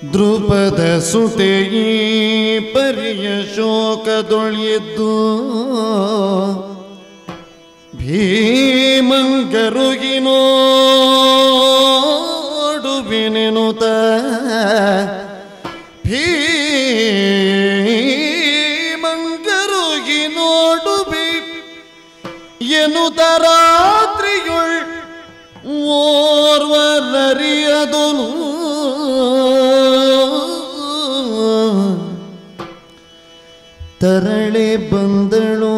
ದ್ರುಪದ ಸುತೆಯೀ ಪರಿಯ ಶೋಕದೊಳೆದ್ದು ಭೀಮಂಗರುಗಿನೋಡುವಿನೆನುತ ಭೀಮಂಗರುಗಿನೋಡುಬಿ ಎನುತ ರಾತ್ರಿಯುಳ್ ಓರ್ವರರಿಯದೊಲು ತರಳೆ ಬಂದಳೋ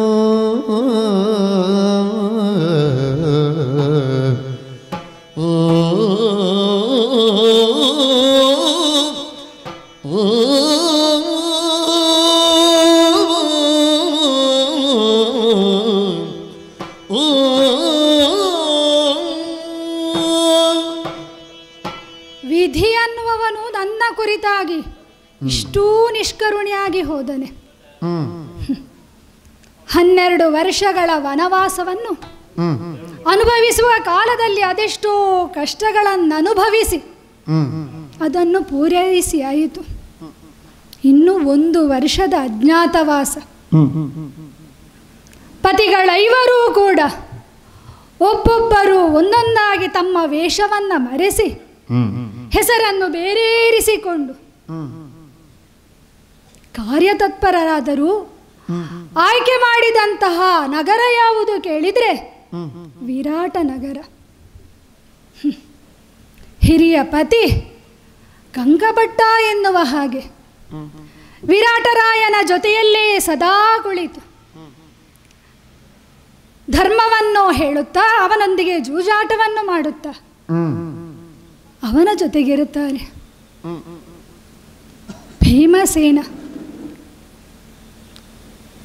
ವಿಧಿ ಅನ್ನುವವನು ನನ್ನ ಕುರಿತಾಗಿ ಇಷ್ಟೂ ನಿಷ್ಕರುಣಿಯಾಗಿ ಹೋದನೆ. 12 ವರ್ಷಗಳ ವನವಾಸವನ್ನು ಅನುಭವಿಸುವ ಕಾಲದಲ್ಲಿ ಅದೆಷ್ಟೋ ಕಷ್ಟಗಳನ್ನು ಅನುಭವಿಸಿ ಅದನ್ನು ಪೂರೈಸಿ ಆಯಿತು. ಇನ್ನು 1 ವರ್ಷದ ಅಜ್ಞಾತವಾಸ. ಪತಿಗಳೈವರೂ ಕೂಡ ಒಬ್ಬೊಬ್ಬರು ಒಂದೊಂದಾಗಿ ತಮ್ಮ ವೇಷವನ್ನು ಮರೆಸಿ ಹೆಸರನ್ನು ಬೇರೇರಿಸಿಕೊಂಡು ಕಾರ್ಯತತ್ಪರರಾದರೂ ಆಯ್ಕೆ ಮಾಡಿದಂತಹ ನಗರ ಯಾವುದು ಕೇಳಿದರೆ ವಿರಾಟ ನಗರ. ಹಿರಿಯ ಪತಿ ಕಂಕಭಟ್ಟ ಎನ್ನುವ ಹಾಗೆ ವಿರಾಟರಾಯನ ಜೊತೆಯಲ್ಲೇ ಸದಾ ಕುಳಿತು ಧರ್ಮವನ್ನು ಹೇಳುತ್ತಾ ಅವನೊಂದಿಗೆ ಜೂಜಾಟವನ್ನು ಮಾಡುತ್ತಾ ಅವನ ಜೊತೆಗಿರುತ್ತಾರೆ. ಭೀಮಸೇನ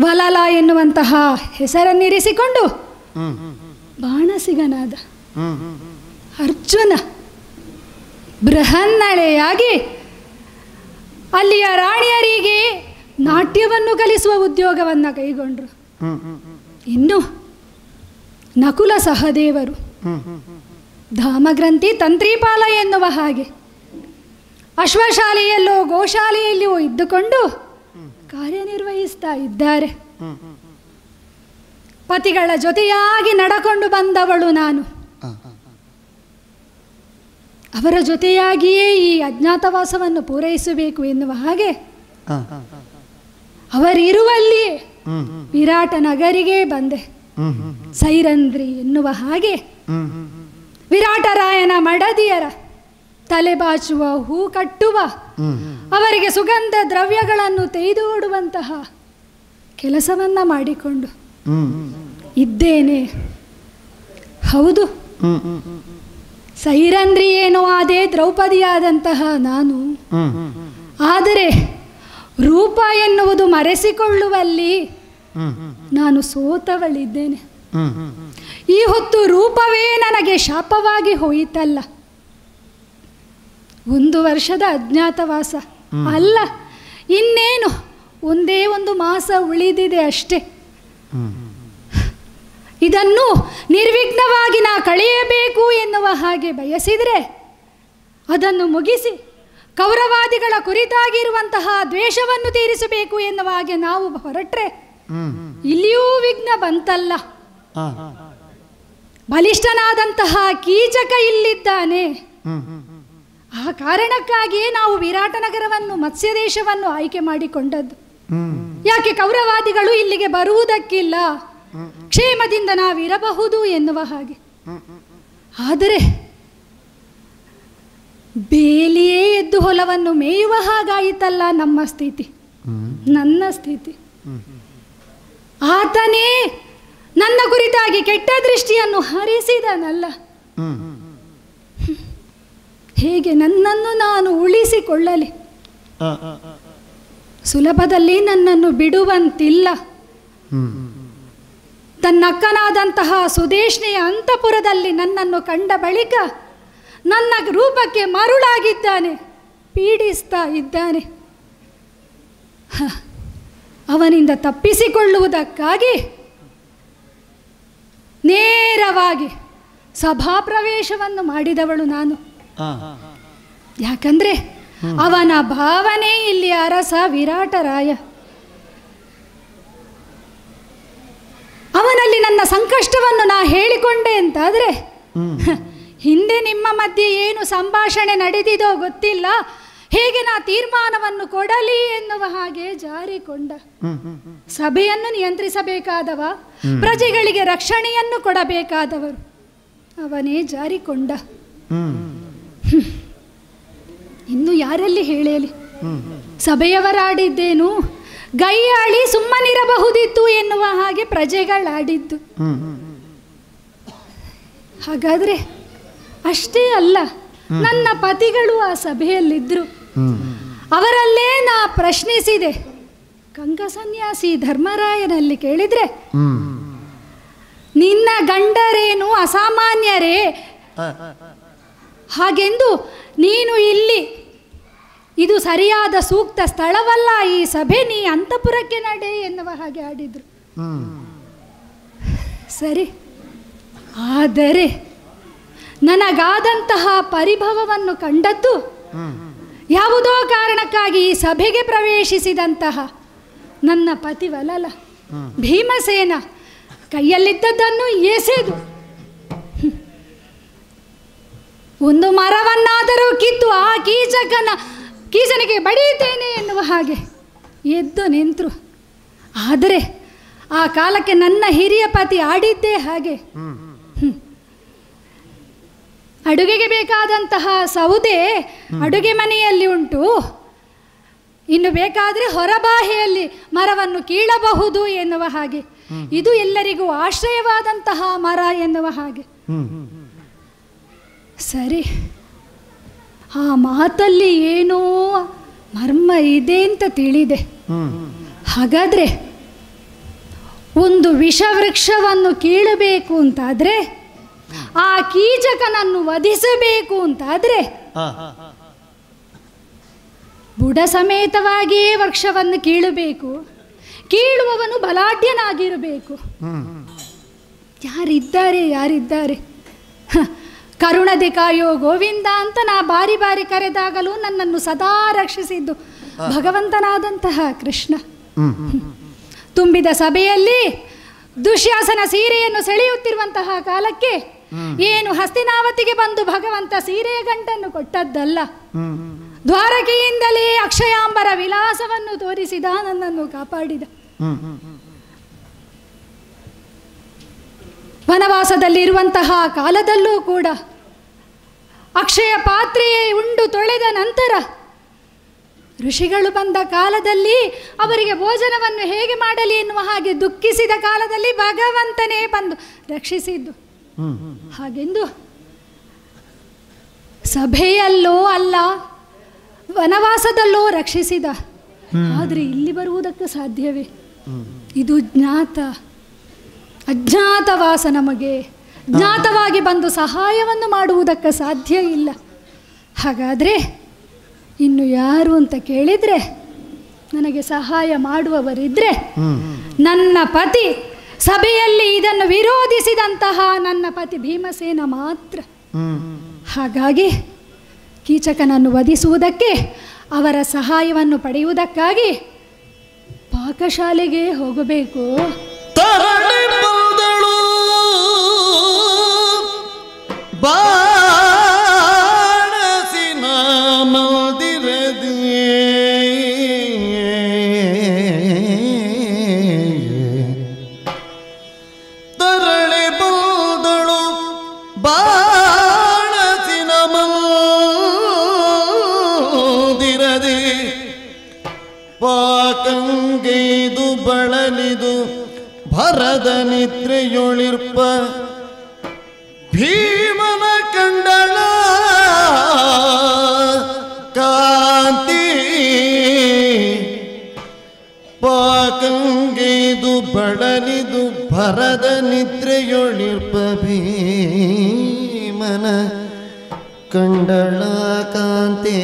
ವಲಲ ಎನ್ನುವಂತಹ ಹೆಸರನ್ನಿರಿಸಿಕೊಂಡು ಬಾಣಸಿಗನಾದ. ಅರ್ಜುನ ಬೃಹನ್ನಳೆಯಾಗಿ ಅಲ್ಲಿಯ ರಾಣಿಯರಿಗೆ ನಾಟ್ಯವನ್ನು ಕಲಿಸುವ ಉದ್ಯೋಗವನ್ನು ಕೈಗೊಂಡರು. ಇನ್ನು ನಕುಲ ಸಹದೇವರು ಧಾಮಗ್ರಂಥಿ ತಂತ್ರಿಪಾಲ ಎನ್ನುವ ಹಾಗೆ ಅಶ್ವಶಾಲೆಯಲ್ಲೋ ಗೋಶಾಲೆಯಲ್ಲಿಯೋ ಇದ್ದುಕೊಂಡು ಕಾರ್ಯನಿರ್ವಹಿಸ್ತಾ ಇದ್ದಾರೆ. ಪತಿಗಳ ಜೊತೆಯಾಗಿ ನಡಕೊಂಡು ಬಂದವಳು ನಾನು. ಅವರ ಜೊತೆಯಾಗಿಯೇ ಈ ಅಜ್ಞಾತವಾಸವನ್ನು ಪೂರೈಸಬೇಕು ಎನ್ನುವ ಹಾಗೆ ಅವರಿರುವಲ್ಲಿ ವಿರಾಟ ನಗರಿಗೆ ಬಂದೆ. ಸೈರಂಧ್ರಿ ಎನ್ನುವ ಹಾಗೆ ವಿರಾಟರಾಯನ ಮಡದಿಯರ ತಲೆ ಬಾಚುವ, ಹೂ ಕಟ್ಟುವ, ಅವರಿಗೆ ಸುಗಂಧ ದ್ರವ್ಯಗಳನ್ನು ತೆಗೆದುಕೊಡುವಂತಹ ಕೆಲಸವನ್ನ ಮಾಡಿಕೊಂಡು ಇದ್ದೇನೆ. ಹೌದು, ಸೈರಂಧ್ರಿ ಏನೋ ಅದೇ ದ್ರೌಪದಿಯಾದಂತಹ ನಾನು. ಆದರೆ ರೂಪ ಎನ್ನುವುದು ಮರೆಸಿಕೊಳ್ಳುವಲ್ಲಿ ನಾನು ಸೋತವಳಿದ್ದೇನೆ. ಈ ಹೊತ್ತು ರೂಪವೇ ನನಗೆ ಶಾಪವಾಗಿ ಹೋಯಿತಲ್ಲ. 1 ವರ್ಷದ ಅಜ್ಞಾತವಾಸ ಅಲ್ಲ, ಇನ್ನೇನು 1 ಮಾಸ ಉಳಿದಿದೆ ಅಷ್ಟೇ. ಇದನ್ನು ನಿರ್ವಿಘ್ನವಾಗಿ ನಾ ಕಳೆಯಬೇಕು ಎನ್ನುವ ಹಾಗೆ ಬಯಸಿದರೆ ಅದನ್ನು ಮುಗಿಸಿ ಕೌರವಾದಿಗಳ ಕುರಿತಾಗಿರುವಂತಹ ದ್ವೇಷವನ್ನು ತೀರಿಸಬೇಕು ಎನ್ನುವ ಹಾಗೆ ನಾವು ಹೊರಟ್ರೆ ಇಲ್ಲಿಯೂ ವಿಘ್ನ ಬಂತಲ್ಲ. ಬಲಿಷ್ಠನಾದಂತಹ ಕೀಚಕ ಇಲ್ಲಿದ್ದಾನೆ. ಆ ಕಾರಣಕ್ಕಾಗಿಯೇ ನಾವು ವಿರಾಟ ನಗರವನ್ನು, ಮತ್ಸ್ಯ ದೇಶವನ್ನು ಆಯ್ಕೆ ಮಾಡಿಕೊಂಡದ್ದು. ಯಾಕೆ ಕೌರವಾದಿಗಳು ಇಲ್ಲಿಗೆ ಬರುವುದಕ್ಕಿಲ್ಲ, ಕ್ಷೇಮದಿಂದ ನಾವಿರಬಹುದು ಎನ್ನುವ ಹಾಗೆ. ಆದರೆ ಬೇಲಿಯೇ ಎದ್ದು ಹೊಲವನ್ನು ಮೇಯುವ ಹಾಗಾಯಿತಲ್ಲ ನಮ್ಮ ಸ್ಥಿತಿ, ನನ್ನ ಸ್ಥಿತಿ. ಆತನೇ ನನ್ನ ಕುರಿತಾಗಿ ಕೆಟ್ಟ ದೃಷ್ಟಿಯನ್ನು ಹರಿಸಿದನಲ್ಲ. ಹೇಗೆ ನನ್ನನ್ನು ನಾನು ಉಳಿಸಿಕೊಳ್ಳಲಿ? ಸುಲಭದಲ್ಲಿ ನನ್ನನ್ನು ಬಿಡುವಂತಿಲ್ಲ. ತನ್ನಕ್ಕನಾದಂತಹ ಸುದೇಶ್ನೆಯ ಅಂತಃಪುರದಲ್ಲಿ ನನ್ನನ್ನು ಕಂಡ ಬಳಿಕ ನನ್ನ ರೂಪಕ್ಕೆ ಮರುಳಾಗಿದ್ದಾನೆ, ಪೀಡಿಸ್ತಾ ಇದ್ದಾನೆ. ಅವನಿಂದ ತಪ್ಪಿಸಿಕೊಳ್ಳುವುದಕ್ಕಾಗಿ ನೇರವಾಗಿ ಸಭಾಪ್ರವೇಶವನ್ನು ಮಾಡಿದವಳು ನಾನು. ಯಾಕಂದರೆ ಅವನ ಭಾವನೆ ಇಲ್ಲಿ ಅರಸ ವಿರಾಟರಾಯ. ಅವನಲ್ಲಿ ನನ್ನ ಸಂಕಷ್ಟವನ್ನು ನಾ ಹೇಳಿಕೊಂಡೆ ಅಂತಾದರೆ ಹಿಂದೆ ನಿಮ್ಮ ಮಧ್ಯೆ ಏನು ಸಂಭಾಷಣೆ ನಡೆದಿದೋ ಗೊತ್ತಿಲ್ಲ, ಹೇಗೆ ನಾ ತೀರ್ಮಾನವನ್ನು ಕೊಡಲಿ ಎನ್ನುವ ಹಾಗೆ ಜಾರಿಕೊಂಡ. ಸಭೆಯನ್ನು ನಿಯಂತ್ರಿಸಬೇಕಾದವ, ಪ್ರಜೆಗಳಿಗೆ ರಕ್ಷಣೆಯನ್ನು ಕೊಡಬೇಕಾದವರು, ಅವನೇ ಜಾರಿಕೊಂಡ. ಇನ್ನು ಯಾರಲ್ಲಿ ಹೇಳಲಿ? ಸಭೆಯವರಾಡಿದ್ದೇನು, ಗೈಯಾಳಿ ಸುಮ್ಮನಿರಬಹುದಿತ್ತು ಎನ್ನುವ ಹಾಗೆ ಪ್ರಜೆಗಳಾಡಿದ್ದು. ಹಾಗಾದ್ರೆ ಅಷ್ಟೇ ಅಲ್ಲ, ನನ್ನ ಪತಿಗಳು ಆ ಸಭೆಯಲ್ಲಿದ್ದರು. ಅವರಲ್ಲೇ ನಾ ಪ್ರಶ್ನಿಸಿದೆ. ಗಂಗಾ ಸನ್ಯಾಸಿ ಧರ್ಮರಾಯನಲ್ಲಿ ಕೇಳಿದ್ರೆ, ನಿನ್ನ ಗಂಡರೇನು ಅಸಾಮಾನ್ಯರೇ, ಹಾಗೆಂದು ನೀನು ಇಲ್ಲಿ ಇದು ಸರಿಯಾದ ಸೂಕ್ತ ಸ್ಥಳವಲ್ಲ, ಈ ಸಭೆ ನೀ ಅಂತಃಪುರಕ್ಕೆ ನಡೆ ಎನ್ನುವ ಹಾಗೆ ಆಡಿದ್ರು. ಸರಿ, ಆದರೆ ನನಗಾದಂತಹ ಪರಿಭವವನ್ನು ಕಂಡದ್ದು ಯಾವುದೋ ಕಾರಣಕ್ಕಾಗಿ ಈ ಸಭೆಗೆ ಪ್ರವೇಶಿಸಿದಂತಹ ನನ್ನ ಪತಿವಲಲ ಭೀಮಸೇನ ಕೈಯಲ್ಲಿದ್ದದ್ದನ್ನು ಎಸೆದು ಒಂದು ಮರವನ್ನಾದರೂ ಕಿತ್ತು ಆ ಕೀಚನಿಗೆ ಬಡಿಯುತ್ತೇನೆ ಎನ್ನುವ ಹಾಗೆ ಎದ್ದು ನಿಂತರು. ಆದರೆ ಆ ಕಾಲಕ್ಕೆ ನನ್ನ ಹಿರಿಯ ಪತಿ ಆಡಿದ್ದೇ ಹಾಗೆ. ಅಡುಗೆಗೆ ಬೇಕಾದಂತಹ ಸೌದೆ ಅಡುಗೆ ಮನೆಯಲ್ಲಿ ಉಂಟು, ಇನ್ನು ಬೇಕಾದರೆ ಹೊರಬಾಹೆಯಲ್ಲಿ ಮರವನ್ನು ಕೀಳಬಹುದು ಎನ್ನುವ ಹಾಗೆ, ಇದು ಎಲ್ಲರಿಗೂ ಆಶ್ರಯವಾದಂತಹ ಮರ ಎನ್ನುವ ಹಾಗೆ. ಸರಿ, ಆ ಮಾತಲ್ಲಿ ಏನೋ ಮರ್ಮ ಇದೆ ಅಂತ ತಿಳಿದೆ. ಹಾಗಾದರೆ ಒಂದು ವಿಷವೃಕ್ಷವನ್ನು ಕೀಳಬೇಕು ಅಂತಾದರೆ, ಆ ಕೀಚಕನನ್ನು ವಧಿಸಬೇಕು ಅಂತಾದರೆ ಬುಡ ಸಮೇತವಾಗಿಯೇ ವೃಕ್ಷವನ್ನು ಕೀಳಬೇಕು. ಕೀಳುವವನು ಬಲಾಢ್ಯನಾಗಿರಬೇಕು. ಯಾರಿದ್ದಾರೆ? ಕರುಣದೆ ಕಾಯೋ ಗೋವಿಂದ ಅಂತ ನಾ ಬಾರಿ ಬಾರಿ ಕರೆದಾಗಲೂ ನನ್ನನ್ನು ಸದಾ ರಕ್ಷಿಸಿದ್ದು ಭಗವಂತನಾದಂತಹ ಕೃಷ್ಣ. ತುಂಬಿದ ಸಭೆಯಲ್ಲಿ ದುಶ್ಯಾಸನ ಸೀರೆಯನ್ನು ಸೆಳೆಯುತ್ತಿರುವಂತಹ ಕಾಲಕ್ಕೆ ಏನು ಹಸ್ತಿನಾವತಿಗೆ ಬಂದು ಭಗವಂತ ಸೀರೆಯ ಗಂಟನ್ನು ಕೊಟ್ಟದ್ದಲ್ಲ, ದ್ವಾರಕೆಯಿಂದಲೇ ಅಕ್ಷಯಾಂಬರ ವಿಲಾಸವನ್ನು ತೋರಿಸಿದ, ನನ್ನನ್ನು ಕಾಪಾಡಿದ. ವನವಾಸದಲ್ಲಿರುವಂತಹ ಕಾಲದಲ್ಲೂ ಕೂಡ ಅಕ್ಷಯ ಪಾತ್ರೆಯೇ ಉಂಡು ತೊಳೆದ ನಂತರ ಋಷಿಗಳು ಬಂದ ಕಾಲದಲ್ಲಿ ಅವರಿಗೆ ಭೋಜನವನ್ನು ಹೇಗೆ ಮಾಡಲಿ ಎನ್ನುವ ಹಾಗೆ ದುಃಖಿಸಿದ ಕಾಲದಲ್ಲಿ ಭಗವಂತನೇ ಬಂದು ರಕ್ಷಿಸಿದ್ದು. ಹಾಗೆಂದು ಸಭೆಯಲ್ಲೋ ಅಲ್ಲ, ವನವಾಸದಲ್ಲೋ ರಕ್ಷಿಸಿದ. ಆದರೆ ಇಲ್ಲಿ ಬರುವುದಕ್ಕೆ ಸಾಧ್ಯವೇ? ಇದು ಅಜ್ಞಾತವಾಸ. ನಮಗೆ ಜ್ಞಾತವಾಗಿ ಬಂದು ಸಹಾಯವನ್ನು ಮಾಡುವುದಕ್ಕೆ ಸಾಧ್ಯ ಇಲ್ಲ. ಹಾಗಾದರೆ ಇನ್ನು ಯಾರು ಅಂತ ಕೇಳಿದರೆ, ನನಗೆ ಸಹಾಯ ಮಾಡುವವರಿದ್ದರೆ ನನ್ನ ಪತಿ, ಸಭೆಯಲ್ಲಿ ಇದನ್ನು ವಿರೋಧಿಸಿದಂತಹ ನನ್ನ ಪತಿ ಭೀಮಸೇನ ಮಾತ್ರ. ಹಾಗಾಗಿ ಕೀಚಕನನ್ನು ವಧಿಸುವುದಕ್ಕೆ, ಅವರ ಸಹಾಯವನ್ನು ಪಡೆಯುವುದಕ್ಕಾಗಿ ಪಾಕಶಾಲೆಗೆ ಹೋಗಬೇಕು. ತರಣಿ ಬಂದಳು ಬಾಣಸಿನ ಮಲ್ದಿರದಿ, ತರಳಿ ಬಂದಳು ಬಾಣಸಿನ ಮಲ್ದಿರದಿ, ಪಾಕಂಗೈದು ಬಳಲಿದು ಭರದ ನಿದ್ರೆಯೊಳಿರ್ಪ ಭೀಮನ ಕಂಡಳ ಕಾಂತಿ, ಪಾಕಂಗೈದು ಬಳಲಿದು ಭರದ ನಿದ್ರೆಯೊಳಿರ್ಪ ಭೀಮನ ಕಂಡಳ ಕಾಂತಿ.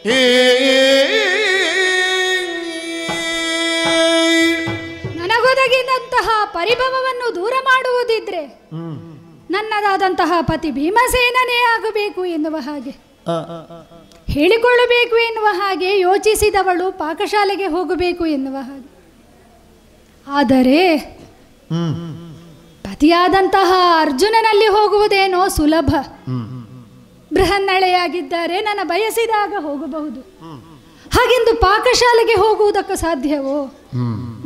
ಏ ನನ್ನದಾದಂತಹ ಪರಿಭವವನ್ನು ದೂರ ಮಾಡುವುದಿದ್ರೆ ನನ್ನದಾದಂತಹ ಪತಿ ಭೀಮಸೇನನೇ ಆಗಬೇಕು ಎನ್ನುವ ಹಾಗೆ, ಹೇಳಿಕೊಳ್ಳಬೇಕು ಎನ್ನುವ ಹಾಗೆ ಯೋಚಿಸಿದವಳು ಪಾಕಶಾಲೆಗೆ ಹೋಗಬೇಕು ಎನ್ನುವ ಹಾಗೆ. ಆದರೆ ಪತಿಯಾದಂತಹ ಅರ್ಜುನನಲ್ಲಿ ಹೋಗುವುದೇನೋ ಸುಲಭ. ಬೃಹನ್ನಳೆಯಾಗಿದ್ದಾರೆ, ನನ್ನ ಬಯಸಿದಾಗ ಹೋಗಬಹುದು. ಹಾಗೆಂದು ಪಾಕಶಾಲೆಗೆ ಹೋಗುವುದಕ್ಕೆ ಸಾಧ್ಯವೋ?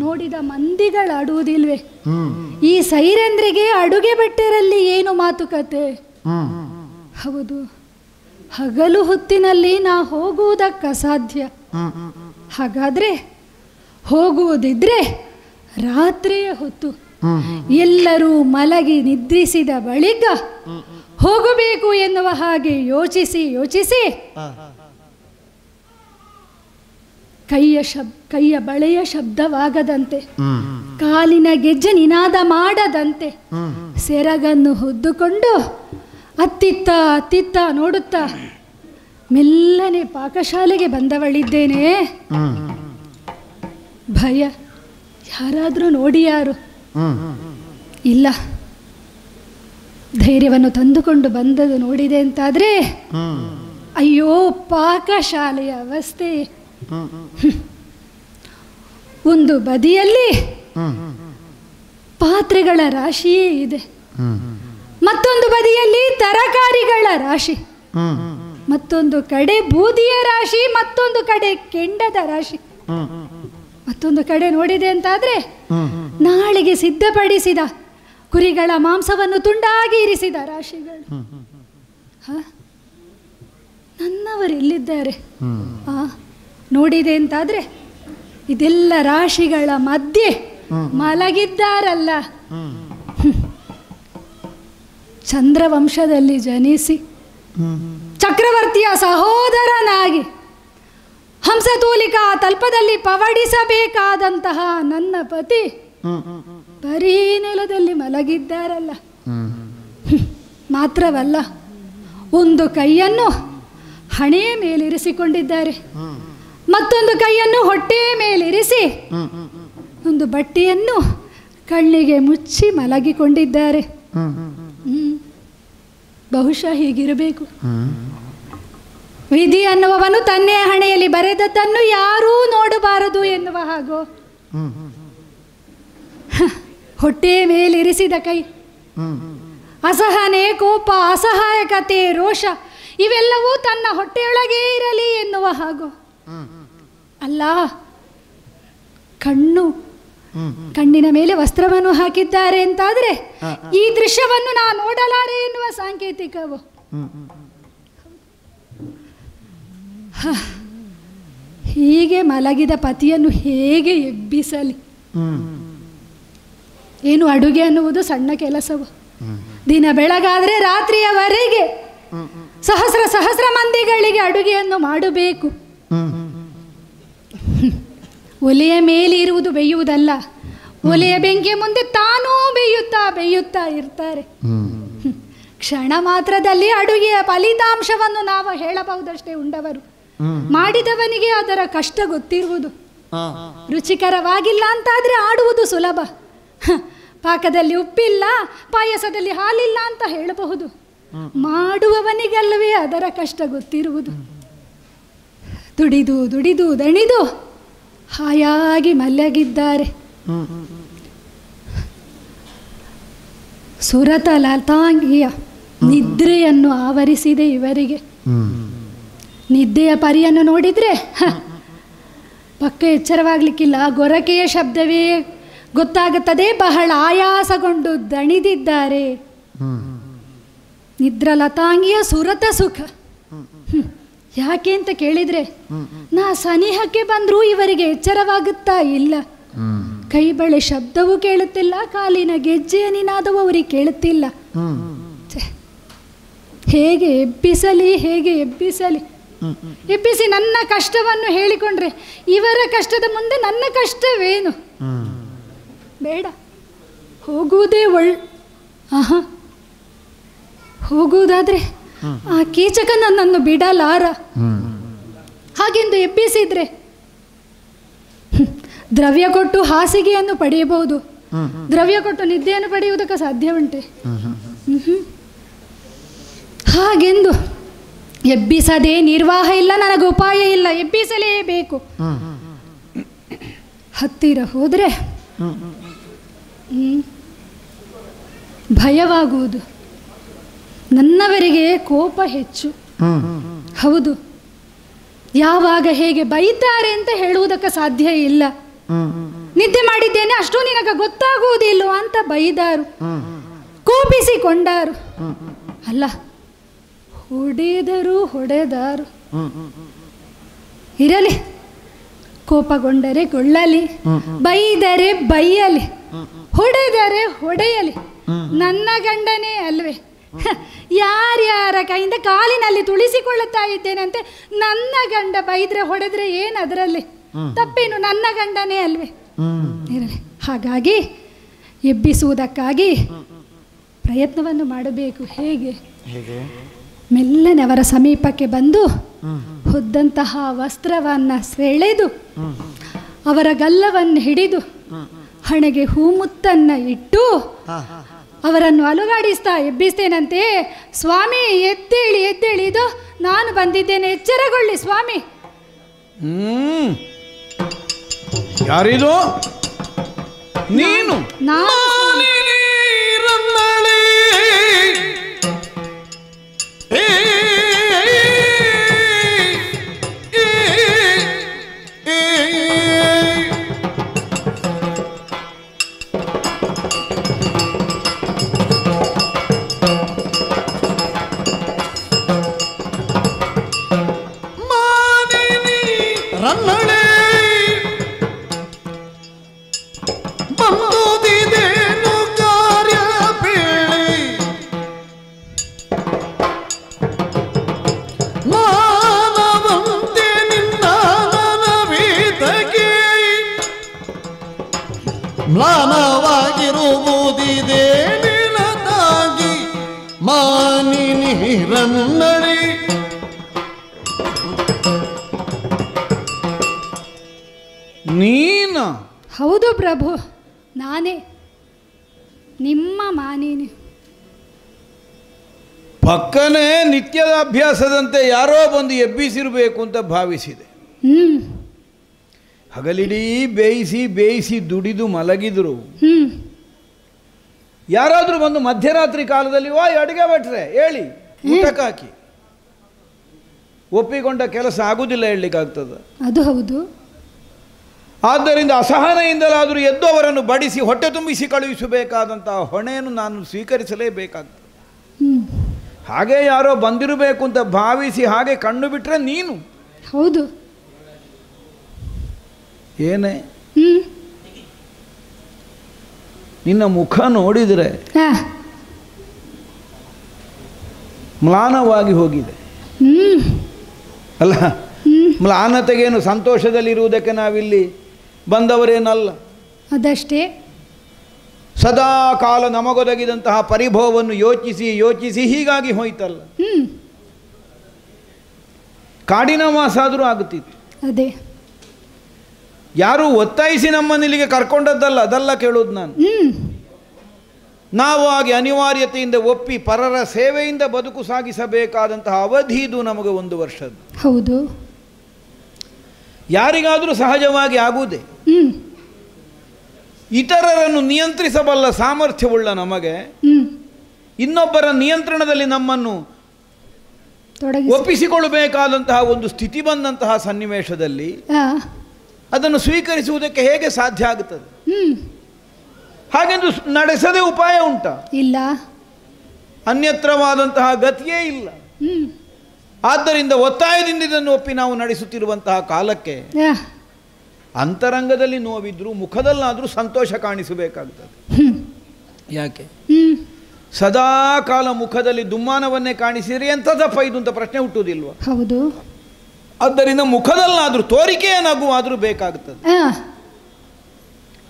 ನೋಡಿದ ಮಂದಿಗಳು ಆಡುವುದಿಲ್ವೇ? ಈ ಸೈರೇಂದ್ರಿಗೆ ಅಡುಗೆ ಭಟ್ಟರಲ್ಲಿ ಏನು ಮಾತುಕತೆ? ಹೌದು, ಹಗಲು ಹೊತ್ತಿನಲ್ಲಿ ನಾ ಹೋಗುವುದಕ್ಕೆ ಅಸಾಧ್ಯ. ಹಾಗಾದ್ರೆ ಹೋಗುವುದಿದ್ರೆ ರಾತ್ರಿಯ ಹೊತ್ತು ಎಲ್ಲರೂ ಮಲಗಿ ನಿದ್ರಿಸಿದ ಬಳಿಕ ಹೋಗಬೇಕು ಎನ್ನುವ ಹಾಗೆ ಯೋಚಿಸಿ ಯೋಚಿಸಿ ಕೈಯ ಬಳೆಯ ಶಬ್ದವಾಗದಂತೆ, ಕಾಲಿನ ಗೆಜ್ಜೆ ನಿನಾದ ಮಾಡದಂತೆ ಸೆರಗನ್ನು ಹೊದ್ದುಕೊಂಡು ಅತ್ತಿತ್ತ ಅತ್ತಿತ್ತ ನೋಡುತ್ತಾ ಮೆಲ್ಲನೆ ಪಾಕಶಾಲೆಗೆ ಬಂದವಳಿದ್ದೇನೆ. ಭಯ, ಯಾರಾದರೂ ನೋಡಿಯಾರು? ಇಲ್ಲ. ಧೈರ್ಯವನ್ನು ತಂದುಕೊಂಡು ಬಂದದು ನೋಡಿದೆ ಅಂತಾದ್ರೆ ಅಯ್ಯೋ ಪಾಕಶಾಲೆಯ ಅವಸ್ಥೆ. ಒಂದು ಬದಿಯಲ್ಲಿ ಪಾತ್ರೆಗಳ ರಾಶಿಯೇ ಇದೆ, ಮತ್ತೊಂದು ಬದಿಯಲ್ಲಿ ತರಕಾರಿಗಳ ರಾಶಿ, ಮತ್ತೊಂದು ಕಡೆ ಬೂದಿಯ ರಾಶಿ, ಮತ್ತೊಂದು ಕಡೆ ಕೆಂಡದ ರಾಶಿ, ಮತ್ತೊಂದು ಕಡೆ ನೋಡಿದೆ ಅಂತಾದ್ರೆ ನಾಳೆಗೆ ಸಿದ್ಧಪಡಿಸಿದ ಕುರಿಗಳ ಮಾಂಸವನ್ನು ತುಂಡಾಗಿ ಇರಿಸಿದ ರಾಶಿಗಳು. ನನ್ನವರೆಲ್ಲಿದ್ದಾರೆ? ನೋಡಿದೆ ಅಂತಾದ್ರೆ ಇದೆಲ್ಲ ರಾಶಿಗಳ ಮಧ್ಯೆ ಮಲಗಿದ್ದಾರಲ್ಲ. ಚಂದ್ರವಂಶದಲ್ಲಿ ಜನಿಸಿ ಚಕ್ರವರ್ತಿಯ ಸಹೋದರನಾಗಿ ಹಂಸತೂಲಿಕಾ ತಲ್ಪದಲ್ಲಿ ಪವಡಿಸಬೇಕಾದಂತಹ ನನ್ನ ಪತಿ ಬರೀ ನೆಲದಲ್ಲಿ ಮಲಗಿದ್ದಾರಲ್ಲ. ಮಾತ್ರವಲ್ಲ, ಒಂದು ಕೈಯನ್ನು ಹಣೆಯ ಮೇಲಿರಿಸಿಕೊಂಡಿದ್ದಾರೆ, ಮತ್ತೊಂದು ಕೈಯನ್ನು ಹೊಟ್ಟೆಯ ಮೇಲಿರಿಸಿ ಒಂದು ಬಟ್ಟೆಯನ್ನು ಕಣ್ಣಿಗೆ ಮುಚ್ಚಿ ಮಲಗಿಕೊಂಡಿದ್ದಾರೆ. ಬಹುಶಃ ಹೀಗಿರಬೇಕು. ವಿಧಿ ಅನ್ನುವವನು ತನ್ನೇ ಹಣೆಯಲ್ಲಿ ಬರೆದದ್ದನ್ನು ಯಾರೂ ನೋಡಬಾರದು ಎನ್ನುವ ಹಾಗೂ ಹೊಟ್ಟೆಯ ಮೇಲಿರಿಸಿದ ಕೈ, ಅಸಹನೆ, ಕೋಪ, ಅಸಹಾಯಕತೆ, ರೋಷ ಇವೆಲ್ಲವೂ ತನ್ನ ಹೊಟ್ಟೆಯೊಳಗೆ ಇರಲಿ ಎನ್ನುವ ಹಾಗೂ ಅಲ್ಲ. ಕಣ್ಣಿನ ಮೇಲೆ ವಸ್ತ್ರವನ್ನು ಹಾಕಿದ್ದಾರೆ ಅಂತಾದ್ರೆ ಈ ದೃಶ್ಯವನ್ನು ನಾ ನೋಡಲಾರೆ ಎನ್ನುವ ಸಾಂಕೇತಿಕವು. ಹೀಗೆ ಮಲಗಿದ ಪತಿಯನ್ನು ಹೇಗೆ ಎಬ್ಬಿಸಲಿ? ಏನು ಅಡುಗೆ ಅನ್ನುವುದು ಸಣ್ಣ ಕೆಲಸವು. ದಿನ ಬೆಳಗಾದ್ರೆ ರಾತ್ರಿಯವರೆಗೆ ಸಹಸ್ರ ಮಂದಿಗಳಿಗೆ ಅಡುಗೆಯನ್ನು ಮಾಡಬೇಕು. ಒಲೆಯ ಮೇಲೆ ಇರುವುದು ಬೇಯುವುದಲ್ಲ, ಒಲೆಯ ಬೆಂಕಿಯ ಮುಂದೆ ತಾನೂ ಬೇಯುತ್ತಾ ಇರ್ತಾರೆ. ಕ್ಷಣ ಮಾತ್ರದಲ್ಲಿ ಅಡುಗೆಯ ಫಲಿತಾಂಶವನ್ನು ನಾವು ಹೇಳಬಹುದಷ್ಟೇ. ಉಂಡವರು ಮಾಡಿದವನಿಗೆ ಅದರ ಕಷ್ಟ ಗೊತ್ತಿರುವುದು. ರುಚಿಕರವಾಗಿಲ್ಲ ಅಂತಾದ್ರೆ ಆಡುವುದು ಸುಲಭ. ಪಾಕದಲ್ಲಿ ಉಪ್ಪಿಲ್ಲ, ಪಾಯಸದಲ್ಲಿ ಹಾಲಿಲ್ಲ ಅಂತ ಹೇಳಬಹುದು. ಮಾಡುವವನಿಗಲ್ಲವೇ ಅದರ ಕಷ್ಟ ಗೊತ್ತಿರುವುದು. ದುಡಿದು ದಣಿದು ಹಾಯಾಗಿ ಮಲಗಿದ್ದಾರೆ. ಸುರತ ಲತಾಂಗಿಯ ನಿದ್ರೆಯನ್ನು ಆವರಿಸಿದೆ ಇವರಿಗೆ. ನಿದ್ದೆಯ ಪರಿಯನ್ನು ನೋಡಿದ್ರೆ ಪಕ್ಕ ಎಚ್ಚರವಾಗಲಿಕ್ಕಿಲ್ಲ. ಗೊರಕೆಯ ಶಬ್ದವೇ ಗೊತ್ತಾಗುತ್ತದೆ. ಬಹಳ ಆಯಾಸಗೊಂಡು ದಣಿದಿದ್ದಾರೆ. ನಿದ್ರಲತಾಂಗಿಯ ಸುರತ ಸುಖ. ಯಾಕೆ ಅಂತ ಕೇಳಿದ್ರೆ ನಾ ಸನಿಹಕ್ಕೆ ಬಂದರೂ ಇವರಿಗೆ ಎಚ್ಚರವಾಗುತ್ತಾ ಇಲ್ಲ. ಕೈ ಬಳೆ ಶಬ್ದವೂ ಕೇಳುತ್ತಿಲ್ಲ, ಕಾಲಿನ ಗೆಜ್ಜೆಯ ನಿನಾದವು ಅವರಿಗೆ ಕೇಳುತ್ತಿಲ್ಲ. ಹೇಗೆ ಎಬ್ಬಿಸಲಿ? ಎಬ್ಬಿಸಿ ನನ್ನ ಕಷ್ಟವನ್ನು ಹೇಳಿಕೊಂಡ್ರೆ ಇವರ ಕಷ್ಟದ ಮುಂದೆ ನನ್ನ ಕಷ್ಟವೇನು? ಬೇಡ, ಹೋಗುವುದೇ ಹೋಗುವುದಾದ್ರೆ ಆ ಕೀಚಕ ನನ್ನನ್ನು ಬಿಡಲಾರ. ಹಾಗೆಂದು ಎಬ್ಬಿಸಿದ್ರೆ ದ್ರವ್ಯ ಕೊಟ್ಟು ಹಾಸಿಗೆಯನ್ನು ಪಡೆಯಬಹುದು, ದ್ರವ್ಯ ಕೊಟ್ಟು ನಿದ್ದೆಯನ್ನು ಪಡೆಯುವುದಕ್ಕೆ ಸಾಧ್ಯ ಉಂಟೆ? ಹಾಗೆಂದು ಎಬ್ಬಿಸದೆ ನಿರ್ವಾಹ ಇಲ್ಲ, ನನಗೆ ಉಪಾಯ ಇಲ್ಲ, ಎಬ್ಬಿಸಲೇಬೇಕು. ಹತ್ತಿರ ಹೋದರೆ ಭಯವಾಗುವುದು. ನನ್ನವರಿಗೆ ಕೋಪ ಹೆಚ್ಚು. ಹೌದು, ಯಾವಾಗ ಹೇಗೆ ಬೈತಾರೆ ಅಂತ ಹೇಳುವುದಕ್ಕೆ ಸಾಧ್ಯ ಇಲ್ಲ. ನಿದ್ದೆ ಮಾಡಿದ್ದೇನೆ ಅಷ್ಟು ನಿನಗೆ ಗೊತ್ತಾಗುವುದಿಲ್ಲ ಅಂತ ಬೈದಾರು, ಕೋಪಿಸಿಕೊಂಡಾರು. ಅಲ್ಲ, ಹೊಡೆದಾರು. ಇರಲಿ, ಕೋಪಗೊಂಡರೆ ಗೊಳ್ಳಲಿ, ಬೈದರೆ ಬೈಯಲಿ, ಹೊಡೆದರೆ ಹೊಡೆಯಲಿ, ನನ್ನ ಗಂಡನೇ ಅಲ್ವೇ? ಯಾರ್ಯಾರ ಕೈಯಿಂದ ಕಾಲಿನಲ್ಲಿ ತುಳಿಸಿಕೊಳ್ಳುತ್ತಾ ಇದ್ದೇನಂತೆ. ನನ್ನ ಗಂಡ ಬೈದ್ರೆ ಹೊಡೆದ್ರೆ ಏನು ಅದರಲ್ಲಿ ತಪ್ಪೇನು? ನನ್ನ ಗಂಡನೇ ಅಲ್ವೇ? ಇರಲಿ. ಹಾಗಾಗಿ ಎಬ್ಬಿಸುವುದಕ್ಕಾಗಿ ಪ್ರಯತ್ನವನ್ನು ಮಾಡಬೇಕು. ಹೇಗೆ? ಮೆಲ್ಲನೆ ಅವರ ಸಮೀಪಕ್ಕೆ ಬಂದು ಹೊದ್ದಂತಹ ವಸ್ತ್ರವನ್ನು ಸೆಳೆದು ಅವರ ಗಲ್ಲವನ್ನು ಹಿಡಿದು ಹಣೆಗೆ ಹೂಮುತ್ತನ್ನು ಇಟ್ಟು ಅವರನ್ನು ಅಲುಗಾಡಿಸ್ತಾ ಎಬ್ಬಿಸ್ತೇನಂತೆ. ಸ್ವಾಮಿ ಎದ್ದೇಳಿ ಎದ್ದೇಳಿ, ಇದು ನಾನು ಬಂದಿದ್ದೇನೆ, ಎಚ್ಚರಗೊಳ್ಳಿ ಸ್ವಾಮಿ. ಯಾರಿದು? ನೀನು? ಮ್ಲಾನವಾಗಿರುವುದಿದೆ ನಿಲದಾಗಿ ಮಾನಿನಿ ರನ್ನಳಿ. ನೀನ? ಹೌದು ಪ್ರಭು, ನಾನೇ ನಿಮ್ಮ ಮಾನಿನಿ. ಪಕ್ಕನೇ ನಿತ್ಯದ ಅಭ್ಯಾಸದಂತೆ ಯಾರೋ ಬಂದು ಎಬ್ಬಿಸಿರಬೇಕು ಅಂತ ಭಾವಿಸಿದೆ. ಹಗಲಿಡೀ ಬೇಯಿಸಿ ಬೇಯಿಸಿ ದುಡಿದು ಮಲಗಿದ್ರು. ಯಾರಾದರೂ ಬಂದು ಮಧ್ಯರಾತ್ರಿ ಕಾಲದಲ್ಲಿ ವಾ ಅಡುಗೆ ಭಟ್ರೆ ಹೇಳಿ ಊಟಕ್ಕೆ ಹಾಕಿ, ಒಪ್ಪಿಕೊಂಡ ಕೆಲಸ ಆಗುವುದಿಲ್ಲ, ಹೇಳಲಿಕ್ಕಾಗ್ತದ? ಅದು ಹೌದು. ಆದ್ದರಿಂದ ಅಸಹನೆಯಿಂದಲಾದರೂ ಎದ್ದು ಅವರನ್ನು ಬಡಿಸಿ ಹೊಟ್ಟೆ ತುಂಬಿಸಿ ಕಳುಹಿಸಬೇಕಾದಂತಹ ಹೊಣೆಯನ್ನು ನಾನು ಸ್ವೀಕರಿಸಲೇಬೇಕಾಗ್ತದೆ. ಹಾಗೆ ಯಾರೋ ಬಂದಿರಬೇಕು ಅಂತ ಭಾವಿಸಿ ಹಾಗೆ ಕಣ್ಣು ಬಿಟ್ಟರೆ ನೀನು. ಹೌದು. ಏನೇ ನಿನ್ನ ಮುಖ ನೋಡಿದರೆ ಮ್ಲಾನವಾಗಿ ಹೋಗಿದೆ ಅಲ್ಲ? ಮ್ಲಾನತೆಗೇನು, ಸಂತೋಷದಲ್ಲಿರುವುದಕ್ಕೆ ನಾವಿಲ್ಲಿ ಬಂದವರೇನಲ್ಲ. ಅದಷ್ಟೇ. ಸದಾ ಕಾಲ ನಮಗೊದಗಿದಂತಹ ಪರಿಭವವನ್ನು ಯೋಚಿಸಿ ಯೋಚಿಸಿ ಹೀಗಾಗಿ ಹೋಯ್ತಲ್ಲ. ಕಾಡಿನ ವಾಸ ಆದರೂ ಆಗುತ್ತಿತ್ತು. ಅದೇ ಯಾರು ಒತ್ತಾಯಿಸಿ ನಮ್ಮನ್ನಿಲ್ಲಿಗೆ ಕರ್ಕೊಂಡದ್ದಲ್ಲ, ಅದಲ್ಲ ಕೇಳೋದು ನಾನು. ನಾವು ಹಾಗೆ ಅನಿವಾರ್ಯತೆಯಿಂದ ಒಪ್ಪಿ ಪರರ ಸೇವೆಯಿಂದ ಬದುಕು ಸಾಗಿಸಬೇಕಾದಂತಹ ಅವಧಿ ಇದು ನಮಗೆ 1 ವರ್ಷದ್ದು. ಹೌದು. ಯಾರಿಗಾದರೂ ಸಹಜವಾಗಿ ಆಗುವುದೇ. ಇತರರನ್ನು ನಿಯಂತ್ರಿಸಬಲ್ಲ ಸಾಮರ್ಥ್ಯವುಳ್ಳ ನಮಗೆ ಇನ್ನೊಬ್ಬರ ನಿಯಂತ್ರಣದಲ್ಲಿ ನಮ್ಮನ್ನು ಒಪ್ಪಿಸಿಕೊಳ್ಳಬೇಕಾದಂತಹ ಒಂದು ಸ್ಥಿತಿ ಬಂದಂತಹ ಸನ್ನಿವೇಶದಲ್ಲಿ ಅದನ್ನು ಸ್ವೀಕರಿಸುವುದಕ್ಕೆ ಹೇಗೆ ಸಾಧ್ಯ ಆಗುತ್ತದೆ? ಹಾಗೆಂದು ನಡೆಸದೆ ಉಪಾಯ ಉಂಟಾ? ಇಲ್ಲ. ಅನ್ಯತ್ರವಾದಂತಹ ಗತಿಯೇ ಇಲ್ಲ. ಆದ್ದರಿಂದ ಒತ್ತಾಯದಿಂದ ಇದನ್ನು ಒಪ್ಪಿ ನಾವು ನಡೆಸುತ್ತಿರುವಂತಹ ಕಾಲಕ್ಕೆ ಅಂತರಂಗದಲ್ಲಿ ನೋವಿದ್ರೂ ಮುಖದಲ್ಲಾದರೂ ಸಂತೋಷ ಕಾಣಿಸಬೇಕಾಗ್ತದೆ. ಯಾಕೆ ಸದಾ ಕಾಲ ಮುಖದಲ್ಲಿ ದುಮ್ಮಾನವನ್ನೇ ಕಾಣಿಸಿದರೆ ಎಂಥದಪ್ಪ ಇದು ಅಂತ ಪ್ರಶ್ನೆ ಹುಟ್ಟುವುದಿಲ್ವ? ಹೌದು. ಆದ್ದರಿಂದ ಮುಖದಲ್ಲಾದರೂ ತೋರಿಕೆಯ ನಗು ಆದರೂ ಬೇಕಾಗುತ್ತದೆ.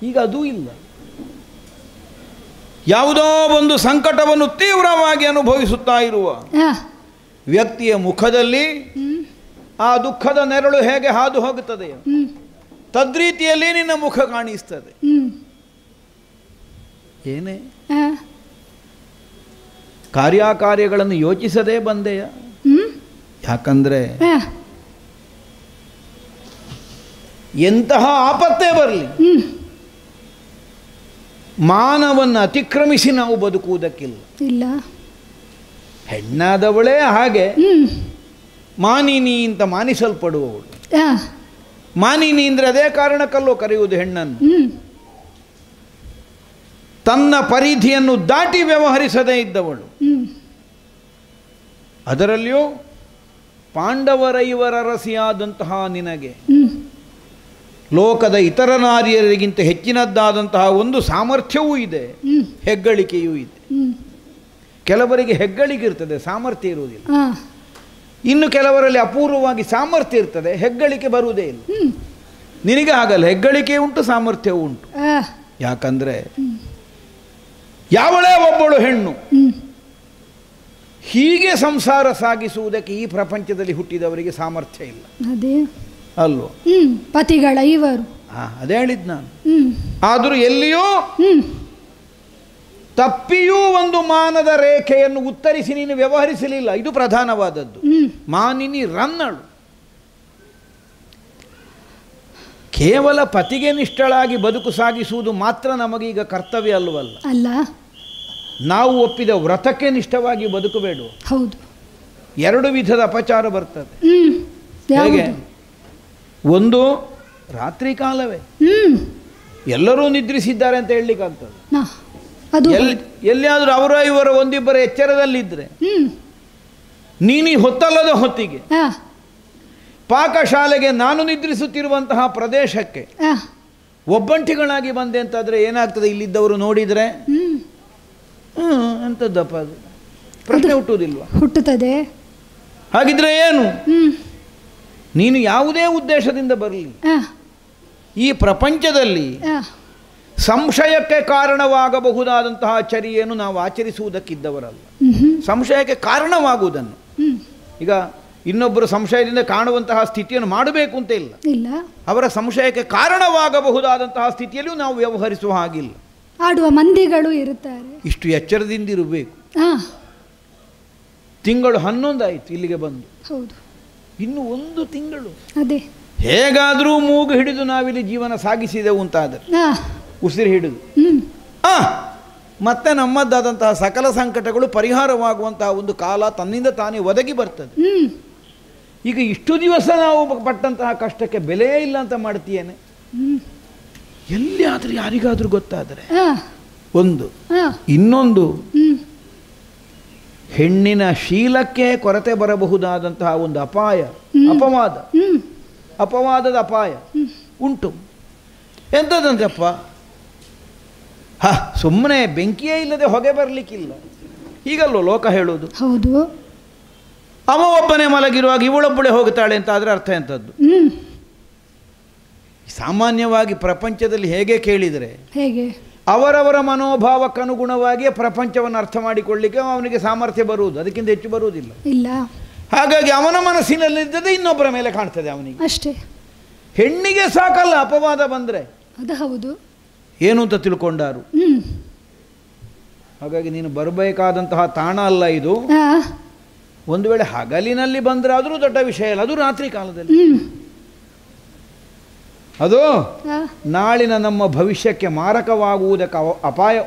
ಈಗ ಅದೂ ಇಲ್ಲ. ಯಾವುದೋ ಒಂದು ಸಂಕಟವನ್ನು ತೀವ್ರವಾಗಿ ಅನುಭವಿಸುತ್ತಾ ಇರುವ ವ್ಯಕ್ತಿಯ ಮುಖದಲ್ಲಿ ಆ ದುಃಖದ ನೆರಳು ಹೇಗೆ ಹಾದು ಹೋಗುತ್ತದೆ, ತದ್ರೀತಿಯಲ್ಲಿ ನಿನ್ನ ಮುಖ ಕಾಣಿಸ್ತದೆ. ಏನೇ ಆ, ಕಾರ್ಯಕಾರ್ಯಗಳನ್ನು ಯೋಚಿಸದೇ ಬಂದೆಯ? ಹ್ಮ್ ಯಾಕಂದರೆ ಆ, ಎಂತಹ ಆಪತ್ತೇ ಬರಲಿ, ಹ್ಮ್ ಮಾನವನ್ನು ಅತಿಕ್ರಮಿಸಿ ನಾವು ಬದುಕುವುದಕ್ಕಿಲ್ಲ. ಇಲ್ಲ. ಹೆಣ್ಣಾದವಳೇ ಹಾಗೆ ಹ್ಮ್ ಮಾನಿನಿ ಅಂತ ಮಾನಿಸಲ್ಪಡುವವಳು. ಆ, ಮಾನಿನಿ ಅಂದರೆ ಅದೇ ಕಾರಣಕ್ಕಲ್ಲೋ ಕರೆಯುವುದು ಹೆಣ್ಣನ್ನು. ಹ್ಮ್ ತನ್ನ ಪರಿಧಿಯನ್ನು ದಾಟಿ ವ್ಯವಹರಿಸದೇ ಇದ್ದವಳು. ಹ್ಮ್ ಅದರಲ್ಲಿಯೂ ಪಾಂಡವರ ಇವರರಸಿಯಾದಂತಹ ನಿನಗೆ ಹ್ಮ್ ಲೋಕದ ಇತರ ನಾರಿಯರಿಗಿಂತ ಹೆಚ್ಚಿನದ್ದಾದಂತಹ ಒಂದು ಸಾಮರ್ಥ್ಯವೂ ಇದೆ, ಹ್ಮ್ ಹೆಗ್ಗಳಿಕೆಯೂ ಇದೆ. ಹ್ಮ್ ಕೆಲವರಿಗೆ ಹೆಗ್ಗಳಿಕೆ ಇರ್ತದೆ, ಸಾಮರ್ಥ್ಯ ಇರುವುದಿಲ್ಲ. ಆ, ಇನ್ನು ಕೆಲವರಲ್ಲಿ ಅಪೂರ್ವವಾಗಿ ಸಾಮರ್ಥ್ಯ ಇರ್ತದೆ, ಹೆಗ್ಗಳಿಕೆ ಬರುವುದೇ ಇಲ್ಲ. ಹ್ಮ್ ನಿನಗೆ ಹಾಗಲ್ಲ, ಹೆಗ್ಗಳಿಕೆ ಉಂಟು, ಸಾಮರ್ಥ್ಯವೂ ಉಂಟು. ಆ, ಯಾಕಂದರೆ ಯಾವಳೇ ಒಬ್ಬಳು ಹೆಣ್ಣು ಹ್ಮ್ ಹೀಗೆ ಸಂಸಾರ ಸಾಗಿಸುವುದಕ್ಕೆ ಈ ಪ್ರಪಂಚದಲ್ಲಿ ಹುಟ್ಟಿದವರಿಗೆ ಸಾಮರ್ಥ್ಯ ಇಲ್ಲ ಅದೇ. ಅಲ್ವೋ? ಹ್ಮ್ ಪತಿಗಳ ಇವರು. ಅದೇ ಹೇಳಿದ್ ನಾನು. ಹ್ಮ್ ಆದರೂ ಎಲ್ಲಿಯೂ ಹ್ಮ್ ತಪ್ಪಿಯೂ ಒಂದು ಮಾನದ ರೇಖೆಯನ್ನು ಉತ್ತರಿಸಿ ನೀನು ವ್ಯವಹರಿಸಲಿಲ್ಲ. ಇದು ಪ್ರಧಾನವಾದದ್ದು. ಹ್ಮ್ ಮಾನಿನಿ ರನ್ನಳು. ಕೇವಲ ಪತಿಗೆ ನಿಷ್ಠಳಾಗಿ ಬದುಕು ಸಾಗಿಸುವುದು ಮಾತ್ರ ನಮಗೀಗ ಕರ್ತವ್ಯ ಅಲ್ಲವಲ್ಲ. ಅಲ್ಲ. ನಾವು ಒಪ್ಪಿದ ವ್ರತಕ್ಕೆ ನಿಷ್ಠವಾಗಿ ಬದುಕಬೇಡ. ಹೌದು. ಎರಡು ವಿಧದ ಅಪಚಾರ ಬರ್ತದೆ. ಹ್ಮ್ ಹೇಗೆ? ಯಾವುದು? ಒಂದು ರಾತ್ರಿ ಕಾಲವೇ, ಹ್ಮ್ ಎಲ್ಲರೂ ನಿದ್ರಿಸಿದ್ದಾರೆ ಅಂತ ಹೇಳಲಿಕ್ಕಾಗ್ತದೆ. ನಾ ಅದು ಎಲ್ಲಿಯಾದರೂ ಅವರ ಇವರ ಒಂದಿಬ್ಬರ ಎಚ್ಚರದಲ್ಲಿದ್ದರೆ ಹ್ಮ್ ನೀನು ಹೊತ್ತಲ್ಲದ ಹೊತ್ತಿಗೆ ಆ, ಪಾಕಶಾಲೆಗೆ ನಾನು ನಿದ್ರಿಸುತ್ತಿರುವಂತಹ ಪ್ರದೇಶಕ್ಕೆ ಆ, ಒಬ್ಬಂಟಿಗಳಾಗಿ ಬಂದೆ ಅಂತಾದರೆ ಏನಾಗ್ತದೆ? ಇಲ್ಲಿದ್ದವರು ನೋಡಿದರೆ ಎಂಥದ್ದಪ್ಪ ಅದು ಪ್ರಶ್ನೆ ಹುಟ್ಟುವುದಿಲ್ವ? ಹುಟ್ಟುತ್ತದೆ. ಹಾಗಿದ್ರೆ ಏನು? ಹ್ಮ್ ನೀನು ಯಾವುದೇ ಉದ್ದೇಶದಿಂದ ಬರಲಿ, ಆ, ಈ ಪ್ರಪಂಚದಲ್ಲಿ ಆ, ಸಂಶಯಕ್ಕೆ ಕಾರಣವಾಗಬಹುದಾದಂತಹ ಚರ್ಯೆಯನ್ನು ನಾವು ಆಚರಿಸುವುದಕ್ಕಿದ್ದವರಲ್ಲ. ಹ್ಮ್ ಸಂಶಯಕ್ಕೆ ಕಾರಣವಾಗುವುದನ್ನು, ಹ್ಮ್ ಈಗ ಇನ್ನೊಬ್ಬರು ಸಂಶಯದಿಂದ ಕಾಣುವಂತಹ ಸ್ಥಿತಿಯನ್ನು ಮಾಡಬೇಕು ಅಂತ ಇಲ್ಲ, ಇಲ್ಲ. ಅವರ ಸಂಶಯಕ್ಕೆ ಕಾರಣವಾಗಬಹುದಾದಂತಹ ಸ್ಥಿತಿಯಲ್ಲಿಯೂ ನಾವು ವ್ಯವಹರಿಸುವ ಹಾಗಿಲ್ಲ. ಆಡುವ ಮಂದಿಗಳು ಇರುತ್ತಾರೆ. ಇಷ್ಟು ಎಚ್ಚರದಿಂದಿರಬೇಕು. ಆ, ತಿಂಗಳು 11 ಆಯಿತು ಇಲ್ಲಿಗೆ ಬಂದು, ಹೌದು. ಇನ್ನು 1 ತಿಂಗಳು ಅದೇ. ಹೇಗಾದರೂ ಮೂಗು ಹಿಡಿದು ನಾವಿಲ್ಲಿ ಜೀವನ ಸಾಗಿಸಿದೆವು ಅಂತಾದರೆ, ಆ, ಉಸಿರು ಹಿಡಿದು ಹ್ಮ್ ಮತ್ತೆ ನಮ್ಮದಾದಂತಹ ಸಕಲ ಸಂಕಟಗಳು ಪರಿಹಾರವಾಗುವಂತಹ ಒಂದು ಕಾಲ ತನ್ನಿಂದ ತಾನೇ ಒದಗಿ ಬರ್ತದೆ. ಹ್ಮ್ ಈಗ ಇಷ್ಟು ದಿವಸ ನಾವು ಪಟ್ಟಂತಹ ಕಷ್ಟಕ್ಕೆ ಬೆಲೆ ಇಲ್ಲ ಅಂತ ಮಾಡ್ತೀಯೇನೆ? ಹ್ಮ್ ಎಲ್ಲಿ ಆದರೂ ಯಾರಿಗಾದರೂ ಗೊತ್ತಾದರೆ ಆ, ಒಂದು. ಆ, ಇನ್ನೊಂದು, ಹ್ಮ್ ಹೆಣ್ಣಿನ ಶೀಲಕ್ಕೆ ಕೊರತೆ ಬರಬಹುದಾದಂತಹ ಒಂದು ಅಪಾಯ, ಅಪವಾದ, ಹ್ಮ್ ಅಪವಾದದ ಅಪಾಯ ಉಂಟು. ಎಂಥದಂತಪ್ಪ? ಸುಮ್ಮನೆ ಬೆಂಕಿಯೇ ಇಲ್ಲದೆ ಹೊಗೆ ಬರಲಿಕ್ಕಿಲ್ಲ, ಹೀಗಲ್ವ ಲೋಕ ಹೇಳೋದು. ಹೌದು. ಅವ ಒಬ್ಬನೇ ಮಲಗಿರುವಾಗ ಇವಳೊಬ್ಬಳೆ ಹೋಗುತ್ತಾಳೆ ಅಂತ ಆದರೆ ಅರ್ಥ ಎಂಥದ್ದು? ಹ್ಮ್ ಸಾಮಾನ್ಯವಾಗಿ ಪ್ರಪಂಚದಲ್ಲಿ ಹೇಗೆ ಕೇಳಿದರೆ ಹೇಗೆ? ಅವರವರ ಮನೋಭಾವಕ್ಕನುಗುಣವಾಗಿಯೇ ಪ್ರಪಂಚವನ್ನು ಅರ್ಥ ಮಾಡಿಕೊಳ್ಳಿಕ್ಕೆ ಅವನಿಗೆ ಸಾಮರ್ಥ್ಯ ಬರುವುದು, ಅದಕ್ಕಿಂತ ಹೆಚ್ಚು ಬರುವುದಿಲ್ಲ. ಇಲ್ಲ. ಹಾಗಾಗಿ ಅವನ ಮನಸ್ಸಿನಲ್ಲಿದ್ದದೇ ಇನ್ನೊಬ್ಬರ ಮೇಲೆ ಕಾಣ್ತದೆ ಅವನಿಗೆ. ಅಷ್ಟೇ. ಹೆಣ್ಣಿಗೆ ಸಾಕಲ್ಲ ಅಪವಾದ ಬಂದರೆ, ಅದು ಹೌದು. ಏನು ಅಂತ ತಿಳ್ಕೊಂಡಾರು. ಹ್ಮ್ ಹಾಗಾಗಿ ನೀನು ಬರಬೇಕಾದಂತಹ ತಾಣ ಅಲ್ಲ ಇದು. ಆ, ಒಂದು ವೇಳೆ ಹಗಲಿನಲ್ಲಿ ಬಂದರೆ ಆದರೂ ದೊಡ್ಡ ವಿಷಯ ಇಲ್ಲ, ಅದು ರಾತ್ರಿ ಕಾಲದಲ್ಲಿ. ಹ್ಮ್ ಅದು ಆ, ನಾಳಿನ ನಮ್ಮ ಭವಿಷ್ಯಕ್ಕೆ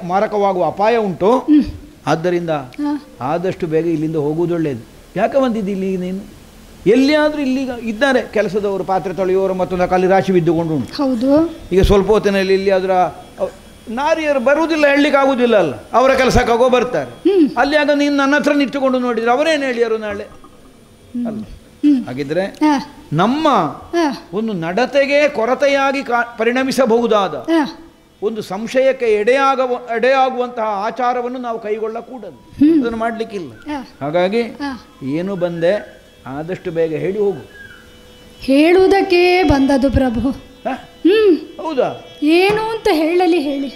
ಮಾರಕವಾಗುವ ಅಪಾಯ ಉಂಟು. ಆದ್ದರಿಂದ ಆ, ಆದಷ್ಟು ಬೇಗ ಇಲ್ಲಿಂದ ಹೋಗುವುದು ಒಳ್ಳೆಯದು. ಯಾಕೆ ಬಂದಿದ್ದು ಇಲ್ಲಿಗೆ ನೀನು? ಎಲ್ಲಿಯಾದರೂ ಇಲ್ಲಿಗ ಇದ್ದಾರೆ ಕೆಲಸದವರು, ಪಾತ್ರೆ ತೊಳೆಯುವವರು, ಮತ್ತೊಂದು ಕಲ್ಲಿ ರಾಶಿ ಬಿದ್ದುಕೊಂಡು ಉಂಟು. ಹೌದು. ಈಗ ಸ್ವಲ್ಪ ಹೊತ್ತಿನಲ್ಲಿ ಇಲ್ಲಿ ಅದರ ನಾರಿಯರು ಬರುವುದಿಲ್ಲ, ಹೇಳಲಿಕ್ಕೆ ಆಗುವುದಿಲ್ಲ ಅಲ್ಲ, ಅವರ ಕೆಲಸಕ್ಕಾಗೋ ಬರ್ತಾರೆ. ಅಲ್ಲಿ ಆಗ ನೀನು ನನ್ನ ಹತ್ರ ನಿಂತುಕೊಂಡು ನೋಡಿದರೆ ಅವರೇನು ಹೇಳಿಯರು ನಾಳೆ ಅಲ್ಲ. ಹಾಗಿದ್ರೆ ಆ, ನಮ್ಮ ಆ, ಒಂದು ನಡತೆಗೆ ಕೊರತೆಯಾಗಿ ಪರಿಣಮಿಸಬಹುದಾದ ಆ, ಒಂದು ಸಂಶಯಕ್ಕೆ ಎಡೆಯಾಗುವಂತಹ ಆಚಾರವನ್ನು ನಾವು ಕೈಗೊಳ್ಳಕೂಡದು, ಅದನ್ನು ಮಾಡಲಿಕ್ಕಿಲ್ಲ. ಆ, ಹಾಗಾಗಿ ಆ. ಏನು ಬಂದೆ ಆದಷ್ಟು ಬೇಗ ಹೇಳಿ ಹೋಗು. ಹೇಳುವುದಕ್ಕೆ ಬಂದದು ಪ್ರಭು. ಹ? ಹ್ಮ್ ಹೌದಾ? ಏನು ಅಂತ ಹೇಳಲಿ ಹೇಳಿ.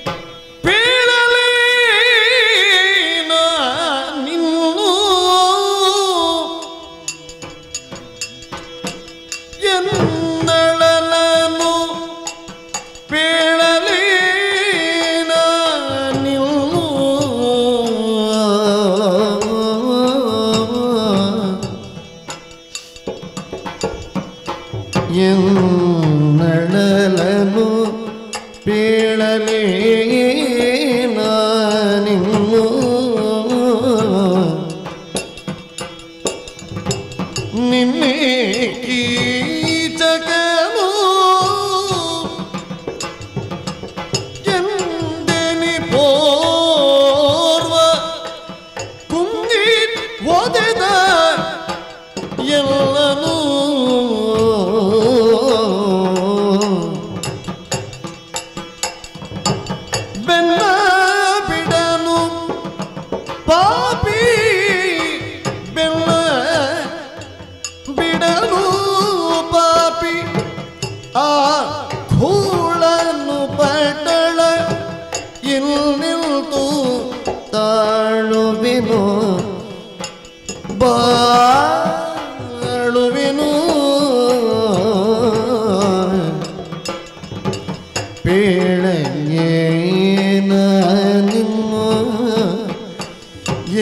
ಎಂದಳಲನು ಪೇಳಲಿ ನಿಲ್ಲು ಎನ್ನಳಲನು ಪೇಳಲೇ ನಾನಿನ್ನು ನಿನ್ನೆ ಕೀಚಕನು ಎಂದೆನಿ ಪೋರ್ವ ಕುಂದಿ ಒದೆದ ಎಲ್ಲನೂ ಬೆನ್ನ ಬಿಡನು ಪಾಪಿ ಬೆಲ್ಲ ಬಿಡನು ಪಾಪಿ ಆ ಧೂಳನ್ನು ಪಟ್ಟಳ ಇಲ್ಲಿಲ್ತು ತಾಳುವಿನು ಬಾಳುವಿನು ಪೇಳೆಯೇನ ನಿಮ್ಮ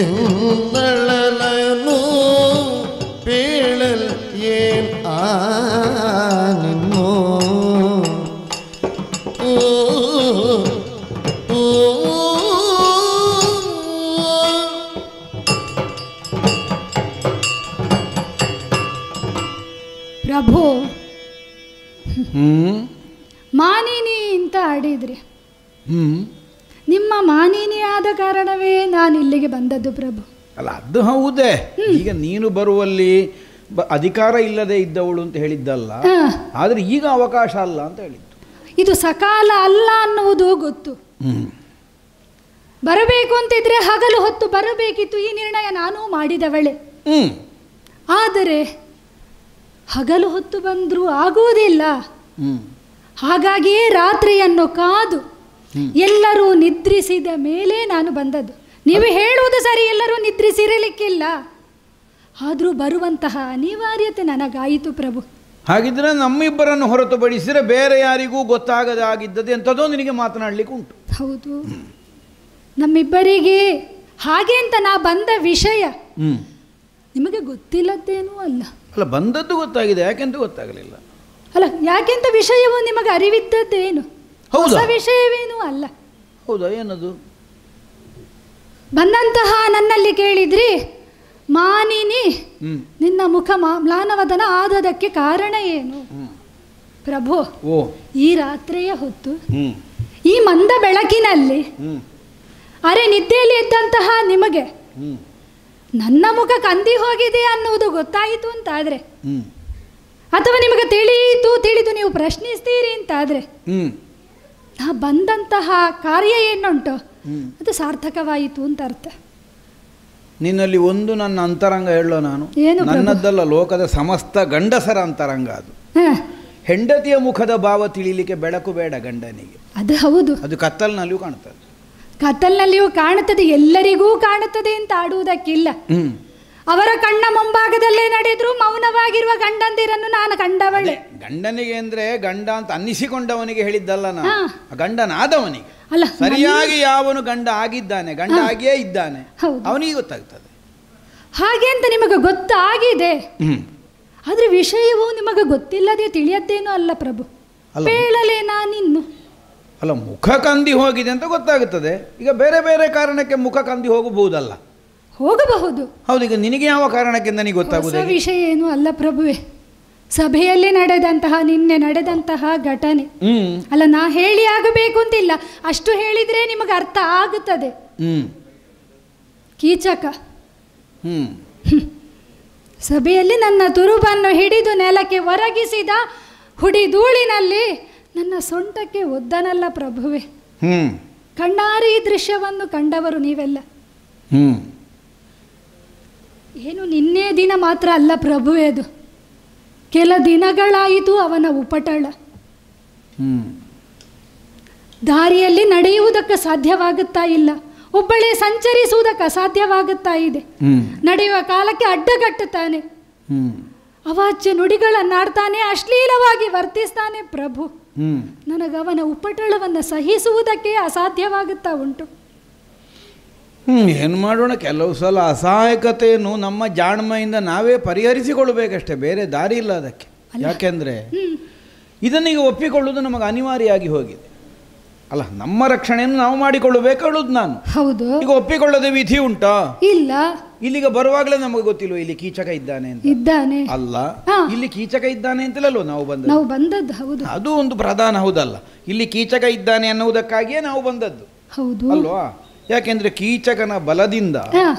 ಎಂದಳಲನು ಪೇಳಲ್ ಏನ್ ಆ ನಿನ್ನೋ ಓ ಓ ಪ್ರಭು ಹ್ಞೂ ಮಾನಿನಿ ಅಂತ ಆಡಿದ್ರಿ. ಹ್ಞೂ ನಿಮ್ಮ ಮಾನಿನಿ ಆದ ಕಾರಣವೇ ನಾನು ಇಲ್ಲಿಗೆ ಬಂದದ್ದು ಪ್ರಭು. ಅಲ್ಲ ಅದು ಹೌದೇ. ಈಗ ನೀನು ಬರುವಲ್ಲಿ ಅಧಿಕಾರ ಇಲ್ಲದೆ ಇದ್ದವಳು ಅಂತ ಹೇಳಿದ್ದಲ್ಲ, ಆದರೆ ಈಗ ಅವಕಾಶ ಅಲ್ಲ ಅಂತ ಹೇಳಿದ್ದು. ಇದು ಸಕಾಲ ಅಲ್ಲ ಅನ್ನುವುದು ಗೊತ್ತು. ಬರಬೇಕು ಅಂತಿದ್ರೆ ಹಗಲು ಹೊತ್ತು ಬರಬೇಕಿತ್ತು. ಈ ನಿರ್ಣಯ ನಾನು ಮಾಡಿದವಳೆ. ಆದರೆ ಹಗಲು ಹೊತ್ತು ಬಂದರೂ ಆಗುವುದಿಲ್ಲ. ಹಾಗಾಗಿಯೇ ರಾತ್ರಿಯನ್ನು ಕಾದು ಎಲ್ಲರೂ ನಿದ್ರಿಸಿದ ಮೇಲೆ ನಾನು ಬಂದದ್ದು. ನೀವು ಹೇಳುವುದು ಸರಿ, ಎಲ್ಲರೂ ನಿದ್ರಿಸಿರಲಿಕ್ಕಿಲ್ಲ. ಆದರೂ ಬರುವಂತಹ ಅನಿವಾರ್ಯತೆ ನನಗಾಯಿತು ಪ್ರಭು. ಹಾಗಿದ್ರೆ ನಮ್ಮಿಬ್ಬರನ್ನು ಹೊರತುಪಡಿಸಿದರೆ ಬೇರೆ ಯಾರಿಗೂ ಗೊತ್ತಾಗದೆ ಆಗಿದ್ದದ್ದು ಎಂಥದೋ ನಿನಗೆ ಮಾತನಾಡಲಿಕ್ಕೆ ಉಂಟು. ಹೌದು, ನಮ್ಮಿಬ್ಬರಿಗೆ ಹಾಗೆ ಅಂತ ನಾ ಬಂದ ವಿಷಯ ನಿಮಗೆ ಗೊತ್ತಿಲ್ಲದ್ದೇನೂ ಅಲ್ಲ. ಅಲ್ಲ, ಬಂದದ್ದು ಗೊತ್ತಾಗಿದೆ, ಯಾಕೆಂತ ಗೊತ್ತಾಗಲಿಲ್ಲ. ಅಲ್ಲ, ಯಾಕೆಂತ ವಿಷಯವು ನಿಮಗೆ ಅರಿವಿದ್ದದ್ದೇನು, ಹೊಸ ವಿಷಯವೇನೂ ಅಲ್ಲ. ಹೌದಾ? ಏನದು? ಬಂದಂತಹ ನನ್ನಲ್ಲಿ ಕೇಳಿದ್ರಿ, ಮಾನಿನಿ ನಿನ್ನ ಮುಖ ಮ್ಲಾನವದನ ಆದದಕ್ಕೆ ಕಾರಣ ಏನು? ಪ್ರಭು, ಈ ರಾತ್ರಿಯ ಹೊತ್ತು ಈ ಮಂದ ಬೆಳಕಿನಲ್ಲಿ ಅರೆ ನಿದ್ದೆಯಲ್ಲಿ ಇದ್ದಂತಹ ನಿಮಗೆ ನನ್ನ ಮುಖ ಕಂದಿ ಹೋಗಿದೆ ಅನ್ನುವುದು ಗೊತ್ತಾಯಿತು ಅಂತಾದರೆ, ಅಥವಾ ನಿಮಗೆ ತಿಳಿದು ನೀವು ಪ್ರಶ್ನಿಸ್ತೀರಿ ಅಂತಾದರೆ, ನಾ ಬಂದಂತಹ ಕಾರ್ಯ ಏನುಂಟು ಅದು ಸಾರ್ಥಕವಾಯಿತು ಅಂತ ಅರ್ಥ. ನಿನ್ನಲ್ಲಿ ಒಂದು ನನ್ನ ಅಂತರಂಗ ಹೇಳೋ ನಾನು, ಏನು? ನನ್ನದ್ದಲ್ಲ, ಲೋಕದ ಸಮಸ್ತ ಗಂಡಸರ ಅಂತರಂಗ ಅದು. ಹೆಂಡತಿಯ ಮುಖದ ಭಾವ ತಿಳಿಲಿಕ್ಕೆ ಬೆಳಕು ಬೇಡ ಗಂಡನಿಗೆ. ಅದು ಹೌದು, ಅದು ಕತ್ತಲಿನಲ್ಲಿಯೂ ಕಾಣ್ತದೆ. ಕತ್ತಲಿನಲ್ಲಿಯೂ ಕಾಣುತ್ತದೆ, ಎಲ್ಲರಿಗೂ ಕಾಣುತ್ತದೆ ಅಂತ ಆಡುವುದಕ್ಕಿಲ್ಲ. ಅವರ ಕಣ್ಣ ಮುಂಭಾಗದಲ್ಲೇ ನಡೆದ್ರು ಮೌನವಾಗಿರುವ ಗಂಡಂದಿರನ್ನು ನಾನು ಕಂಡವಳೆ. ಗಂಡನಿಗೆ ಅಂದ್ರೆ ಗಂಡ ಅಂತ ಅನ್ನಿಸಿಕೊಂಡವನಿಗೆ ಹೇಳಿದ್ದಲ್ಲ ನಾನು, ಗಂಡನಾದವನಿಗೆ. ಅಲ್ಲ, ಸರಿಯಾಗಿ ಯಾವನು ಗಂಡ ಆಗಿದ್ದಾನೆ, ಗಂಡ ಆಗಿಯೇ ಇದ್ದಾನೆ, ಅವನಿಗೆ ಗೊತ್ತಾಗ್ತದೆ. ಹಾಗೆ ಅಂತ ನಿಮಗೆ ಗೊತ್ತಾಗಿದೆ, ಆದ್ರೆ ವಿಷಯವು ನಿಮಗೆ ಗೊತ್ತಿಲ್ಲದೆ ತಿಳಿಯದ್ದೇನೂ ಅಲ್ಲ ಪ್ರಭು. ಹೇಳಲೇ ನಾನಿನ್ನು ಅಲ್ಲ, ಮುಖ ಕಂದಿ ಹೋಗಿದೆ ಅಂತ ಗೊತ್ತಾಗುತ್ತದೆ. ಈಗ ಬೇರೆ ಬೇರೆ ಕಾರಣಕ್ಕೆ ಮುಖ ಕಂದಿ ಹೋಗಬಹುದಲ್ಲ? ಹೋಗಬಹುದು. ಹೌದು, ಈಗ ನಿನಗೆ ಯಾವ ಕಾರಣಕ್ಕೆ ನನಗೆ ಗೊತ್ತಾಗುವುದು? ವಿಷಯ ಏನು ಅಲ್ಲ ಪ್ರಭುವೆ, ಸಭೆಯಲ್ಲಿ ನಿನ್ನೆ ನಡೆದಂತಹ ಘಟನೆ. ಅಲ್ಲ, ನಾ ಹೇಳಿ ಆಗಬೇಕು ಅಂತಿಲ್ಲ, ಅಷ್ಟು ಹೇಳಿದ್ರೆ ನಿಮಗೆ ಅರ್ಥ ಆಗುತ್ತದೆ. ಕೀಚಕ ಸಭೆಯಲ್ಲಿ ನನ್ನ ತುರುಬನ್ನು ಹಿಡಿದು ನೆಲಕ್ಕೆ ಒರಗಿಸಿದ ಹುಡಿಧೂಳಿನಲ್ಲಿ ನನ್ನ ಸೊಂಟಕ್ಕೆ ಒದ್ದನಲ್ಲ ಪ್ರಭುವೆ. ಕಣ್ಣಾರೆ ಈ ದೃಶ್ಯವನ್ನು ಕಂಡವರು ನೀವೆಲ್ಲ. ಏನು ನಿನ್ನೆ ದಿನ ಮಾತ್ರ ಅಲ್ಲ ಪ್ರಭುವೆ, ಅದು ಕೆಲ ದಿನಗಳಾಯಿತು ಅವನ ಉಪಟಳ. ದಾರಿಯಲ್ಲಿ ನಡೆಯುವುದಕ್ಕೆ ಸಾಧ್ಯವಾಗುತ್ತಾ ಇಲ್ಲ, ಒಬ್ಬಳೇ ಸಂಚರಿಸುವುದಕ್ಕೆ ಅಸಾಧ್ಯವಾಗುತ್ತಾ ಇದೆ. ನಡೆಯುವ ಕಾಲಕ್ಕೆ ಅಡ್ಡಗಟ್ಟುತ್ತಾನೆ, ಅವಾಚ್ಯ ನುಡಿಗಳನ್ನಾಡ್ತಾನೆ, ಅಶ್ಲೀಲವಾಗಿ ವರ್ತಿಸ್ತಾನೆ ಪ್ರಭು. ನನಗವನ ಉಪಟಳವನ್ನು ಸಹಿಸುವುದಕ್ಕೆ ಅಸಾಧ್ಯವಾಗುತ್ತಾ ಉಂಟು. ಏನು ಮಾಡೋಣ, ಕೆಲವು ಸಲ ಅಸಹಾಯಕತೆಯನ್ನು ನಮ್ಮ ಜಾಣ್ಮೆಯಿಂದ ನಾವೇ ಪರಿಹರಿಸಿಕೊಳ್ಬೇಕಷ್ಟೇ, ಬೇರೆ ದಾರಿ ಇಲ್ಲ ಅದಕ್ಕೆ. ಯಾಕೆಂದರೆ ಇದನ್ನೀಗ ಒಪ್ಪಿಕೊಳ್ಳುವುದು ನಮಗೆ ಅನಿವಾರ್ಯವಾಗಿ ಹೋಗಿದೆ. ಅಲ್ಲ, ನಮ್ಮ ರಕ್ಷಣೆಯನ್ನು ನಾವು ಮಾಡಿಕೊಳ್ಳಬೇಕು ಹೇಳುದು ನಾನು. ಹೌದು. ಈಗ ಒಪ್ಪಿಕೊಳ್ಳದೆ ವಿಧಿ ಉಂಟಾ? ಇಲ್ಲ. ಇಲ್ಲಿಗ ಬರುವಾಗಲೇ ನಮಗೆ ಗೊತ್ತಿಲ್ವ ಇಲ್ಲಿ ಕೀಚಕ ಇದ್ದಾನೆ ಅಂತ? ಇದ್ದಾನೆ. ಅಲ್ಲ, ಇಲ್ಲಿ ಕೀಚಕ ಇದ್ದಾನೆ ಅಂತಲಲ್ವ ನಾವು ಬಂದದ್ದು. ಹೌದು, ಅದು ಒಂದು ಪ್ರಧಾನ. ಹೌದಲ್ಲ, ಇಲ್ಲಿ ಕೀಚಕ ಇದ್ದಾನೆ ಅನ್ನುವುದಕ್ಕಾಗಿಯೇ ನಾವು ಬಂದದ್ದು. ಹೌದು ಅಲ್ವಾ? ಯಾಕೆಂದ್ರೆ ಕೀಚಕನ ಬಲದಿಂದ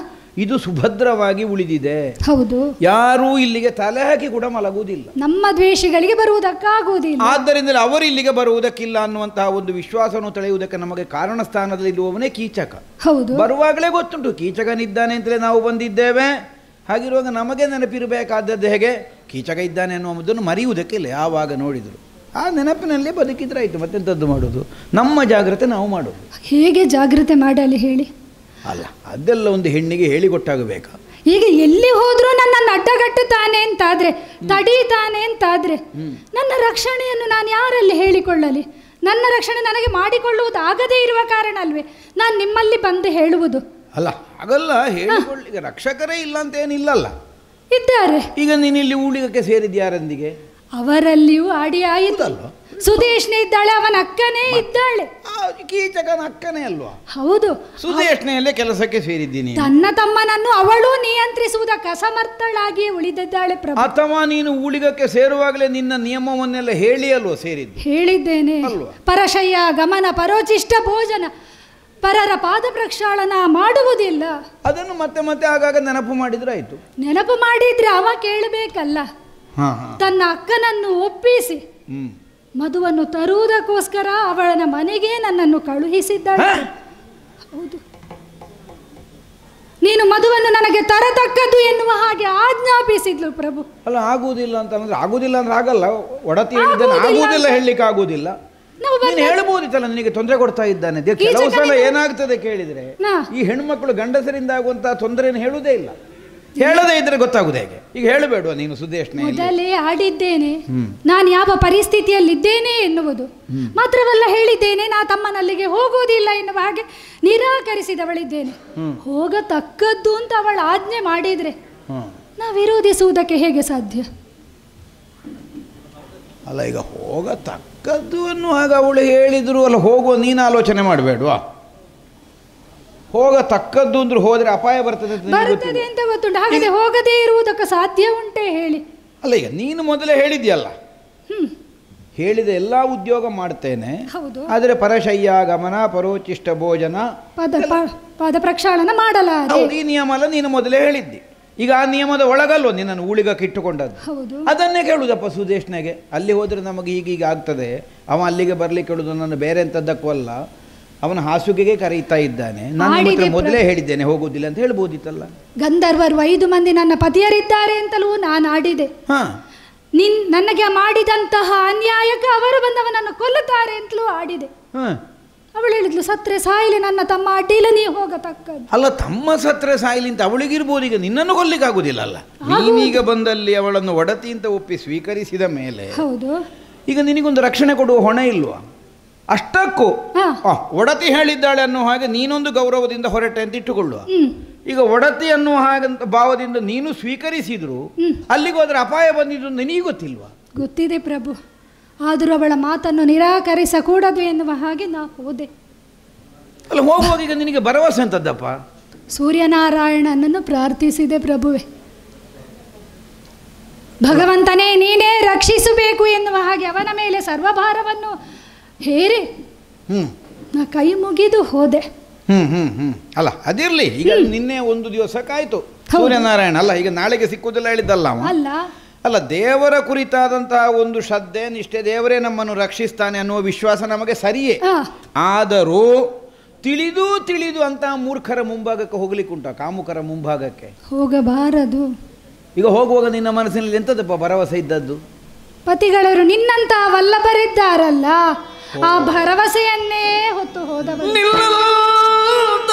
ಇದು ಸುಭದ್ರವಾಗಿ ಉಳಿದಿದೆ. ಹೌದು. ಯಾರೂ ಇಲ್ಲಿಗೆ ತಲೆ ಹಾಕಿ ಕೂಡ ಮಲಗುವುದಿಲ್ಲ, ನಮ್ಮ ದ್ವೇಷಿಗಳಿಗೆ ಬರುವುದಕ್ಕಾಗುವುದಿಲ್ಲ. ಆದ್ದರಿಂದಲೇ ಅವರು ಇಲ್ಲಿಗೆ ಬರುವುದಕ್ಕಿಲ್ಲ ಅನ್ನುವಂತಹ ಒಂದು ವಿಶ್ವಾಸವನ್ನು ತಳೆಯುವುದಕ್ಕೆ ನಮಗೆ ಕಾರಣ ಸ್ಥಾನದಲ್ಲಿ ಇರುವವನೇ ಕೀಚಕ. ಹೌದು. ಬರುವಾಗಲೇ ಗೊತ್ತುಂಟು ಕೀಚಕನಿದ್ದಾನೆ ಅಂತಲೇ ನಾವು ಬಂದಿದ್ದೇವೆ. ಹಾಗಿರುವಾಗ ನಮಗೆ ನೆನಪಿರಬೇಕಾದದ್ದು ಹೇಗೆ? ಕೀಚಕ ಇದ್ದಾನೆ ಅನ್ನುವುದನ್ನು ಮರೆಯುವುದಕ್ಕಿಲ್ಲ. ಯಾವಾಗ ನೋಡಿದ್ರು ಆ ನೆನಪಿನಲ್ಲೇ ಬದುಕಿದ್ರಾಯ್ತು. ಮತ್ತೆಂಥದ್ದು ಮಾಡೋದು? ನಮ್ಮ ಜಾಗ್ರತೆ ನಾವು ಮಾಡೋದು. ಹೇಗೆ ಜಾಗ್ರತೆ ಮಾಡಲಿ ಹೇಳಿ? ಅಲ್ಲ, ಅದೆಲ್ಲ ಒಂದು ಹೆಣ್ಣಿಗೆ ಹೇಳಿಕೊಟ್ಟಾಗಬೇಕಾ? ಈಗ ಎಲ್ಲಿ ಹೋದ್ರೂ ನನ್ನನ್ನು ಅಡ್ಡಗಟ್ಟುತ್ತಾನೆ ಅಂತಾದ್ರೆ, ತಡೀತಾನೆ ಅಂತಾದ್ರೆ, ನನ್ನ ರಕ್ಷಣೆಯನ್ನು ನಾನು ಯಾರಲ್ಲಿ ಹೇಳಿಕೊಳ್ಳಲಿ? ನನ್ನ ರಕ್ಷಣೆ ನನಗೆ ಮಾಡಿಕೊಳ್ಳುವುದು ಆಗದೇ ಇರುವ ಕಾರಣ ಅಲ್ವೇ ನಾನು ನಿಮ್ಮಲ್ಲಿ ಬಂದು ಹೇಳುವುದು? ಅಲ್ಲ, ಹಾಗಲ್ಲ, ಹೇಳಿಕೊಳ್ಳಿ. ರಕ್ಷಕರೇ ಇಲ್ಲ ಅಂತ ಏನಿಲ್ಲಲ್ಲ, ಇದ್ದಾರೆ. ಈಗ ನೀನು ಇಲ್ಲಿ ಊಳಿಗಕ್ಕೆ ಸೇರಿದ್ಯಾರೊಂದಿಗೆ? ಅವರಲ್ಲಿಯೂ ಆಡಿ ಆಯಿತಲ್ವ. ಸುದೇಶ್ನೆ ಇದ್ದಾಳೆ, ಅವನ ಅಕ್ಕನೇ ಇದ್ದಾಳೆ. ಕೀಚಕನ ಅಕ್ಕನೇ ಅಲ್ವಾ? ಹೌದು. ಸುದೇಶ್ನೆಯಲ್ಲೇ ಕೆಲಸಕ್ಕೆ ಸೇರಿದ್ದೀನಿ. ತನ್ನ ತಮ್ಮನನ್ನು ಅವಳು ನಿಯಂತ್ರಿಸುವುದಕ್ಕೆ ಅಸಮರ್ಥಳಾಗಿಯೇ ಉಳಿದಿದ್ದಾಳೆ ಪ್ರಭು. ಅಥವಾ ನೀನು ಊಳಿಗಕ್ಕೆ ಸೇರುವಾಗಲೇ ನಿನ್ನ ನಿಯಮವನ್ನೆಲ್ಲ ಹೇಳಿ ಅಲ್ವೋ ಸೇರಿದ್ದು? ಹೇಳಿದ್ದೇನೆ. ಪರಶಯ್ಯ ಗಮನ, ಪರೋಚಿಷ್ಟ ಭೋಜನ, ಪರರ ಪಾದ ಪ್ರಕ್ಷಾಳನ ಮಾಡುವುದಿಲ್ಲ. ಅದನ್ನು ಮತ್ತೆ ಮತ್ತೆ ಆಗಾಗ ನೆನಪು ಮಾಡಿದ್ರೆ ಆಯ್ತು. ನೆನಪು ಮಾಡಿದ್ರೆ ಅವ ಕೇಳಬೇಕಲ್ಲ. ತನ್ನ ಅಕ್ಕನನ್ನು ಒಪ್ಪಿಸಿ ಮಧುವನ್ನು ತರುವುದಕ್ಕೋಸ್ಕರ ಅವಳ ಮನೆಗೆ ನನ್ನನ್ನು ಕಳುಹಿಸಿದ್ದಾಳೆ. ಹೌದು. ನೀನು ಮಧುವನ್ನು ನನಗೆ ತರತಕ್ಕದ್ದು ಎನ್ನುವ ಹಾಗೆ ಆಜ್ಞಾಪಿಸಿದ್ಲು ಪ್ರಭು. ಅಲ್ಲ, ಆಗುವುದಿಲ್ಲ ಅಂತಂದ್ರೆ ಆಗುವುದಿಲ್ಲ ಅಂದ್ರೆ ಆಗಲ್ಲ. ಒಡತಿ ಹೇಳಿದ್ದಾನೆ, ಆಗುವುದಿಲ್ಲ ಹೇಳಲಿಕ್ಕೆ ಆಗುವುದಿಲ್ಲ. ನೀನು ಹೇಳ್ಬೋದಿತ್ತಲ್ಲ, ನಿನಗೆ ತೊಂದರೆ ಕೊಡ್ತಾ ಇದ್ದಾನೆ. ಕೆಲವು ಸಲ ಏನಾಗ್ತದೆ ಕೇಳಿದ್ರೆ, ಈ ಹೆಣ್ಮಕ್ಳು ಗಂಡಸರಿಂದ ಆಗುವಂತಹ ತೊಂದರೆಯನ್ನು ಹೇಳುವುದೇ ಇಲ್ಲ. ಹೇಳದೇ ಇದ್ರೆ ಗೊತ್ತಾಗುದು ಹೇಗೆ? ಈಗ ಹೇಳಬೇಡುವ ನೀನು ಸುದೇಶ್ನೆ? ಮೊದಲೇ ಆಡಿದ್ದೇನೆ ನಾನು ಯಾವ ಪರಿಸ್ಥಿತಿಯಲ್ಲಿದ್ದೇನೆ ಎನ್ನುವುದು. ಮಾತ್ರವಲ್ಲ, ಹೇಳಿದ್ದೇನೆ ನಾ ತಮ್ಮನಲ್ಲಿಗೆ ಹೋಗುವುದಿಲ್ಲ ಎನ್ನುವ ಹಾಗೆ ನಿರಾಕರಿಸಿದವಳಿದ್ದೇನೆ. ಹೋಗತಕ್ಕದ್ದು ಅಂತ ಅವಳು ಆಜ್ಞೆ ಮಾಡಿದ್ರೆ ನಾ ವಿರೋಧಿಸುವುದಕ್ಕೆ ಹೇಗೆ ಸಾಧ್ಯ? ಅಲ್ಲ, ಈಗ ಹೋಗತಕ್ಕದ್ದು ಅನ್ನುವಾಗ ಅವಳು ಹೇಳಿದ್ರು ಅಲ್ಲ, ಹೋಗುವ ನೀನು ಆಲೋಚನೆ ಮಾಡಬೇಡ್ವಾ? ಹೋಗತಕ್ಕದ್ದು ಅಂದ್ರೆ ಹೋದ್ರೆ ಅಪಾಯ ಬರ್ತದೆ ಅಂತ ಗೊತ್ತುಂಟು. ಹಾಗಾದ್ರೆ ಹೋಗದೇ ಇರುವುದಕ್ಕೆ ಸಾಧ್ಯ ಉಂಟೆ ಹೇಳಿ? ಅಲ್ಲ, ಈಗ ನೀನು ಮೊದಲೇ ಹೇಳಿದ್ಯಲ್ಲ, ಹೇಳಿದ ಎಲ್ಲಾ ಉದ್ಯೋಗ ಮಾಡ್ತೇನೆ, ಆದರೆ ಪರಶಯ್ಯ ಗಮನ, ಪರೋಚಿಷ್ಟ ಭೋಜನ, ಪಾದ ಪ್ರಕ್ಷಾಳನ ಮಾಡಲ್ಲ, ಈ ನಿಯಮ ಅಲ್ಲ ನೀನು ಮೊದಲೇ ಹೇಳಿದ್ದಿ. ಈಗ ಆ ನಿಯಮದ ಒಳಗಲ್ವ ನಿನ್ನನ್ನು ಊಳಿಗಕ್ಕೆ ಇಟ್ಟುಕೊಂಡದ್ದು. ಅದನ್ನೇ ಕೇಳುದಪ್ಪ ಸುದೇಶ್ನೆಗೆ. ಅಲ್ಲಿ ಹೋದ್ರೆ ನಮಗೆ ಹೀಗೀಗ ಆಗ್ತದೆ, ಅವ ಅಲ್ಲಿಗೆ ಬರ್ಲಿಕ್ಕೆ ಹೇಳುದು ನನ್ನ ಬೇರೆ ಎಂತದ್ದಕ್ಕೂ ಅಲ್ಲ, ಅವನ ಹಾಸುಗೆಗೆ ಕರೀತಾ ಇದ್ದಾನೆ, ನಾನು ಮೊದಲೇ ಹೇಳಿದ್ದೇನೆ ಹೋಗುವುದಿಲ್ಲ ಅಂತ ಹೇಳ್ಬೋದಿತ್ತಲ್ಲ. ಗಂಧರ್ವರು 5 ಮಂದಿ ನನ್ನ ಪತಿಯರಿದ್ದಾರೆ ಅಂತಲೂ ನಾನು ಆಡಿದೆ. ನನಗೆ ಮಾಡಿದಂತಹ ಅನ್ಯಾಯಕ್ಕೆ ಅವರು ಬಂದವನನ್ನು ಕೊಲ್ಲುತ್ತಾರೆ ಅಂತಲೂ ಆಡಿದೆ. ಅವಳು ಹೇಳಿದ್ಲು, ಸತ್ರೆ ಸಾಯಿಲಿ ನನ್ನ ತಮ್ಮ, ಅಡ್ಡಿಲ್ಲ ನೀ ಹೋಗತಕ್ಕದ್ದು. ಅಲ್ಲ, ತಮ್ಮ ಸತ್ರೆ ಸಾಯಿಲಿ ಅಂತ ಅವಳಿಗಿರ್ಬೋದು, ಈಗ ನಿನ್ನನ್ನು ಕೊಲ್ಲಿಕ್ಕೆ ಆಗುದಿಲ್ಲ ಅಲ್ಲ. ನೀನೀಗ ಬಂದಲ್ಲಿ ಅವಳನ್ನು ಒಡತಿ ಅಂತ ಒಪ್ಪಿ ಸ್ವೀಕರಿಸಿದ ಮೇಲೆ ಹೌದು, ಈಗ ನಿನಗೊಂದು ರಕ್ಷಣೆ ಕೊಡುವ ಹೊಣೆ ಇಲ್ವಾ? ಅಷ್ಟಕ್ಕೂ ಒಡತಿ ಹೇಳಿದ್ದಾಳೆ ಅನ್ನೋ ಹಾಗೆ ನೀನೊಂದು ಗೌರವದಿಂದ ಹೊರಟೆ ಅಂತ ಇಟ್ಟುಕೊಳ್ಳುವ. ಈಗ ಒಡತಿ ಅನ್ನುವ ಹಾಗಂತ ಭಾವದಿಂದ ನೀನು ಸ್ವೀಕರಿಸಿದ್ರು ಅಲ್ಲಿಗೆ ಹೋದ್ರೆ ಅಪಾಯ ಬಂದಿದ್ದು ನಿನಗೆ ಗೊತ್ತಿಲ್ವಾ? ಗೊತ್ತಿದೆ ಪ್ರಭು, ಆದರೂ ಅವಳ ಮಾತನ್ನು ನಿರಾಕರಿಸಕೂಡದು ಎನ್ನುವ ಹಾಗೆ ನಾ ಹೋದೆ. ಅಲ್ಲ, ಹೋಗುವಾಗ ಈಗ ನಿನಗೆ ಭರವಸೆ ಅಂತದ್ದಪ್ಪ? ಸೂರ್ಯನಾರಾಯಣನನ್ನು ಪ್ರಾರ್ಥಿಸಿದೆ ಪ್ರಭುವೆ, ಭಗವಂತನೇ ನೀನೇ ರಕ್ಷಿಸಬೇಕು ಎನ್ನುವ ಹಾಗೆ ಅವನ ಮೇಲೆ ಸರ್ವಭಾರವನ್ನು ಹೇರಿ ನಾ ಕೈ ಮುಗಿದು ಹೋದೆ. ಅಲ್ಲ, ಅದಿರ್ಲಿ. ಈಗ ನಿನ್ನೆ ಒಂದು ದಿವಸಕ್ಕಾಯ್ತು ಸೂರ್ಯನಾರಾಯಣ ಅಲ್ಲ, ಈಗ ನಾಳೆಗೆ ಸಿಕ್ಕುವುದಿಲ್ಲ ಹೇಳಿದ್ದಲ್ಲ ಅಲ್ಲ. ಅಲ್ಲ, ದೇವರ ಕುರಿತಾದಂತಹ ಒಂದು ಶ್ರದ್ಧೆ ನಿಷ್ಠೆ, ದೇವರೇ ನಮ್ಮನ್ನು ರಕ್ಷಿಸ್ತಾನೆ ಅನ್ನುವ ವಿಶ್ವಾಸ ನಮಗೆ ಸರಿಯೇ. ಆದರೂ ತಿಳಿದು ಅಂತಹ ಮೂರ್ಖರ ಮುಂಭಾಗಕ್ಕೆ ಹೋಗ್ಲಿಕ್ಕೆ ಉಂಟ, ಕಾಮುಕರ ಮುಂಭಾಗಕ್ಕೆ ಹೋಗಬಾರದು. ಈಗ ಹೋಗುವಾಗ ನಿನ್ನ ಮನಸ್ಸಿನಲ್ಲಿ ಎಂತದಪ್ಪ ಭರವಸೆ ಇದ್ದದ್ದು? ಪತಿಗಳರು ನಿನ್ನಂತಹ ವಲ್ಲಭರಿದ್ದಾರಲ್ಲ, ಆ ಭರವಸೆಯನ್ನೇ ಹೊತ್ತು ಹೋದವರು. ನಿನ್ನಂತ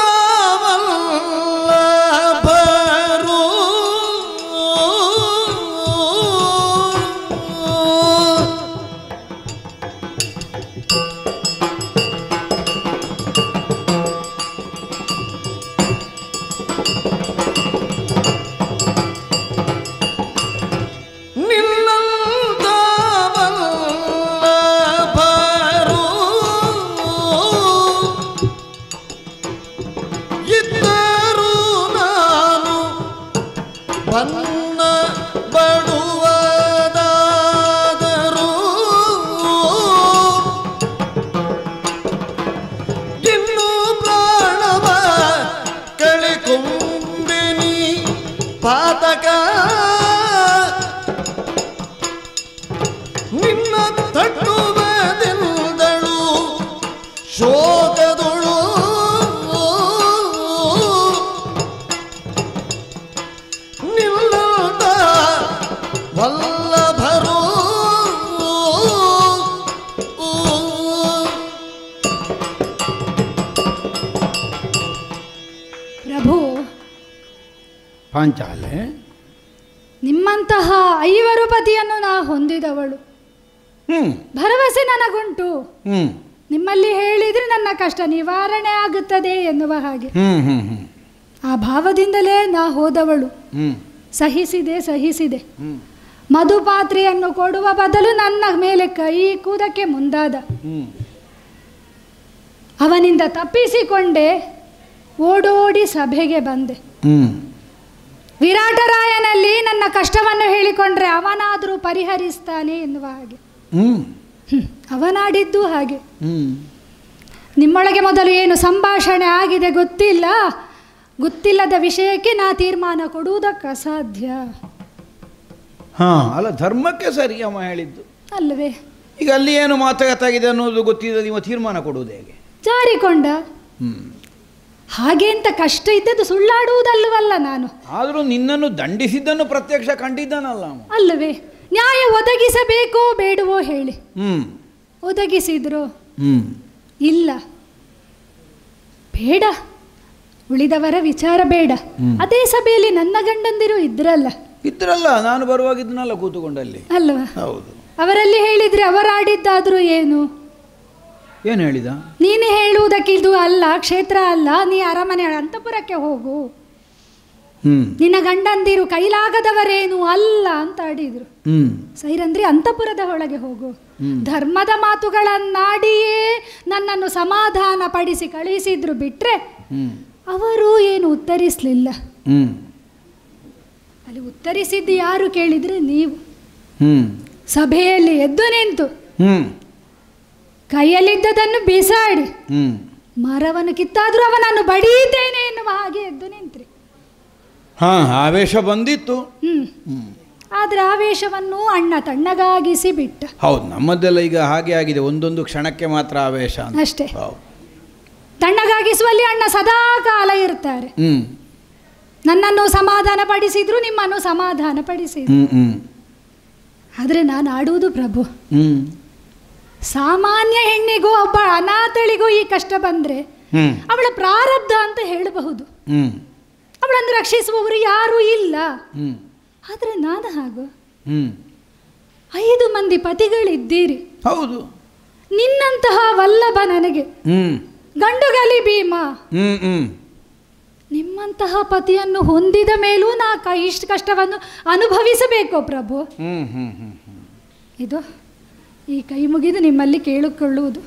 ಪಾಂಚಾಲೆ, ನಿಮ್ಮಂತಹ 5 ಪತಿಯನ್ನು ನಾ ಹೊಂದಿದವಳು. ಭರವಸೆ ನನಗುಂಟು. ನಿಮ್ಮಲ್ಲಿ ಹೇಳಿದ್ರೆ ನನ್ನ ಕಷ್ಟ ನಿವಾರಣೆ ಆಗುತ್ತದೆ ಎನ್ನುವ ಹಾಗೆ ಆ ಭಾವದಿಂದಲೇ ನಾ ಹೋದವಳು. ಸಹಿಸಿದೆ. ಮಧುಪಾತ್ರೆಯನ್ನು ಕೊಡುವ ಬದಲು ನನ್ನ ಮೇಲೆ ಕೈ ಕೂದಕ್ಕೆ ಮುಂದಾದ. ಅವನಿಂದ ತಪ್ಪಿಸಿಕೊಂಡೆ, ಓಡೋಡಿ ಸಭೆಗೆ ಬಂದೆ. ವಿರಾಟರಾಯನಲ್ಲಿ ನನ್ನ ಕಷ್ಟವನ್ನು ಹೇಳಿಕೊಂಡ್ರೆ ಅವನಾದರೂ ಪರಿಹರಿಸ್ತಾನೆ ಎನ್ನುವ ಹಾಗೆ ಅವನಾಡಿದ್ದು ಹಾಗೆ. ನಿಮ್ಮೊಳಗೆ ಮೊದಲು ಏನು ಸಂಭಾಷಣೆ ಆಗಿದೆ ಗೊತ್ತಿಲ್ಲದ ವಿಷಯಕ್ಕೆ ನಾ ತೀರ್ಮಾನ ಕೊಡುವುದಕ್ಕೆ ಅಸಾಧ್ಯ. ಅಲ್ಲ, ಧರ್ಮಕ್ಕೆ ಸರಿ ಅಮ್ಮ ಹೇಳಿದ್ದು ಅಲ್ಲವೇ? ಈಗ ಅಲ್ಲಿ ಏನು ಮಾತುಕತೆ ಅನ್ನೋದು ಗೊತ್ತಿದೆ, ನೀವು ತೀರ್ಮಾನ ಕೊಡುವುದು ಹೇಗೆ? ಜಾರಿಕೊಂಡ ಹಾಗೆ ಅಂತ ಕಷ್ಟ ಇದ್ದದ್ದು ಸುಳ್ಳಾಡುವುದಲ್ಲವಲ್ಲ ನಾನು. ಆದರೂ ನಿನ್ನನ್ನು ದಂಡಿಸಿದ್ದನ್ನು ಪ್ರತ್ಯಕ್ಷ ಕಂಡಿದ್ದಾನಲ್ಲ ಅಲ್ಲವೇ? ನ್ಯಾಯ ಒದಗಿಸಬೇಕೋ ಬೇಡವೋ ಹೇಳಿ. ಒದಗಿಸಿದ್ರು ಇಲ್ಲ, ಬೇಡ, ಉಳಿದವರ ವಿಚಾರ ಬೇಡ. ಅದೇ ಸಭೆಯಲ್ಲಿ ನನ್ನ ಗಂಡಂದಿರು ಇದ್ರಲ್ಲ, ನಾನು ಬರುವಾಗಿದ್ದನಲ್ಲ ಕೂತುಕೊಂಡಲ್ಲಿ ಅಲ್ವಾ? ಹೌದು. ಅವರಲ್ಲಿ ಹೇಳಿದ್ರೆ ಅವರಾಡಿದ್ದಾದ್ರೂ ಏನು ಹೇಳಿದ? ನೀನೇ ಹೇಳುವುದಕ್ಕೆ ಇದು ಅಲ್ಲ, ಕ್ಷೇತ್ರ ಅಲ್ಲ, ನೀ ಅರಮನೆ ಅಂತಪುರಕ್ಕೆ ಹೋಗು, ನಿನ್ನ ಗಂಡಂದಿರು ಕೈಲಾಗದವರೇನು ಅಲ್ಲ ಅಂತ ಆಡಿದ್ರು. ಸೈರಂದ್ರಿ ಅಂತಪುರದ ಒಳಗೆ ಹೋಗು. ಧರ್ಮದ ಮಾತುಗಳನ್ನಾಡಿಯೇ ನನ್ನನ್ನು ಸಮಾಧಾನ ಪಡಿಸಿ ಕಳುಹಿಸಿದ್ರು ಬಿಟ್ರೆ ಅವರು ಏನು ಉತ್ತರಿಸಲಿಲ್ಲ. ಅಲ್ಲಿ ಉತ್ತರಿಸಿದ್ದು ಯಾರು ಕೇಳಿದ್ರೆ ನೀವು. ಸಭೆಯಲ್ಲಿ ಎದ್ದು ನಿಂತು ಕೈಯಲ್ಲಿದ್ದದನ್ನು ಬಿಸಾಡಿ ಮರವನ್ನು ಕಿತ್ತಾದ್ರೂ ಅವನನ್ನು ಬಡಿಯುತ್ತೇನೆ ಎನ್ನುವ ಹಾಗೆ ಎದ್ದು ನಿಂತ್ರಿ. ಆವೇಶ ಬಂದಿತ್ತು. ಆದ್ರೆ ಆವೇಶವನ್ನು ಅಣ್ಣ ತಣ್ಣಗಾಗಿಸಿ ಬಿಟ್ಟ. ಹೌದು, ನಮ್ಮದೆಲ್ಲ ಈಗ ಹಾಗೆ ಆಗಿದೆ, ಒಂದೊಂದು ಕ್ಷಣಕ್ಕೆ ಮಾತ್ರ ಆವೇಶ ಅಷ್ಟೇ. ತಣ್ಣಗಾಗಿಸುವಲ್ಲಿ ಅಣ್ಣ ಸದಾ ಕಾಲ ಇರ್ತಾರೆ. ನನ್ನನ್ನು ಸಮಾಧಾನ ಪಡಿಸಿದ್ರು, ನಿಮ್ಮನ್ನು ಸಮಾಧಾನ ಪಡಿಸಿದ್ರು. ಆದ್ರೆ ನಾನು ಆಡುವುದು ಪ್ರಭು. ಸಾಮಾನ್ಯ ಹೆಣ್ಣಿಗೂ ಒಬ್ಬ ಅನಾಥಳಿಗೂ ಈ ಕಷ್ಟ ಬಂದ್ರೆ ಅವಳ ಪ್ರಾರಬ್ಧ ಅಂತ ಹೇಳಬಹುದು. ಅವಳನ್ನು ರಕ್ಷಿಸುವವರು ಯಾರೂ ಇಲ್ಲ. ಆದ್ರೆ ನಾನು ಹಾಗೂ 5 ಮಂದಿ ಪತಿಗಳಿದ್ದೀರಿ. ಹೌದು. ನಿನ್ನಂತಹ ವಲ್ಲಭ ನನಗೆ ಗಂಡುಗಲಿ ಭೀಮ. ನಿಮ್ಮಂತಹ ಪತಿಯನ್ನು ಹೊಂದಿದ ಮೇಲೂ ನಾ ಇಷ್ಟು ಕಷ್ಟವನ್ನು ಅನುಭವಿಸಬೇಕೋ ಪ್ರಭು? ಇದು ಈ ಕೈ ಮುಗಿದು ನಿಮ್ಮಲ್ಲಿ ಕೇಳಿಕೊಳ್ಳುವುದು.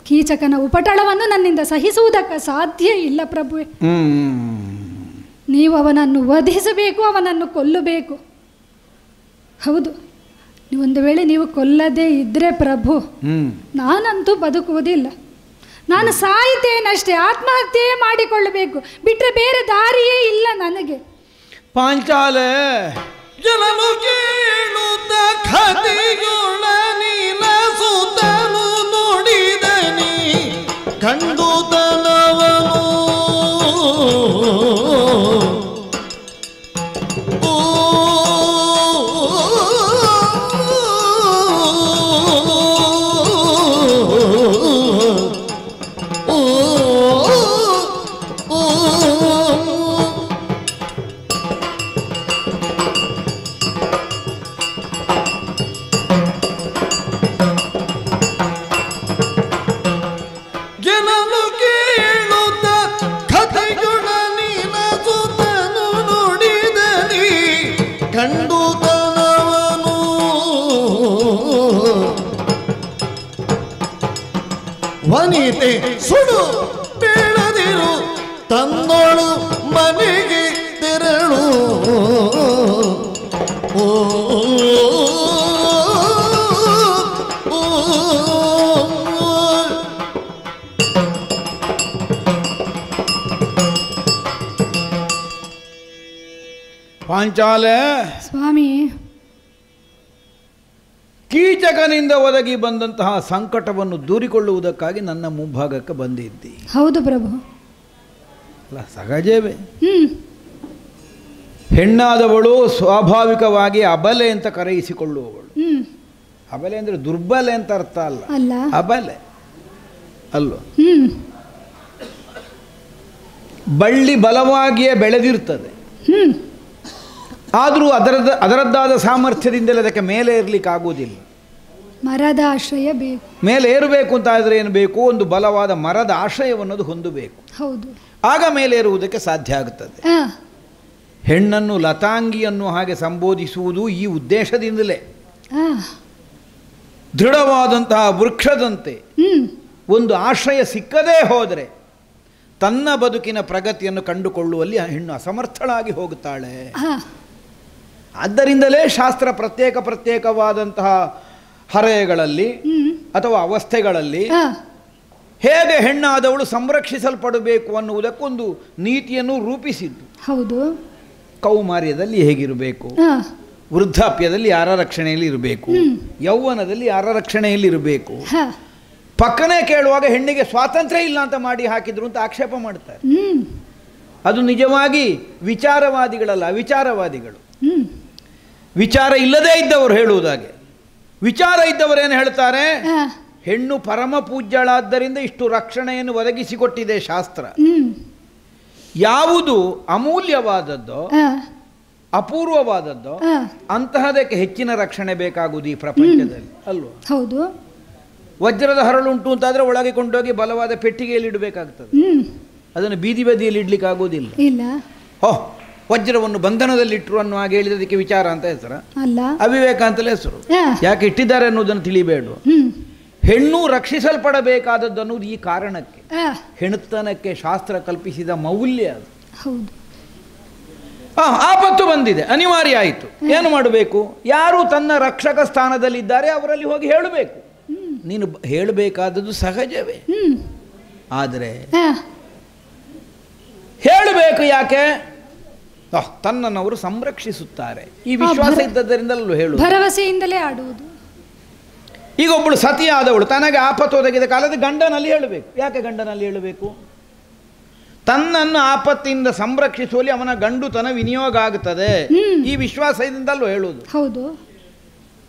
ಕೀಚಕನ ಉಪಟಳವನ್ನು ನನ್ನಿಂದ ಸಹಿಸುವುದಕ್ಕೆ ಸಾಧ್ಯ ಇಲ್ಲ ಪ್ರಭುವೆ. ನೀವು ಅವನನ್ನು ವಧಿಸಬೇಕು, ಅವನನ್ನು ಕೊಲ್ಲಬೇಕು. ಹೌದು, ಒಂದು ವೇಳೆ ನೀವು ಕೊಲ್ಲದೇ ಇದ್ರೆ ಪ್ರಭು, ನಾನಂತೂ ಬದುಕುವುದಿಲ್ಲ. ನಾನು ಸಾಯ್ತೇನಷ್ಟೇ, ಆತ್ಮಹತ್ಯೆ ಮಾಡಿಕೊಳ್ಳಬೇಕು ಬಿಟ್ಟರೆ ಬೇರೆ ದಾರಿಯೇ ಇಲ್ಲ ನನಗೆ. ಪಾಂಚಾಲೆ ಜನನು ಕೇಳುತ್ತ ಖದಿಗೊಳ ನೀನ ಸುತನು ನೋಡಿದನಿ ಕಂಡು ತನವನು ವನಿತೆ ಸುಡು ಬೇಡದಿರು ತನ್ನೋಳು ಮನೆಗೆ ತೆರಳು. ಓ ಪಾಂಚಾಲೆ ಸ್ವಾಮಿ, ಕೀಚಕನಿಂದ ಒದಗಿ ಬಂದಂತಹ ಸಂಕಟವನ್ನು ದೂರಿಕೊಳ್ಳುವುದಕ್ಕಾಗಿ ನನ್ನ ಮುಂಭಾಗಕ್ಕೆ ಬಂದಿದ್ದಿ. ಹೌದು ಪ್ರಭು. ಅಲ್ಲ, ಸಹಜವೇ. ಹೆಣ್ಣಾದವಳು ಸ್ವಾಭಾವಿಕವಾಗಿ ಅಬಲೆ ಅಂತ ಕರೆಯಿಸಿಕೊಳ್ಳುವವಳು. ಅಬಲೆ ಅಂದರೆ ದುರ್ಬಲೆ ಅಂತ ಅರ್ಥ ಅಲ್ಲ, ಅಬಲೆ ಅಲ್ವ. ಬಳ್ಳಿ ಬಲವಾಗಿಯೇ ಬೆಳೆದಿರ್ತದೆ, ಆದರೂ ಅದರದ್ದಾದ ಸಾಮರ್ಥ್ಯದಿಂದಲೇ ಅದಕ್ಕೆ ಮೇಲೆ ಇರಲಿಕ್ಕಾಗುವುದಿಲ್ಲ. ಮರದ ಆಶ್ರಯ ಬೇಕು. ಮೇಲೆ ಏರಬೇಕು ಅಂತ ಆದರೆ ಏನು ಬೇಕು? ಒಂದು ಬಲವಾದ ಮರದ ಆಶ್ರಯವನ್ನೋದು ಹೊಂದಬೇಕು. ಹೌದು, ಆಗ ಮೇಲೆ ಏರುವುದಕ್ಕೆ ಸಾಧ್ಯ ಆಗುತ್ತದೆ. ಹೆಣ್ಣನ್ನು ಲತಾಂಗಿಯನ್ನು ಹಾಗೆ ಸಂಬೋಧಿಸುವುದು ಈ ಉದ್ದೇಶದಿಂದಲೇ. ದೃಢವಾದಂತಹ ವೃಕ್ಷದಂತೆ ಒಂದು ಆಶ್ರಯ ಸಿಕ್ಕದೇ ಹೋದರೆ ತನ್ನ ಬದುಕಿನ ಪ್ರಗತಿಯನ್ನು ಕಂಡುಕೊಳ್ಳುವಲ್ಲಿ ಹೆಣ್ಣು ಅಸಮರ್ಥಳಾಗಿ ಹೋಗುತ್ತಾಳೆ. ಆದ್ದರಿಂದಲೇ ಶಾಸ್ತ್ರ ಪ್ರತ್ಯೇಕವಾದಂತಹ ಹರೆಯಗಳಲ್ಲಿ ಅಥವಾ ಅವಸ್ಥೆಗಳಲ್ಲಿ ಹೇಗೆ ಹೆಣ್ಣಾದವಳು ಸಂರಕ್ಷಿಸಲ್ಪಡಬೇಕು ಅನ್ನುವುದಕ್ಕೊಂದು ನೀತಿಯನ್ನು ರೂಪಿಸಿದ್ದು. ಹೌದು, ಕೌಮಾರ್ಯದಲ್ಲಿ ಹೇಗಿರಬೇಕು, ವೃದ್ಧಾಪ್ಯದಲ್ಲಿ ಯಾರ ರಕ್ಷಣೆಯಲ್ಲಿ ಇರಬೇಕು, ಯೌವನದಲ್ಲಿ ಯಾರ ರಕ್ಷಣೆಯಲ್ಲಿ ಇರಬೇಕು. ಪಕ್ಕನೆ ಕೇಳುವಾಗ ಹೆಣ್ಣಿಗೆ ಸ್ವಾತಂತ್ರ್ಯ ಇಲ್ಲ ಅಂತ ಮಾಡಿ ಹಾಕಿದ್ರು ಅಂತ ಆಕ್ಷೇಪ ಮಾಡ್ತಾರೆ. ಅದು ನಿಜವಾಗಿ ವಿಚಾರವಾದಿಗಳಲ್ಲ, ಅವಿಚಾರವಾದಿಗಳು. ವಿಚಾರ ಇಲ್ಲದೇ ಇದ್ದವರು ಹೇಳುವುದಾಗೆ. ವಿಚಾರ ಇದ್ದವರೇನು ಹೇಳ್ತಾರೆ? ಹೆಣ್ಣು ಪರಮ ಪೂಜ್ಯಳಾದ್ದರಿಂದ ಇಷ್ಟು ರಕ್ಷಣೆಯನ್ನು ಒದಗಿಸಿಕೊಟ್ಟಿದೆ ಶಾಸ್ತ್ರ. ಯಾವುದು ಅಮೂಲ್ಯವಾದದ್ದೋ ಅಪೂರ್ವವಾದದ್ದೋ ಅಂತಹದಕ್ಕೆ ಹೆಚ್ಚಿನ ರಕ್ಷಣೆ ಬೇಕಾಗುವುದು ಈ ಪ್ರಪಂಚದಲ್ಲಿ, ಅಲ್ವಾ? ಹೌದು. ವಜ್ರದ ಹರಳುಂಟು ಅಂತಾದರೆ ಒಳಗೆ ಕೊಂಡೋಗಿ ಬಲವಾದ ಪೆಟ್ಟಿಗೆಯಲ್ಲಿ ಇಡಬೇಕಾಗ್ತದೆ. ಅದನ್ನು ಬೀದಿ ಬದಿಯಲ್ಲಿ ಇಡ್ಲಿಕ್ಕೆ ಆಗೋದಿಲ್ಲ. ವಜ್ರವನ್ನು ಬಂಧನದಲ್ಲಿಟ್ಟರು ಅನ್ನೋ ಹಾಗೆ ಹೇಳಿದ್ರೆ ಅದಕ್ಕೆ ವಿಚಾರ ಅಂತ ಹೆಸರು ಅಲ್ಲ, ಅವಿವೇಕ ಅಂತಲೇ ಹೆಸರು. ಯಾಕೆ ಇಟ್ಟಿದ್ದಾರೆ ಅನ್ನೋದನ್ನು ತಿಳಿಬೇಡ. ಹೆಣ್ಣು ರಕ್ಷಿಸಲ್ಪಡಬೇಕಾದದ್ದು ಅನ್ನೋದು ಈ ಕಾರಣಕ್ಕೆ. ಹೆಣ್ಣುತನಕ್ಕೆ ಶಾಸ್ತ್ರ ಕಲ್ಪಿಸಿದ ಮೌಲ್ಯ ಅದು. ಆಪತ್ತು ಬಂದಿದೆ, ಅನಿವಾರ್ಯ ಆಯಿತು. ಏನು ಮಾಡಬೇಕು? ಯಾರು ತನ್ನ ರಕ್ಷಕ ಸ್ಥಾನದಲ್ಲಿದ್ದಾರೆ ಅವರಲ್ಲಿ ಹೋಗಿ ಹೇಳಬೇಕು. ನೀನು ಹೇಳಬೇಕಾದದ್ದು ಸಹಜವೇ, ಆದರೆ ಹೇಳಬೇಕು. ಯಾಕೆ? ತನ್ನನ್ನು ಸಂರಕ್ಷಿಸುತ್ತಾರೆ ಈ ವಿಶ್ವಾಸ ಇದ್ದದ್ದರಿಂದಲೂ ಹೇಳು, ಭರವಸೆಯಿಂದಲೇ ಆಡುವುದು. ಈಗ ಒಬ್ಬಳು ಸತಿಯಾದವಳು ತನಗೆ ಆಪತ್ತು ಒದಗಿದ ಕಾಲದ ಗಂಡನಲ್ಲಿ ಹೇಳಬೇಕು. ಯಾಕೆ ಗಂಡನಲ್ಲಿ ಹೇಳಬೇಕು? ತನ್ನನ್ನು ಆಪತ್ತಿನಿಂದ ಸಂರಕ್ಷಿಸುವಲ್ಲಿ ಅವನ ಗಂಡುತನ ವಿನಿಯೋಗ ಆಗುತ್ತದೆ ಈ ವಿಶ್ವಾಸದಿಂದಲೂ ಹೇಳುವುದು. ಹೌದು.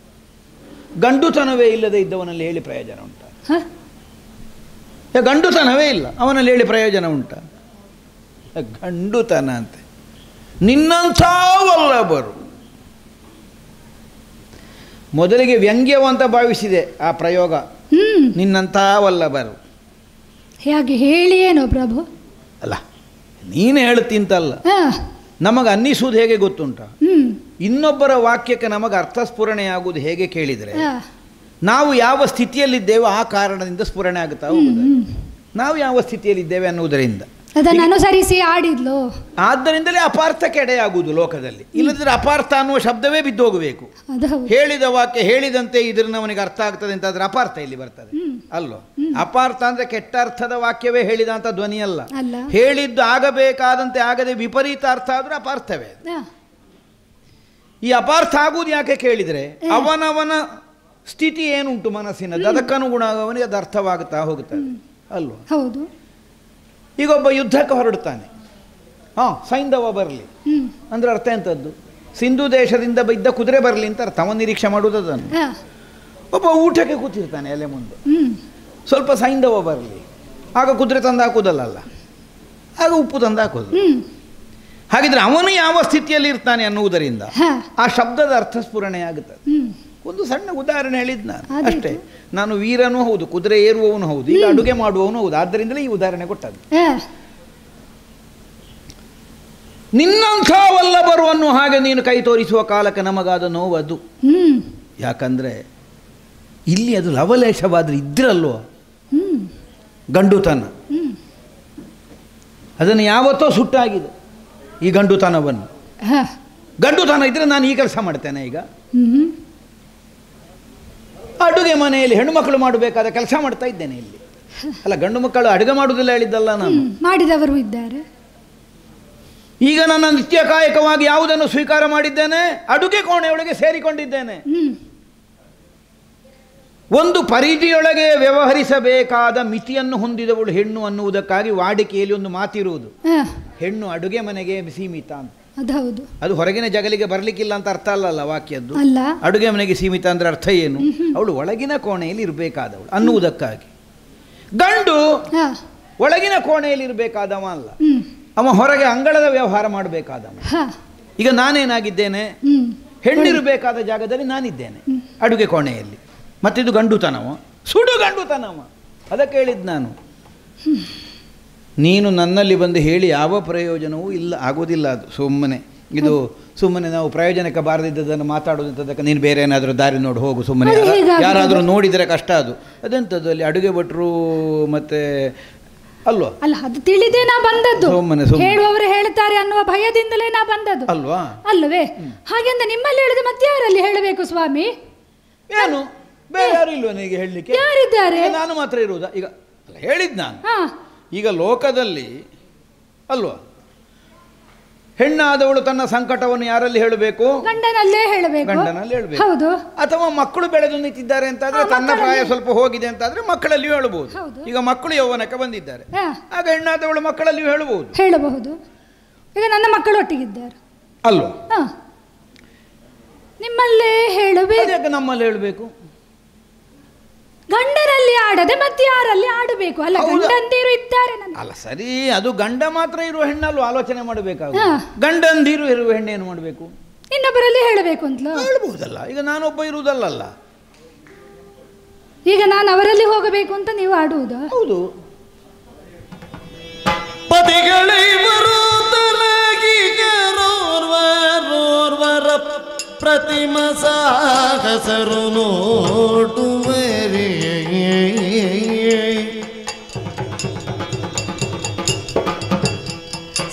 ಗಂಡುತನವೇ ಇಲ್ಲದೆ ಇದ್ದವನಲ್ಲಿ ಹೇಳಿ ಪ್ರಯೋಜನ ಉಂಟಾ? ಗಂಡುತನವೇ ಇಲ್ಲ ಅವನಲ್ಲಿ ಹೇಳಿ ಪ್ರಯೋಜನ ಉಂಟಾ? ಗಂಡುತನ ಅಂತೆ ನಿನ್ನಂಥ ವಲ್ಲಭರು. ಮೊದಲಿಗೆ ವ್ಯಂಗ್ಯವಂತ ಭಾವಿಸಿದೆ ಆ ಪ್ರಯೋಗ. ನಿನ್ನಂಥ ವಲ್ಲಭರು ಹೇಗೆ ಹೇಳಿ ಏನೋ ಪ್ರಭು ಅಲ್ಲ, ನೀನು ಹೇಳ್ತಿಂತಲ್ಲ. ನಮಗೆ ಅನ್ನಿಸುವುದು ಹೇಗೆ ಗೊತ್ತುಂಟ? ಇನ್ನೊಬ್ಬರ ವಾಕ್ಯಕ್ಕೆ ನಮಗೆ ಅರ್ಥ ಸ್ಫುರಣೆಯಾಗುವುದು ಹೇಗೆ ಕೇಳಿದರೆ ನಾವು ಯಾವ ಸ್ಥಿತಿಯಲ್ಲಿದ್ದೇವೆ ಆ ಕಾರಣದಿಂದ ಸ್ಫುರಣೆ ಆಗುತ್ತಾ ಹೋಗುದು. ನಾವು ಯಾವ ಸ್ಥಿತಿಯಲ್ಲಿದ್ದೇವೆ ಅನ್ನುವುದರಿಂದ ಅದನ್ನು ಅನುಸರಿಸಿ ಆಡಿದ್ಲು. ಆದ್ದರಿಂದಲೇ ಅಪಾರ್ಥಕ್ಕೆ ಎಡೆಯಾಗುವುದು ಲೋಕದಲ್ಲಿ. ಇಲ್ಲದ್ರೆ ಅಪಾರ್ಥ ಅನ್ನುವ ಶಬ್ದವೇ ಬಿದ್ದೋಗಬೇಕು. ಹೇಳಿದ ವಾಕ್ಯ ಹೇಳಿದಂತೆ ಇದರಿಂದ ಅವನಿಗೆ ಅರ್ಥ ಆಗ್ತದೆ ಅಂತ ಆದ್ರೆ ಅಪಾರ್ಥ ಇಲ್ಲಿ ಬರ್ತದೆ ಅಲ್ಲೋ. ಅಪಾರ್ಥ ಅಂದ್ರೆ ಕೆಟ್ಟ ಅರ್ಥದ ವಾಕ್ಯವೇ ಹೇಳಿದ ಅಂತ ಧ್ವನಿ ಅಲ್ಲ. ಹೇಳಿದ್ದು ಆಗಬೇಕಾದಂತೆ ಆಗದೆ ವಿಪರೀತ ಅರ್ಥ ಆದ್ರೂ ಅಪಾರ್ಥವೇ. ಈ ಅಪಾರ್ಥ ಆಗುವುದು ಯಾಕೆ ಕೇಳಿದರೆ ಅವನವನ ಸ್ಥಿತಿ ಏನುಂಟು ಮನಸ್ಸಿನದ್ದು ಅದಕ್ಕನುಗುಣವಾಗಿ ಅದು ಅರ್ಥವಾಗುತ್ತಾ ಹೋಗುತ್ತದೆ ಅಲ್ವಾ. ಹೌದು. ಈಗ ಒಬ್ಬ ಯುದ್ಧಕ್ಕೆ ಹೊರಡ್ತಾನೆ, ಸೈಂಧವ ಬರಲಿ ಅಂದ್ರೆ ಅರ್ಥ ಎಂಥದ್ದು? ಸಿಂಧು ದೇಶದಿಂದ ಇದ್ದ ಕುದುರೆ ಬರಲಿ ಅಂತ ಅರ್ಥ. ಅವನು ನಿರೀಕ್ಷೆ ಮಾಡುವುದು ಅದನ್ನು. ಒಬ್ಬ ಊಟಕ್ಕೆ ಕೂತಿರ್ತಾನೆ ಎಲೆ ಮುಂದೆ, ಸ್ವಲ್ಪ ಸೈಂಧವ ಬರಲಿ, ಆಗ ಕುದುರೆ ತಂದು ಹಾಕೋದಲ್ಲ, ಆಗ ಉಪ್ಪು ತಂದು ಹಾಕೋದು. ಹಾಗಿದ್ರೆ ಅವನು ಯಾವ ಸ್ಥಿತಿಯಲ್ಲಿ ಇರ್ತಾನೆ ಅನ್ನುವುದರಿಂದ ಆ ಶಬ್ದದ ಅರ್ಥ ಸ್ಫುರಣೆ ಆಗುತ್ತದೆ. ಒಂದು ಸಣ್ಣ ಉದಾಹರಣೆ ಹೇಳಿದ್ ನಾನು ಅಷ್ಟೇ. ನಾನು ವೀರನೂ ಹೌದು, ಕುದುರೆ ಏರುವವನು ಹೌದು, ಈಗ ಅಡುಗೆ ಮಾಡುವವನು ಹೌದು. ಆದ್ದರಿಂದಲೇ ಈ ಉದಾಹರಣೆ ಕೊಟ್ಟದ್ದು. ನಿನ್ನಂಥ ವಲ್ಲಭರು ಅನ್ನೋ ಹಾಗೆ ನೀನು ಕೈ ತೋರಿಸುವ ಕಾಲಕ್ಕೆ ನಮಗಾದ ನೋವದು. ಯಾಕಂದ್ರೆ ಇಲ್ಲಿ ಅದು ಲವಲೇಶವಾದ್ರೆ ಇದ್ರಲ್ವ ಗಂಡುತನ, ಅದನ್ನು ಯಾವತ್ತೋ ಸುಟ್ಟಾಗಿದೆ ಈ ಗಂಡುತನವನ್ನು. ಗಂಡುತನ ಇದ್ರೆ ನಾನು ಈ ಕೆಲಸ ಮಾಡ್ತೇನೆ. ಈಗ ಅಡುಗೆ ಮನೆಯಲ್ಲಿ ಹೆಣ್ಣು ಮಕ್ಕಳು ಮಾಡಬೇಕಾದ ಕೆಲಸ ಮಾಡ್ತಾ ಇದ್ದೇನೆ ಇಲ್ಲಿ. ಅಲ್ಲ, ಗಂಡು ಮಕ್ಕಳು ಅಡುಗೆ ಮಾಡುವುದಿಲ್ಲ ಹೇಳಿದ್ದಲ್ಲ, ನಾನು ಮಾಡಿದವರು ಇದ್ದಾರೆ. ಈಗ ನನ್ನ ನಿತ್ಯ ಕಾಯಕವಾಗಿ ಯಾವುದನ್ನು ಸ್ವೀಕಾರ ಮಾಡಿದ್ದೇನೆ? ಅಡುಗೆ ಕೋಣೆಯೊಳಗೆ ಸೇರಿಕೊಂಡಿದ್ದೇನೆ. ಒಂದು ಪರಿಧಿಯೊಳಗೆ ವ್ಯವಹರಿಸಬೇಕಾದ ಮಿತಿಯನ್ನು ಹೊಂದಿದವಳು ಹೆಣ್ಣು ಅನ್ನುವುದಕ್ಕಾಗಿ ವಾಡಿಕೆಯಲ್ಲಿ ಒಂದು ಮಾತಿರುವುದು, ಹೆಣ್ಣು ಅಡುಗೆ ಮನೆಗೆ ಸೀಮಿತ ಅಂತ. ಅದು ಹೊರಗಿನ ಜಗಲಿಗೆ ಬರ್ಲಿಕ್ಕಿಲ್ಲ ಅಂತ ಅರ್ಥ ಅಲ್ಲಲ್ಲ ವಾಕ್ಯದ್ದು. ಅಡುಗೆ ಮನೆಗೆ ಸೀಮಿತ ಅಂದ್ರೆ ಅರ್ಥ ಏನು? ಅವಳು ಒಳಗಿನ ಕೋಣೆಯಲ್ಲಿ ಇರಬೇಕಾದವಳು ಅನ್ನುವುದಕ್ಕಾಗಿ. ಗಂಡು ಒಳಗಿನ ಕೋಣೆಯಲ್ಲಿ ಇರಬೇಕಾದವ ಅಲ್ಲ, ಅವ ಹೊರಗೆ ಅಂಗಳದ ವ್ಯವಹಾರ ಮಾಡಬೇಕಾದವ. ಈಗ ನಾನೇನಾಗಿದ್ದೇನೆ, ಹೆಣ್ಣಿರಬೇಕಾದ ಜಾಗದಲ್ಲಿ ನಾನಿದ್ದೇನೆ, ಅಡುಗೆ ಕೋಣೆಯಲ್ಲಿ. ಮತ್ತಿದು ಗಂಡುತನವ, ಸುಡು ಗಂಡುತನವ. ಅದಕ್ಕೆ ಹೇಳಿದ್ದು ನಾನು, ನೀನು ನನ್ನಲ್ಲಿ ಬಂದು ಹೇಳಿ ಯಾವ ಪ್ರಯೋಜನವೂ ಇಲ್ಲ, ಆಗೋದಿಲ್ಲ. ಅದು ಸುಮ್ಮನೆ ನಾವು ಪ್ರಯೋಜನಕ್ಕೆ ಬಾರದಿದ್ದದನ್ನು ಮಾತಾಡೋದಂಥದ್ದಕ್ಕೆ ನೀನು ಬೇರೆ ಏನಾದರೂ ದಾರಿ ನೋಡಿ ಹೋಗು. ಸುಮ್ಮನೆ ಯಾರಾದರೂ ನೋಡಿದರೆ ಕಷ್ಟ. ಅದೆಂಥದ್ದು ಅಲ್ಲಿ ಅಡುಗೆ ಭಟ್ರು ಮತ್ತೆ ಅಲ್ವಾ? ಅಲ್ಲ, ಅದು ತಿಳಿದೇ ನಾ ಬಂದದ್ದು. ಹೇಳುವವರು ಹೇಳ್ತಾರೆ ಅನ್ನುವ ಭಯದಿಂದಲೇ ನಾ ಬಂದದ್ದು ಅಲ್ವಾ? ಅಲ್ಲವೇ? ಹಾಗೆಂದ ನಿಮ್ಮಲ್ಲಿ ಹೇಳಿದ್ರೆ ಮತ್ತೆ ಯಾರಲ್ಲಿ ಹೇಳಬೇಕು ಸ್ವಾಮಿ? ಏನು ಬೇರೆ ಯಾರು ಇಲ್ವ ನನಗೆ ಹೇಳಲಿಕ್ಕೆ? ಯಾರಿದ್ದಾರೆ? ನಾನು ಮಾತ್ರ ಇರುವುದಾ? ಈಗ ಹೇಳಿದ್ ನಾನು. ಈಗ ಲೋಕದಲ್ಲಿ ಅಲ್ವಾ, ಹೆಣ್ಣಾದವಳು ತನ್ನ ಸಂಕಟವನ್ನು ಯಾರಲ್ಲಿ ಹೇಳಬೇಕು? ಗಂಡನಲ್ಲೇ ಹೇಳಬೇಕು. ಗಂಡನಲ್ಲಿ ಹೇಳಬೇಕು. ಹೌದು. ಅಥವಾ ಮಕ್ಕಳು ಬೆಳೆದು ನಿಂತಿದ್ದಾರೆ ಅಂತಾದ್ರೆ, ತನ್ನ ಪ್ರಾಯ ಸ್ವಲ್ಪ ಹೋಗಿದೆ ಅಂತಾದ್ರೆ ಮಕ್ಕಳಲ್ಲಿಯೂ ಹೇಳಬಹುದು. ಈಗ ಮಕ್ಕಳು ಯೌವನಕ್ಕೆ ಬಂದಿದ್ದಾರೆ, ಆಗ ಹೆಣ್ಣಾದವಳು ಮಕ್ಕಳಲ್ಲಿಯೂ ಹೇಳಬಹುದು. ಈಗ ನನ್ನ ಮಕ್ಕಳು ಒಟ್ಟಿಗಿದ್ದಾರೆ ಅಲ್ವಾ? ನಿಮ್ಮಲ್ಲೇ ಹೇಳಬೇಕು. ನಮ್ಮಲ್ಲಿ ಹೇಳಬೇಕು. ಗಂಡರಲ್ಲಿ ಆಡದೆ ಮತ್ತೆ ಯಾರಲ್ಲಿ ಆಡಬೇಕು? ಅಲ್ಲ, ಗಂಡಂದಿರು ಇದ್ದಾರೆ. ಅಲ್ಲ ಸರಿ, ಅದು ಗಂಡ ಮಾತ್ರ ಇರುವ ಹೆಣ್ಣಲ್ಲೂ ಆಲೋಚನೆ ಮಾಡಬೇಕಾಗ. ಗಂಡಂದಿರು ಇರುವ ಹೆಣ್ಣೇನು ಮಾಡಬೇಕು? ಇನ್ನೊಬ್ಬರಲ್ಲಿ ಹೇಳಬೇಕು ಅಂತ ಹೇಳ್ಬಹುದಲ್ಲ. ಈಗ ನಾನೊಬ್ಬ ಇರುವುದಲ್ಲ, ಈಗ ನಾನು ಅವರಲ್ಲಿ ಹೋಗಬೇಕು ಅಂತ ನೀವು ಆಡುವುದಾ? ಹೌದು. ಪತಿಗಳಿವರು ಪ್ರತಿಮ ಸಾಹಸರು ನೋಡುವರಿ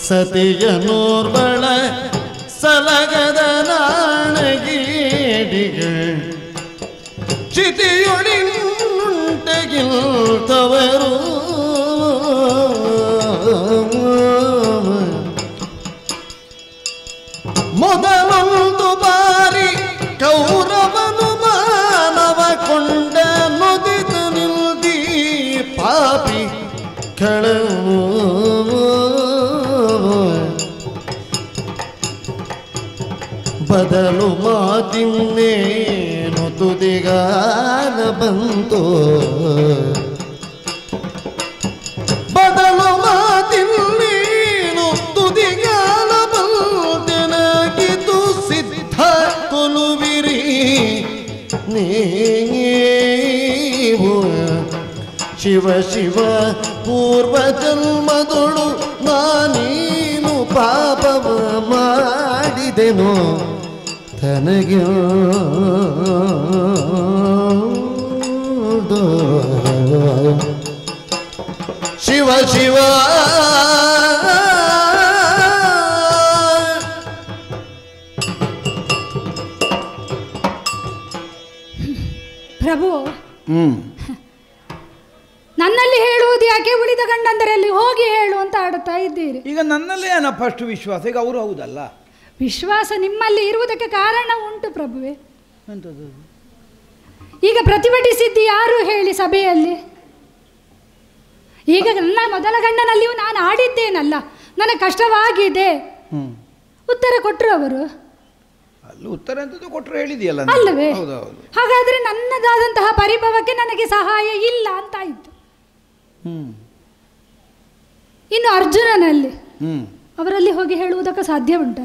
ಸತಿಯನೋರ್ಬಳ ಸಲಗದ ನಾಣಗೀಡಿಗಳು ಚಿತಿಯೊಳಿಂಟಗಿಲ್ತವರು ಮೊದಲೊಂದು ಬಾರಿ ಕೌರವನು ಮಾನವ ಕೊಂಡ ನುದಿದು ನಿಲ್ದಿ ಪಾಪಿ ಕಳವು ಬದಲು ಮಾತಿನ್ನೇನು ತುದಿಗಾಲ ಬಂತು ಬದಲು ಮಾತಿನ್ನೇನು ತುದಿಗಾಲ ಬಂತೆನಗಿದು ಸಿದ್ಧ ಕೊಲುವಿರಿ ನೀವು ಶಿವ ಶಿವ ಪೂರ್ವ ಜನ್ಮದೊಳು ನಾನೇನು ಪಾಪವ ಮಾಡಿದೆನೋ ತನಗೆ ಶಿವ ಶಿವ ಪ್ರಭು, ನನ್ನಲ್ಲಿ ಹೇಳುವುದು ಯಾಕೆ? ಉಳಿದ ಗಂಡಂದರಲ್ಲಿ ಹೋಗಿ ಹೇಳು ಅಂತ ಆಡುತ್ತಾ ಇದ್ದೀರಿ. ಈಗ ನನ್ನಲ್ಲೇ ಏನಪ್ಪ ಅಷ್ಟು ವಿಶ್ವಾಸ? ಈಗ ಅವರು ಹೌದಲ್ಲ, ವಿಶ್ವಾಸ ನಿಮ್ಮಲ್ಲಿ ಇರುವುದಕ್ಕೆ ಕಾರಣ ಉಂಟು ಪ್ರಭುವೆ. ಈಗ ಪ್ರತಿಭಟಿಸಿದ್ದು ಯಾರು ಹೇಳಿ ಸಭೆಯಲ್ಲಿ? ಈಗ ನನ್ನ ಮೊದಲ ಗಂಡನಲ್ಲಿಯೂ ನಾನು ಆಡಿದ್ದೇನಲ್ಲ, ನನಗೆ ಕಷ್ಟವಾಗಿದೆ ಉತ್ತರ ಕೊಟ್ಟರು ಅವರು. ಉತ್ತರ ಎಂತದ್ದು ಕೊಟ್ಟರು ಹೇಳಿದೆಯಲ್ಲ ಅಲ್ಲವೇ? ಹಾಗಾದ್ರೆ ನನ್ನದಾದಂತಹ ಪರಿಭವಕ್ಕೆ ನನಗೆ ಸಹಾಯ ಇಲ್ಲ ಅಂತಾಯಿತು. ಇನ್ನು ಅರ್ಜುನನಲ್ಲಿ ಅವರಲ್ಲಿ ಹೋಗಿ ಹೇಳುವುದಕ್ಕೆ ಸಾಧ್ಯ ಉಂಟ?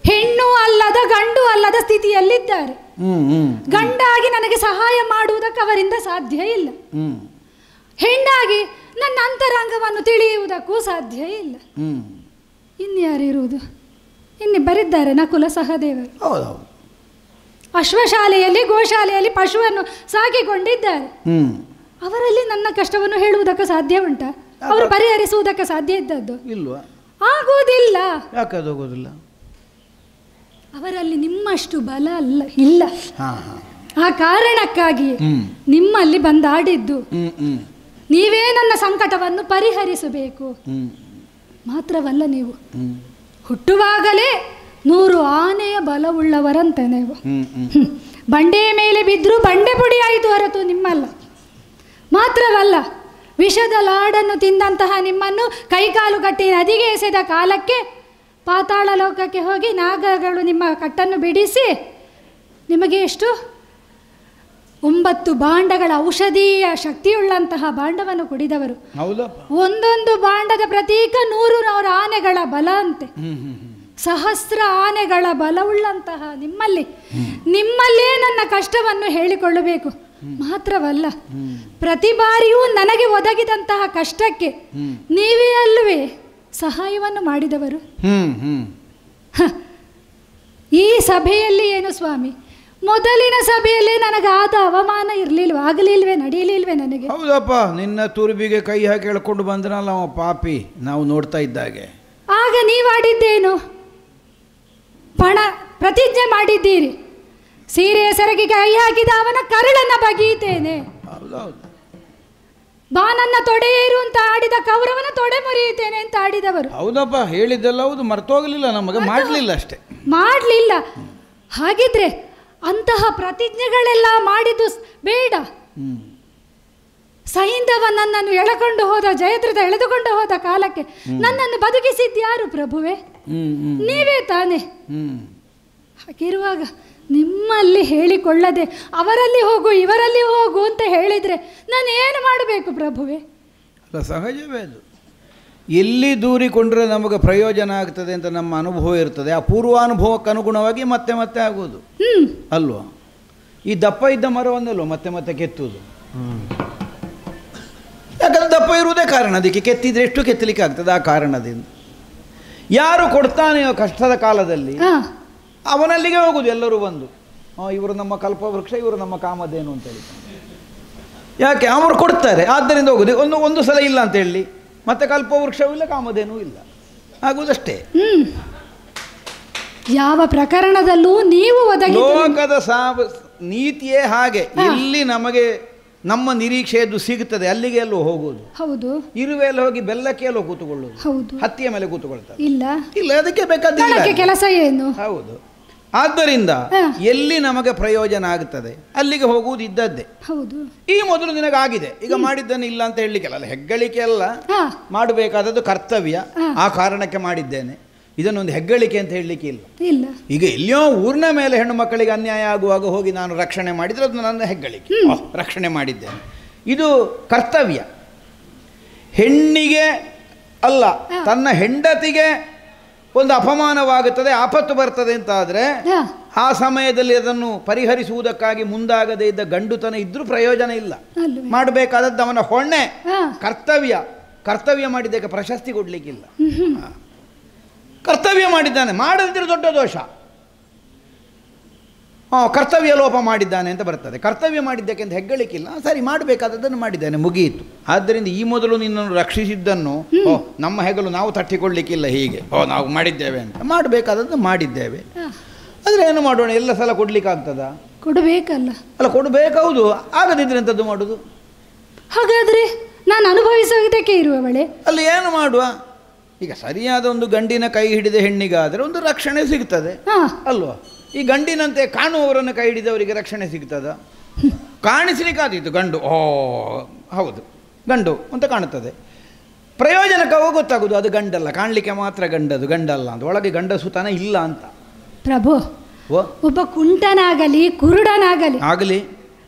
ಹೆಣ್ಣು ಅಲ್ಲದ ಗಂಡು ಅಲ್ಲದ ಸ್ಥಿತಿಯಲ್ಲಿದ್ದಾರೆ. ಗಂಡಾಗಿ ನನಗೆ ಸಹಾಯ ಮಾಡುವುದಕ್ಕೆ ಅವರಿಂದ ಸಾಧ್ಯ ಇಲ್ಲ. ಹೆಣ್ಣಾಗಿ ನನ್ನ ಅಂತರಂಗವನ್ನು ತಿಳಿಯುವುದಕ್ಕೂ ಸಾಧ್ಯ ಇಲ್ಲ. ಇನ್ಯಾರಿರುವುದು? ಇನ್ನಿಬ್ಬರಿದ್ದಾರೆ, ನಕುಲ ಸಹದೇವರು. ಅಶ್ವಶಾಲೆಯಲ್ಲಿ ಗೋಶಾಲೆಯಲ್ಲಿ ಪಶುವನ್ನು ಸಾಕಿಕೊಂಡಿದ್ದಾರೆ. ಅವರಲ್ಲಿ ನನ್ನ ಕಷ್ಟವನ್ನು ಹೇಳುವುದಕ್ಕೆ ಸಾಧ್ಯ ಉಂಟಾ? ಅವರು ಪರಿಹರಿಸುವುದಕ್ಕೆ ಸಾಧ್ಯ ಇದ್ದದ್ದು ಇಲ್ವಾ? ಆಗುವುದಿಲ್ಲ. ಯಾಕಾಗೋದಿಲ್ಲ? ಅವರಲ್ಲಿ ನಿಮ್ಮಷ್ಟು ಬಲ ಅಲ್ಲ, ಇಲ್ಲ. ಆ ಕಾರಣಕ್ಕಾಗಿ ನಿಮ್ಮಲ್ಲಿ ಬಂದಾಡಿದ್ದು. ನೀವೇ ನನ್ನ ಸಂಕಟವನ್ನು ಪರಿಹರಿಸಬೇಕು. ಮಾತ್ರವಲ್ಲ, ನೀವು ಹುಟ್ಟುವಾಗಲೇ 100 ಆನೆಯ ಬಲವುಳ್ಳವರಂತೆ ನೀವು. ಬಂಡೆಯ ಮೇಲೆ ಬಿದ್ದರೂ ಬಂಡೆ ಪುಡಿ ಆಯಿತು ಹೊರತು ನಿಮ್ಮಲ್ಲ. ಮಾತ್ರವಲ್ಲ, ವಿಷದ ಲಾಡನ್ನು ತಿಂದಂತಹ ನಿಮ್ಮನ್ನು ಕೈಕಾಲು ಕಟ್ಟಿ ನದಿಗೆ ಎಸೆದ ಕಾಲಕ್ಕೆ ಪಾತಾಳ ಲೋಕಕ್ಕೆ ಹೋಗಿ ನಾಗಗಳು ನಿಮ್ಮ ಕಟ್ಟನ್ನು ಬಿಡಿಸಿ ನಿಮಗೆ ಎಷ್ಟು 9 ಬಾಂಡಗಳ ಔಷಧೀಯ ಶಕ್ತಿಯುಳ್ಳಂತಹ ಬಾಂಡವನ್ನು ಕುಡಿದವರು. ಹೌದಪ್ಪ. ಒಂದೊಂದು ಬಾಂಡದ ಪ್ರತೀಕ 100 ಆನೆಗಳ ಬಲ ಅಂತೆ. ಸಹಸ್ರ ಆನೆಗಳ ಬಲವುಳ್ಳಂತಹ ನಿಮ್ಮಲ್ಲೇ ನನ್ನ ಕಷ್ಟವನ್ನು ಹೇಳಿಕೊಳ್ಳಬೇಕು. ಮಾತ್ರವಲ್ಲ, ಪ್ರತಿ ಬಾರಿಯೂ ನನಗೆ ಒದಗಿದಂತಹ ಕಷ್ಟಕ್ಕೆ ನೀವೇ ಅಲ್ಲವೇ ಸಹಾಯವನ್ನು ಮಾಡಿದವರು. ಈ ಸಭೆಯಲ್ಲಿ ಏನು ಸ್ವಾಮಿ, ಮೊದಲಿನ ಸಭೆಯಲ್ಲಿ ನನಗಾದ ಅವಮಾನ ಆಗಲಿಲ್ವೇ, ನಡೆಯಲಿಲ್ವೇ ನನಗೆ? ಹೌದಪ್ಪ, ನಿನ್ನ ತುರುಬಿಗೆ ಕೈ ಹಾಕಿ ಹೇಳ್ಕೊಂಡು ಬಂದ್ರಲ್ಲ ಅವ ಪಾಪಿ, ನಾವು ನೋಡ್ತಾ ಇದ್ದಾಗೆ. ಆಗ ನೀವಾಡಿದ್ದೇನು? ಪ್ರತಿಜ್ಞೆ ಮಾಡಿದ್ದೀರಿ, ಸೀರೆಯ ಸೆರಗಿಗೆ ಕೈ ಹಾಕಿದ ಅವನ ಕರಳನ್ನ ಬಗೆಯುತ್ತೇನೆ, ಬಾನನ್ನ ತೊಡೆಯೇರು ಅಂತ ಆಡಿದ ಕೌರವನ ತೊಡೆ ಮುರಿಯುತ್ತೇನೆ ಅಂತ ಆಡಿದವರು. ಹೌದಪ್ಪ, ಹೇಳಿದ್ದೆಲ್ಲ ಹೌದು, ಮರ್ತೋಗಲಿಲ್ಲ, ನಮಗೆ ಮಾಡಲಿಲ್ಲ ಅಷ್ಟೇ. ಮಾಡಲಿಲ್ಲ. ಹಾಗಿದ್ರೆ ಅಂತಹ ಪ್ರತಿಜ್ಞೆಗಳೆಲ್ಲ ಮಾಡಿದ್ದು ಬೇಡ. ಸೈಂಧವ ನನ್ನನ್ನು ಎಳೆಕೊಂಡು ಹೋದ, ಜಯದ್ರಥ ಎಳೆದುಕೊಂಡು ಹೋದ ಕಾಲಕ್ಕೆ ನನ್ನನ್ನು ಬದುಕಿಸಿದ್ಯಾರು ಪ್ರಭುವೆ? ನೀವೇ ತಾನೆ. ಹಾಗಿರುವಾಗ ನಿಮ್ಮಲ್ಲಿ ಹೇಳಿಕೊಳ್ಳದೆ ಅವರಲ್ಲಿ ಹೋಗು ಇವರಲ್ಲಿ ಹೋಗು ಅಂತ ಹೇಳಿದರೆ ನಾನು ಏನು ಮಾಡಬೇಕು ಪ್ರಭುವೆ? ಅಲ್ಲ, ಸಹಜವೇ ಅದು. ಎಲ್ಲಿ ದೂರಿಕೊಂಡ್ರೆ ನಮಗೆ ಪ್ರಯೋಜನ ಆಗ್ತದೆ ಅಂತ ನಮ್ಮ ಅನುಭವ ಇರ್ತದೆ. ಆ ಪೂರ್ವಾನುಭವಕ್ಕೆ ಅನುಗುಣವಾಗಿ ಮತ್ತೆ ಮತ್ತೆ ಆಗೋದು ಅಲ್ವಾ? ಈ ದಪ್ಪ ಇದ್ದ ಮರವನ್ನಲ್ವ ಮತ್ತೆ ಮತ್ತೆ ಕೆತ್ತುವುದು. ಯಾಕಂದ್ರೆ ದಪ್ಪ ಇರುವುದೇ ಕಾರಣ, ಅದಕ್ಕೆ ಕೆತ್ತಿದ್ರೆ ಎಷ್ಟು ಕೆತ್ತಲಿಕ್ಕೆ ಆಗ್ತದೆ. ಆ ಕಾರಣದಿಂದ ಯಾರು ಕೊಡ್ತಾನೆಯೋ ಕಷ್ಟದ ಕಾಲದಲ್ಲಿ ಅವನಲ್ಲಿಗೆ ಹೋಗುದು. ಎಲ್ಲರೂ ಬಂದು ಇವರು ನಮ್ಮ ಕಲ್ಪವೃಕ್ಷ, ಇವರು ನಮ್ಮ ಕಾಮಧೇನು ಅಂತ ಹೇಳಿ. ಯಾಕೆ ಅವರು ಕೊಡ್ತಾರೆ, ಆದ್ದರಿಂದ ಹೋಗುದು. ಒಂದು ಸಲ ಇಲ್ಲ ಅಂತ ಹೇಳಿ ಮತ್ತೆ ಕಲ್ಪವೃಕ್ಷವೂ ಇಲ್ಲ, ಕಾಮಧೇನೂ ಇಲ್ಲ, ಆಗುವುದಷ್ಟೇ. ಯಾವ ಪ್ರಕರಣದಲ್ಲೂ ನೀವು ಲೋಕದ ನೀತಿಯೇ ಹಾಗೆ. ಎಲ್ಲಿ ನಮಗೆ ನಮ್ಮ ನಿರೀಕ್ಷೆಯದ್ದು ಸಿಗುತ್ತದೆ ಅಲ್ಲಿಗೆ ಎಲ್ಲೋ ಹೋಗುವುದು. ಹೌದು. ಇರುವೆಲ್ಲ ಹೋಗಿ ಬೆಲ್ಲಕ್ಕೆ ಎಲ್ಲೋ ಕೂತುಕೊಳ್ಳುವುದು. ಹೌದು. ಹತ್ತಿಯ ಮೇಲೆ ಕೂತುಕೊಳ್ತಾರೆ. ಇಲ್ಲ ಇಲ್ಲ, ಅದಕ್ಕೆ ಬೇಕಾದ ಕೆಲಸ ಏನು? ಹೌದು. ಆದ್ದರಿಂದ ಎಲ್ಲಿ ನಮಗೆ ಪ್ರಯೋಜನ ಆಗುತ್ತದೆ ಅಲ್ಲಿಗೆ ಹೋಗುವುದು ಇದ್ದದ್ದೇ. ಹೌದು. ಈ ಮೊದಲು ನಿನಗಾಗಿದೆ, ಈಗ ಮಾಡಿದ್ದೇನೆ ಇಲ್ಲ ಅಂತ ಹೇಳಲಿಕ್ಕೆಲ್ಲ, ಹೆಗ್ಗಳಿಕೆ ಅಲ್ಲ, ಮಾಡಬೇಕಾದದ್ದು ಕರ್ತವ್ಯ. ಆ ಕಾರಣಕ್ಕೆ ಮಾಡಿದ್ದೇನೆ, ಇದನ್ನೊಂದು ಹೆಗ್ಗಳಿಕೆ ಅಂತ ಹೇಳಲಿಕ್ಕೆ ಇಲ್ಲ. ಈಗ ಎಲ್ಲಿಯೋ ಊರಿನ ಮೇಲೆ ಹೆಣ್ಣು ಮಕ್ಕಳಿಗೆ ಅನ್ಯಾಯ ಆಗುವಾಗ ಹೋಗಿ ನಾನು ರಕ್ಷಣೆ ಮಾಡಿದರೆ ಅದು ನನ್ನ ಹೆಗ್ಗಳಿಕೆ, ರಕ್ಷಣೆ ಮಾಡಿದ್ದೇನೆ. ಇದು ಕರ್ತವ್ಯ. ಹೆಣ್ಣಿಗೆ ಅಲ್ಲ, ತನ್ನ ಹೆಂಡತಿಗೆ ಒಂದು ಅಪಮಾನವಾಗುತ್ತದೆ, ಆಪತ್ತು ಬರ್ತದೆ ಅಂತ ಆದರೆ ಆ ಸಮಯದಲ್ಲಿ ಅದನ್ನು ಪರಿಹರಿಸುವುದಕ್ಕಾಗಿ ಮುಂದಾಗದೇ ಇದ್ದ ಗಂಡುತನ ಇದ್ರೂ ಪ್ರಯೋಜನ ಇಲ್ಲ. ಮಾಡಬೇಕಾದದ್ದು ಅವನ ಹೊಣೆ, ಕರ್ತವ್ಯ. ಕರ್ತವ್ಯ ಮಾಡಿದ್ದಕ್ಕೆ ಪ್ರಶಸ್ತಿ ಕೊಡಲಿಕ್ಕಿಲ್ಲ. ಕರ್ತವ್ಯ ಮಾಡಿದ್ದಾನೆ, ಮಾಡದಿದ್ರೆ ದೊಡ್ಡ ದೋಷ. ಕರ್ತವ್ಯ ಲೋಪ ಮಾಡಿದ್ದಾನೆ ಅಂತ ಬರ್ತದೆ. ಕರ್ತವ್ಯ ಮಾಡಿದ್ದಕ್ಕೆ ಅಂತ ಹೆಗ್ಗಳಿಕ್ಕಿಲ್ಲ. ಸರಿ, ಮಾಡಬೇಕಾದದ್ದನ್ನು ಮಾಡಿದ್ದಾನೆ, ಮುಗಿಯಿತು. ಆದ್ದರಿಂದ ಈ ಮೊದಲು ನಿನ್ನನ್ನು ರಕ್ಷಿಸಿದ್ದನ್ನು ನಮ್ಮ ಹೆಗಲು ನಾವು ತಟ್ಟಿಕೊಳ್ಳಿಕ್ಕಿಲ್ಲ. ಹೀಗೆ ನಾವು ಮಾಡಿದ್ದೇವೆ ಅಂತ, ಮಾಡಬೇಕಾದದ್ದು ಮಾಡಿದ್ದೇವೆ. ಆದರೆ ಏನು ಮಾಡೋಣ, ಎಲ್ಲ ಸಲ ಕೊಡ್ಲಿಕ್ಕಾಗ್ತದ? ಕೊಡಬೇಕಲ್ಲ. ಅಲ್ಲ, ಕೊಡಬೇಕೌದು. ಆಗದಿದ್ರೆ ಎಂಥದ್ದು ಮಾಡೋದು? ಹಾಗಾದರೆ ನಾನು ಅನುಭವಿಸೋದಕ್ಕೆ ಇರುವವಳೆ. ಅಲ್ಲಿ ಏನು ಮಾಡುವ? ಈಗ ಸರಿಯಾದ ಒಂದು ಗಂಡಿನ ಕೈ ಹಿಡಿದ ಹೆಣ್ಣಿಗಾದರೆ ಒಂದು ರಕ್ಷಣೆ ಸಿಗ್ತದೆ ಅಲ್ವಾ? ಈ ಗಂಡಿನಂತೆ ಕಾಣುವವರನ್ನು ಕೈ ಹಿಡಿದವರಿಗೆ ರಕ್ಷಣೆ ಸಿಗ್ತದ? ಕಾಣಿಸ್ಲಿಕ್ಕಾದೀತು ಗಂಡು, ಹೌದು ಗಂಡು ಅಂತ ಕಾಣುತ್ತದೆ. ಪ್ರಯೋಜನಕ್ಕೆ ಗೊತ್ತಾಗೋದು ಅದು ಗಂಡಲ್ಲ, ಕಾಣಲಿಕ್ಕೆ ಮಾತ್ರ ಗಂಡದು, ಗಂಡಲ್ಲ ಅಂತ. ಒಳಗೆ ಗಂಡಸುತನ ಇಲ್ಲ ಅಂತ. ಪ್ರಭು, ಒಬ್ಬ ಕುಂಟನಾಗಲಿ ಕುರುಡನಾಗಲಿ ಆಗಲಿ,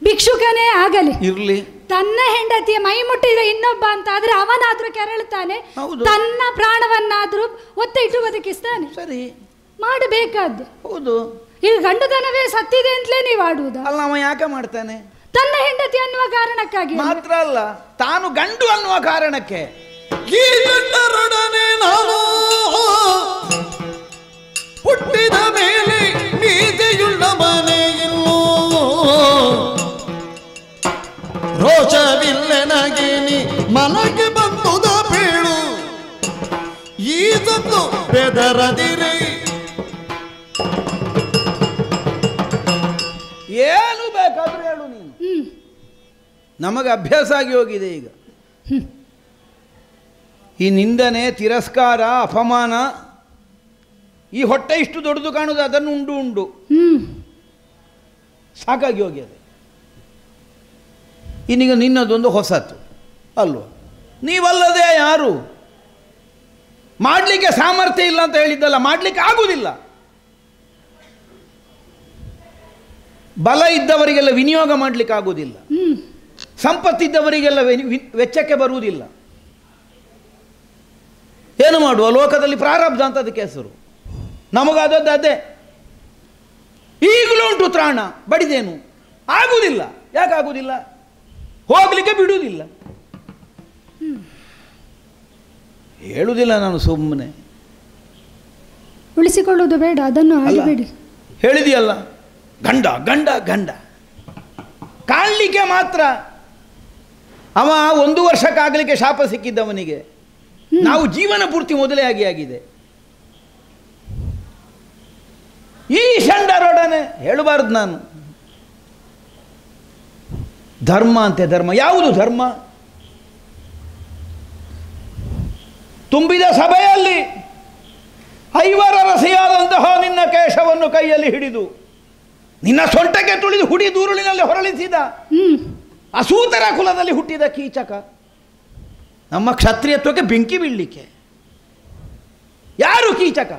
ಭಿಕ್ಷುಕನೇ ಆಗಲಿ ಇರಲಿ, ತನ್ನ ಹೆಂಡತಿಯ ಮೈ ಮುಟ್ಟಿದ ಇನ್ನೊಬ್ಬ ಅಂತ ಆದ್ರೆ ಅವನಾದ್ರೂ ಕೆರಳುತ್ತಾನೆ, ತನ್ನ ಪ್ರಾಣವನ್ನಾದ್ರೂ ಒತ್ತೆ ಇಟ್ಟು ಬದುಕಿಸ್ತಾನೆ. ಸರಿ, ಮಾಡಬೇಕಾದ್ದು. ಹೌದು. ಈಗ ಗಂಡುತನವೇ ಸತ್ತಿದೆ ಅಂತಲೇ ನೀವು ಆಡುವುದಾ? ಅಲ್ಲ, ಅವ ಯಾಕೆ ಮಾಡ್ತಾನೆ? ತನ್ನ ಹೆಂಡತಿ ಅನ್ನುವ ಕಾರಣಕ್ಕಾಗಿ ಮಾತ್ರ ಅಲ್ಲ, ತಾನು ಗಂಡು ಅನ್ನುವ ಕಾರಣಕ್ಕೆ. ಈ ಗಂಡರೊಡನೆ ನಾನು ಹುಟ್ಟಿದ ಮೇಲೆ ನೀತಿಯುಳ್ಳ ಮನೆಯಿಲ್ಲೋ, ರೋಷವಿಲ್ಲೆನಗೇನಿ ಮನಗೆ ಬಂದುದ ಬೀಳು, ಈದೊಂದು ಬೆದರದಿರಿ. ಏನು ಬೇಕಾದ್ರೂ ಹೇಳು ನೀನು, ನಮಗೆ ಅಭ್ಯಾಸ ಆಗಿ ಹೋಗಿದೆ ಈಗ. ಈ ನಿಂದನೆ, ತಿರಸ್ಕಾರ, ಅಪಮಾನ, ಈ ಹೊಟ್ಟೆ ಇಷ್ಟು ದೊಡ್ಡದು ಕಾಣುವುದು, ಅದನ್ನು ಉಂಡು ಉಂಡು ಸಾಕಾಗಿ ಹೋಗಿದೆ. ಇನ್ನೀಗ ನಿನ್ನದೊಂದು ಹೊಸತು ಅಲ್ವ? ನೀವಲ್ಲದೆ ಯಾರು? ಮಾಡಲಿಕ್ಕೆ ಸಾಮರ್ಥ್ಯ ಇಲ್ಲ ಅಂತ ಹೇಳಿದ್ದಲ್ಲ, ಮಾಡಲಿಕ್ಕೆ ಆಗುವುದಿಲ್ಲ. ಬಲ ಇದ್ದವರಿಗೆಲ್ಲ ವಿನಿಯೋಗ ಮಾಡಲಿಕ್ಕೆ ಆಗುವುದಿಲ್ಲ, ಸಂಪತ್ತಿದ್ದವರಿಗೆಲ್ಲ ವೆಚ್ಚಕ್ಕೆ ಬರುವುದಿಲ್ಲ. ಏನು ಮಾಡುವ, ಲೋಕದಲ್ಲಿ ಪ್ರಾರಬ್ಧ ಅಂತ ಅದಕ್ಕೆ ಹೆಸರು. ನಮಗಾದದ್ದು ಅದೇ. ಈಗಲೂ ಉಂಟು ತ್ರಾಣ, ಬಡಿದೇನು ಆಗುವುದಿಲ್ಲ. ಯಾಕೆ ಆಗುವುದಿಲ್ಲ? ಹೋಗಲಿಕ್ಕೆ ಬಿಡುವುದಿಲ್ಲ. ಹೇಳುವುದಿಲ್ಲ ನಾನು ಸುಮ್ಮನೆ. ಉಳಿಸಿಕೊಳ್ಳುವುದು ಬೇಡ, ಅದನ್ನು ಆಡಬೇಡಿ. ಹೇಳಿದೆಯಲ್ಲ, ಗಂಡ ಗಂಡ ಗಂಡ ಕಾಣಲಿಕ್ಕೆ ಮಾತ್ರ. ಅವ 1 ವರ್ಷಕ್ಕಾಗಲಿಕ್ಕೆ ಶಾಪ ಸಿಕ್ಕಿದ್ದವನಿಗೆ. ನಾವು ಜೀವನ ಪೂರ್ತಿ ಮೊದಲೇ ಆಗಿದೆ. ಈ ಷಂಡರೊಡನೆ ಹೇಳಬಾರ್ದು ನಾನು. ಧರ್ಮ ಅಂತೆ ಧರ್ಮ. ಯಾವುದು ಧರ್ಮ? ತುಂಬಿದ ಸಭೆಯಲ್ಲಿ 5 ರಸೆಯಾದಂತಹ ನಿನ್ನ ಕೇಶವನ್ನು ಕೈಯಲ್ಲಿ ಹಿಡಿದು ನಿನ್ನ ಸೊಂಟಕ್ಕೆ ತುಳಿದು ಹುಡಿ ದೂರುಳಿನಲ್ಲಿ ಹೊರಳಿಸಿದ ಅಸೂತರ ಕುಲದಲ್ಲಿ ಹುಟ್ಟಿದ ಕೀಚಕ. ನಮ್ಮ ಕ್ಷತ್ರಿಯತ್ವಕ್ಕೆ ಬೆಂಕಿ ಬೀಳಲಿಕ್ಕೆ. ಯಾರು ಕೀಚಕ?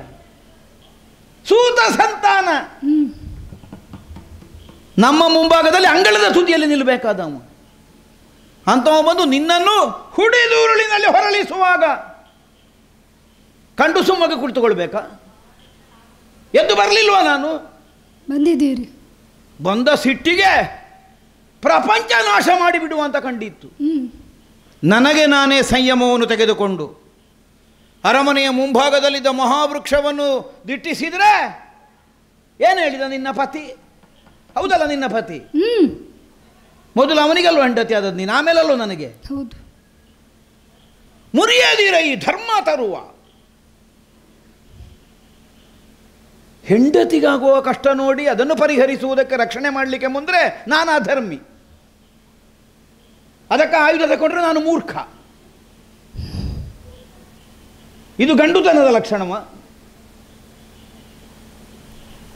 ಸೂತ ಸಂತಾನ. ನಮ್ಮ ಮುಂಭಾಗದಲ್ಲಿ ಅಂಗಳದ ತುದಿಯಲ್ಲಿ ನಿಲ್ಲಬೇಕಾದವ ಅಂತವ ಬಂದು ನಿನ್ನನ್ನು ಹುಡಿ ದೂರುಳಿನಲ್ಲಿ ಹೊರಳಿಸುವಾಗ ಕಂಡು ಸುಮ್ಮಗೆ ಕುಳಿತುಕೊಳ್ಬೇಕಾ? ಎದ್ದು ಬರಲಿಲ್ವಾ ನಾನು? ಬಂದಿದ್ದೀರಿ. ಬಂದ ಸಿಟ್ಟಿಗೆ ಪ್ರಪಂಚ ನಾಶ ಮಾಡಿಬಿಡುವಂತ ಕಂಡಿತ್ತು. ನನಗೆ ನಾನೇ ಸಂಯಮವನ್ನು ತೆಗೆದುಕೊಂಡು ಅರಮನೆಯ ಮುಂಭಾಗದಲ್ಲಿದ್ದ ಮಹಾವೃಕ್ಷವನ್ನು ದಿಟ್ಟಿಸಿದರೆ ಏನು ಹೇಳಿದ? ನಿನ್ನ ಪತಿ ಹೌದಲ್ಲ, ನಿನ್ನ ಪತಿ. ಮೊದಲು ಅವನಿಗಲ್ಲೂ ಹೆಂಡತಿ ಆದದ್ದು ನೀನು, ಆಮೇಲಲ್ಲೂ ನನಗೆ. ಹೌದು. ಮುರಿಯದಿರ ಈ ಧರ್ಮ ತರುವ. ಹೆಂಡತಿಗಾಗುವ ಕಷ್ಟ ನೋಡಿ ಅದನ್ನು ಪರಿಹರಿಸುವುದಕ್ಕೆ ರಕ್ಷಣೆ ಮಾಡಲಿಕ್ಕೆ ಮುಂದರೆ ನಾನು ಅಧರ್ಮಿ, ಅದಕ್ಕೆ ಆಯುಧ ತಗೊಂಡ್ರೆ ನಾನು ಮೂರ್ಖ. ಇದು ಗಂಡುತನದ ಲಕ್ಷಣವ?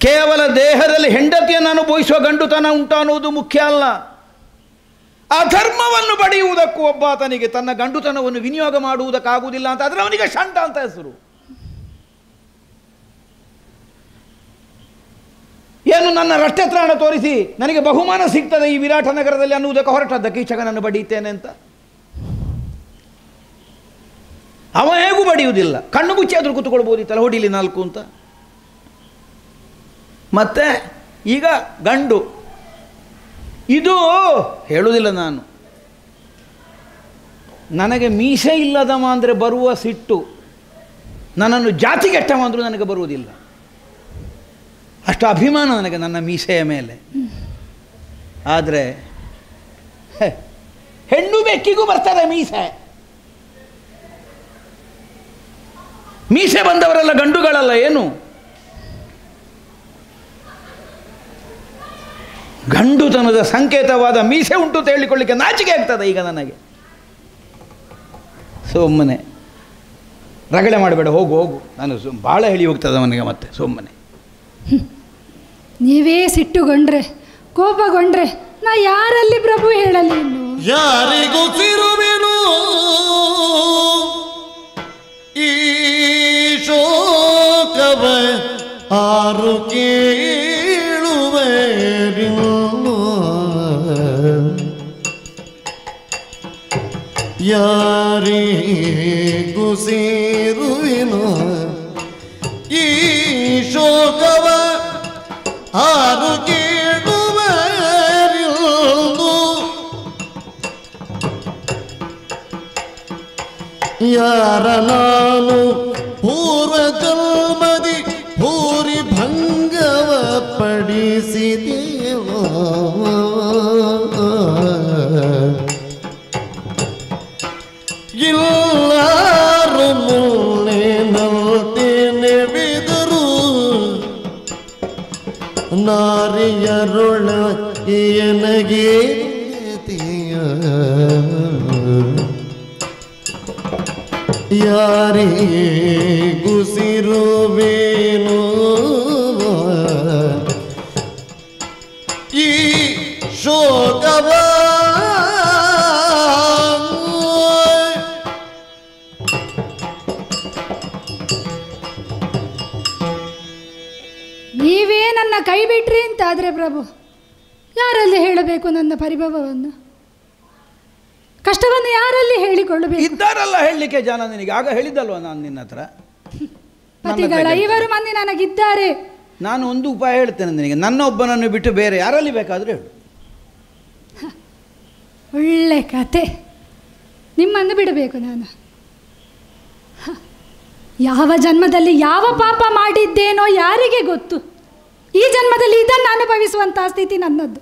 ಕೇವಲ ದೇಹದಲ್ಲಿ ಹೆಂಡತಿಯನ್ನು ಅನುಭವಿಸುವ ಗಂಡುತನ ಉಂಟು ಅನ್ನುವುದು ಮುಖ್ಯ ಅಲ್ಲ. ಅಧರ್ಮವನ್ನು ಬಡಿಯುವುದಕ್ಕೂ ಒಬ್ಬಾತನಿಗೆ ತನ್ನ ಗಂಡುತನವನ್ನು ವಿನಿಯೋಗ ಮಾಡುವುದಕ್ಕಾಗುವುದಿಲ್ಲ ಅಂತ ಆದರೆ ಅವನಿಗೆ ಷಂಡ ಅಂತ ಹೆಸರು. ಏನು ನನ್ನ ರಟ್ಟೆತ್ರಾಣ ತೋರಿಸಿ ನನಗೆ ಬಹುಮಾನ ಸಿಗ್ತದೆ ಈ ವಿರಾಟ ನಗರದಲ್ಲಿ ಅನ್ನುವುದಕ್ಕೆ ಹೊರಟದ್ದ ಕೀಚಕನನ್ನು ಬಡಿಯುತ್ತೇನೆ ಅಂತ? ಅವ ಹೇಗೂ ಬಡಿಯುವುದಿಲ್ಲ, ಕಣ್ಣು ಮುಚ್ಚಿ ಆದರೂ ಕೂತ್ಕೊಳ್ಬೋದಿತ್ತಲ್ಲ, ಹೊಡಿಲಿ 4 ಅಂತ. ಮತ್ತೆ ಈಗ ಗಂಡು. ಇದು ಹೇಳುವುದಿಲ್ಲ ನಾನು. ನನಗೆ ಮೀಸೆ ಇಲ್ಲದವ ಅಂದರೆ ಬರುವ ಸಿಟ್ಟು, ನನ್ನನ್ನು ಜಾತಿಗೆಟ್ಟವ ಅಂದರೂ ನನಗೆ ಬರುವುದಿಲ್ಲ. ಅಷ್ಟು ಅಭಿಮಾನ ನನಗೆ ನನ್ನ ಮೀಸೆಯ ಮೇಲೆ. ಆದರೆ ಹೆಣ್ಣು ಬೆಕ್ಕಿಗೂ ಬರ್ತದೆ ಮೀಸೆ. ಮೀಸೆ ಬಂದವರೆಲ್ಲ ಗಂಡುಗಳಲ್ಲ ಏನು? ಗಂಡುತನದ ಸಂಕೇತವಾದ ಮೀಸೆ ಉಂಟು ಅಂತ ಹೇಳಿಕೊಳ್ಳಿಕ್ಕೆ ನಾಚಿಕೆ ಆಗ್ತದೆ ಈಗ ನನಗೆ. ಸುಮ್ಮನೆ ರಗಳೆ ಮಾಡಬೇಡ, ಹೋಗು ಹೋಗು. ನಾನು ಭಾಳ ಹೇಳಿ ಹೋಗ್ತದೆ ಅವನಿಗೆ ಮತ್ತೆ ಸುಮ್ಮನೆ. ನೀವೇ ಸಿಟ್ಟುಗೊಂಡ್ರೆ, ಕೋಪಗೊಂಡ್ರೆ ನಾ ಯಾರಲ್ಲಿ ಪ್ರಭು ಹೇಳಲಿ? ಇನ್ನು ಯಾರಿಗೂ ತಿರುವೆನು ಈ ಶೋಕವ ಆರು ಕೇಳುವೆ. ಯಾರಿಗೂ ಸೇರುವೆನು ಈ ಶೋಕವ ಆರು ಕೇಳುವರಿಲ್ದು. ಯಾರ ನಾನು ಪೂರ್ವ ಜನ್ಮದಿ ಭೂರಿ ಭಂಗವ ಪಡಿಸಿದೇವೋ. ಎಲ್ಲಾರು ಮುನ್ನೆ ನಲ್ತೇನೆ ಬಿದರು ನಾರಿಯರೊಳ ಎನಗೆ ಯಾರಿಗೂ ಸಿರುವೇನು ಈ ಶೋಕವ. ನೀವೇ ನನ್ನ ಕೈ ಬಿಟ್ರಿ ಅಂತಾದರೆ ಪ್ರಭು ಯಾರಲ್ಲಿ ಹೇಳಬೇಕು ನನ್ನ ಪರಿಭವವನ್ನು? ಕಷ್ಟವನ್ನು ಯಾರಲ್ಲಿ ಹೇಳಿಕೊಳ್ಳಬೇಕು? ಇದ್ದಾರಲ್ಲ ಹೇಳಲಿಕ್ಕೆ ಜನ ನಿನಗೆ. ಆಗ ಹೇಳಿದ್ದಲ್ವ ನಾನು ನಿನ್ನ ಹತ್ರ. ಪತಿಗಳ 5 ಮಂದಿ ನನಗಿದ್ದಾರೆ. ನಾನು ಒಂದು ಉಪಾಯ ಹೇಳ್ತೇನೆ ನಿನಗೆ, ನನ್ನೊಬ್ಬನನ್ನು ಬಿಟ್ಟು ಬೇರೆ ಯಾರಲ್ಲಿ ಬೇಕಾದರೂ ಹೇಳು. ಒಳ್ಳೆ ಕತೆ. ನಿಮ್ಮನ್ನು ಬಿಡಬೇಕು ನಾನು? ಯಾವ ಜನ್ಮದಲ್ಲಿ ಯಾವ ಪಾಪ ಮಾಡಿದ್ದೇನೋ ಯಾರಿಗೆ ಗೊತ್ತು. ಈ ಜನ್ಮದಲ್ಲಿ ಇದನ್ನು ಅನುಭವಿಸುವಂತಹ ಸ್ಥಿತಿ ನನ್ನದ್ದು.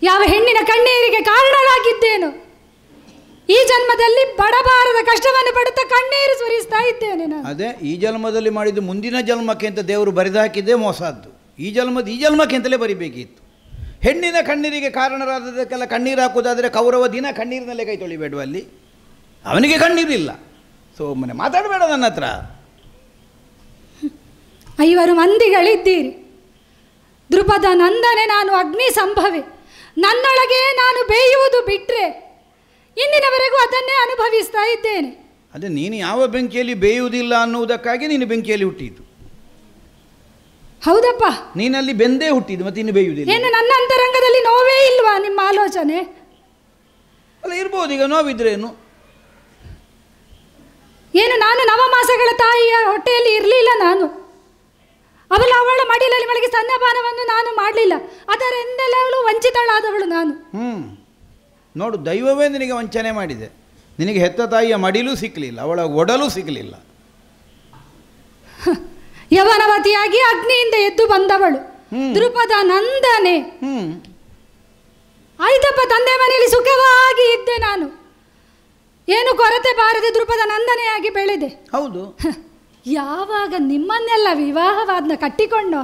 ಯಾವ ಹೆಣ್ಣಿನ ಕಣ್ಣೀರಿಗೆ ಕಾರಣರಾಗಿದ್ದೇನೋ ಈ ಜನ್ಮದಲ್ಲಿ ಬಡಬಾರದ ಕಷ್ಟವನ್ನು ಪಡುತ್ತಾ ಕಣ್ಣೀರು ಸುರಿಸ್ತಾ ಇದ್ದೇನೆ ನಾನು. ಅದೇ ಈ ಜನ್ಮದಲ್ಲಿ ಮಾಡಿದ್ದು ಮುಂದಿನ ಜನ್ಮಕ್ಕೆ ಅಂತ ದೇವರು ಬರೆದಾಕಿದ್ದೇ ಮೋಸದ್ದು. ಈ ಜನ್ಮಕ್ಕೆ ಅಂತಲೇ ಬರಿಬೇಕಿತ್ತು. ಹೆಣ್ಣಿನ ಕಣ್ಣೀರಿಗೆ ಕಾರಣರಾದದಕ್ಕೆಲ್ಲ ಕಣ್ಣೀರು ಹಾಕುವುದಾದರೆ ಕೌರವ ದಿನ ಕಣ್ಣೀರಿನಲ್ಲೇ ಕೈ ತೊಳಿಬೇಡುವಲ್ಲಿ. ಅವನಿಗೆ ಕಣ್ಣೀರಿಲ್ಲ. ಸೊ ಮನೆ ಮಾತಾಡಬೇಡ ನನ್ನ ಹತ್ರ. 5 ಮಂದಿಗಳಿದ್ದೀರಿ. ದೃಪದ ನಂದನೆ ನಾನು ಅಗ್ನಿ ಸಂಭವೆ. ನನ್ನೊಳಗೆ ನಾನು ಬೇಯುವುದು ಬಿಟ್ಟರೆ ಇಂದಿನವರೆಗೂ ಅದನ್ನೇ ಅನುಭವಿಸ್ತಾ ಇದ್ದೇನೆ. ಅದೇ ನೀನು ಯಾವ ಬೆಂಕಿಯಲ್ಲಿ ಬೇಯುವುದಿಲ್ಲ ಅನ್ನುವುದಕ್ಕಾಗಿ ನೀನು ಬೆಂಕಿಯಲ್ಲಿ ಹುಟ್ಟಿದ್ದು. ಹೌದಪ್ಪ, ನೀನಲ್ಲಿ ಬೆಂದೇ ಹುಟ್ಟಿದ್ದು, ಮತ್ತೆ ಇನ್ನು ಬೇಯುವುದಿಲ್ಲ. ಏನು ನನ್ನ ಅಂತರಂಗದಲ್ಲಿ ನೋವೇ ಇಲ್ವಾ ನಿಮ್ಮ ಆಲೋಚನೆ? ಅಲ್ಲ ಇರ್ಬೋದು, ಈಗ ನೋವಿದ್ರೇನು. ಏನು ನಾನು ನವಮಾಸಗಳ ತಾಯಿಯ ಹೊಟ್ಟೆಯಲ್ಲಿ ಇರಲಿಲ್ಲ. ನಾನು ಅವಳ ಮಡಿಲಲ್ಲಿ ಮಲಗಿ ಸ್ತನ್ಯಪಾನವನ್ನು ನಾನು ಮಾಡಲಿಲ್ಲ. ಅದರಿಂದಲೂ ವಂಚಿತಳಾದವಳು ನಾನು. ನೋಡು, ದೈವವೇ ನಿನಗೆ ವಂಚನೆ ಮಾಡಿದೆ. ನಿನಗೆ ಹೆತ್ತ ತಾಯಿಯ ಮಡಿಲೂ ಸಿಕ್ಕಲಿಲ್ಲ, ಅವಳ ಒಡಲೂ ಸಿಕ್ಕಲಿಲ್ಲ. ಯವನವತಿಯಾಗಿ ಅಗ್ನಿಯಿಂದ ಎದ್ದು ಬಂದವಳು ದೃಪದ ನಂದನೆ. ಆಯ್ತಪ್ಪ, ತಂದೆ ಮನೆಯಲ್ಲಿ ಸುಖವಾಗಿ ಇದ್ದೆ ನಾನು. ಏನು ಕೊರತೆ ಬಾರದೆ ದೃಪದ ನಂದನೆಯಾಗಿ ಬೆಳೆದೆ. ಹೌದು. ಯಾವಾಗ ನಿಮ್ಮನ್ನೆಲ್ಲ ವಿವಾಹವಾದ್ನ ಕಟ್ಟಿಕೊಂಡು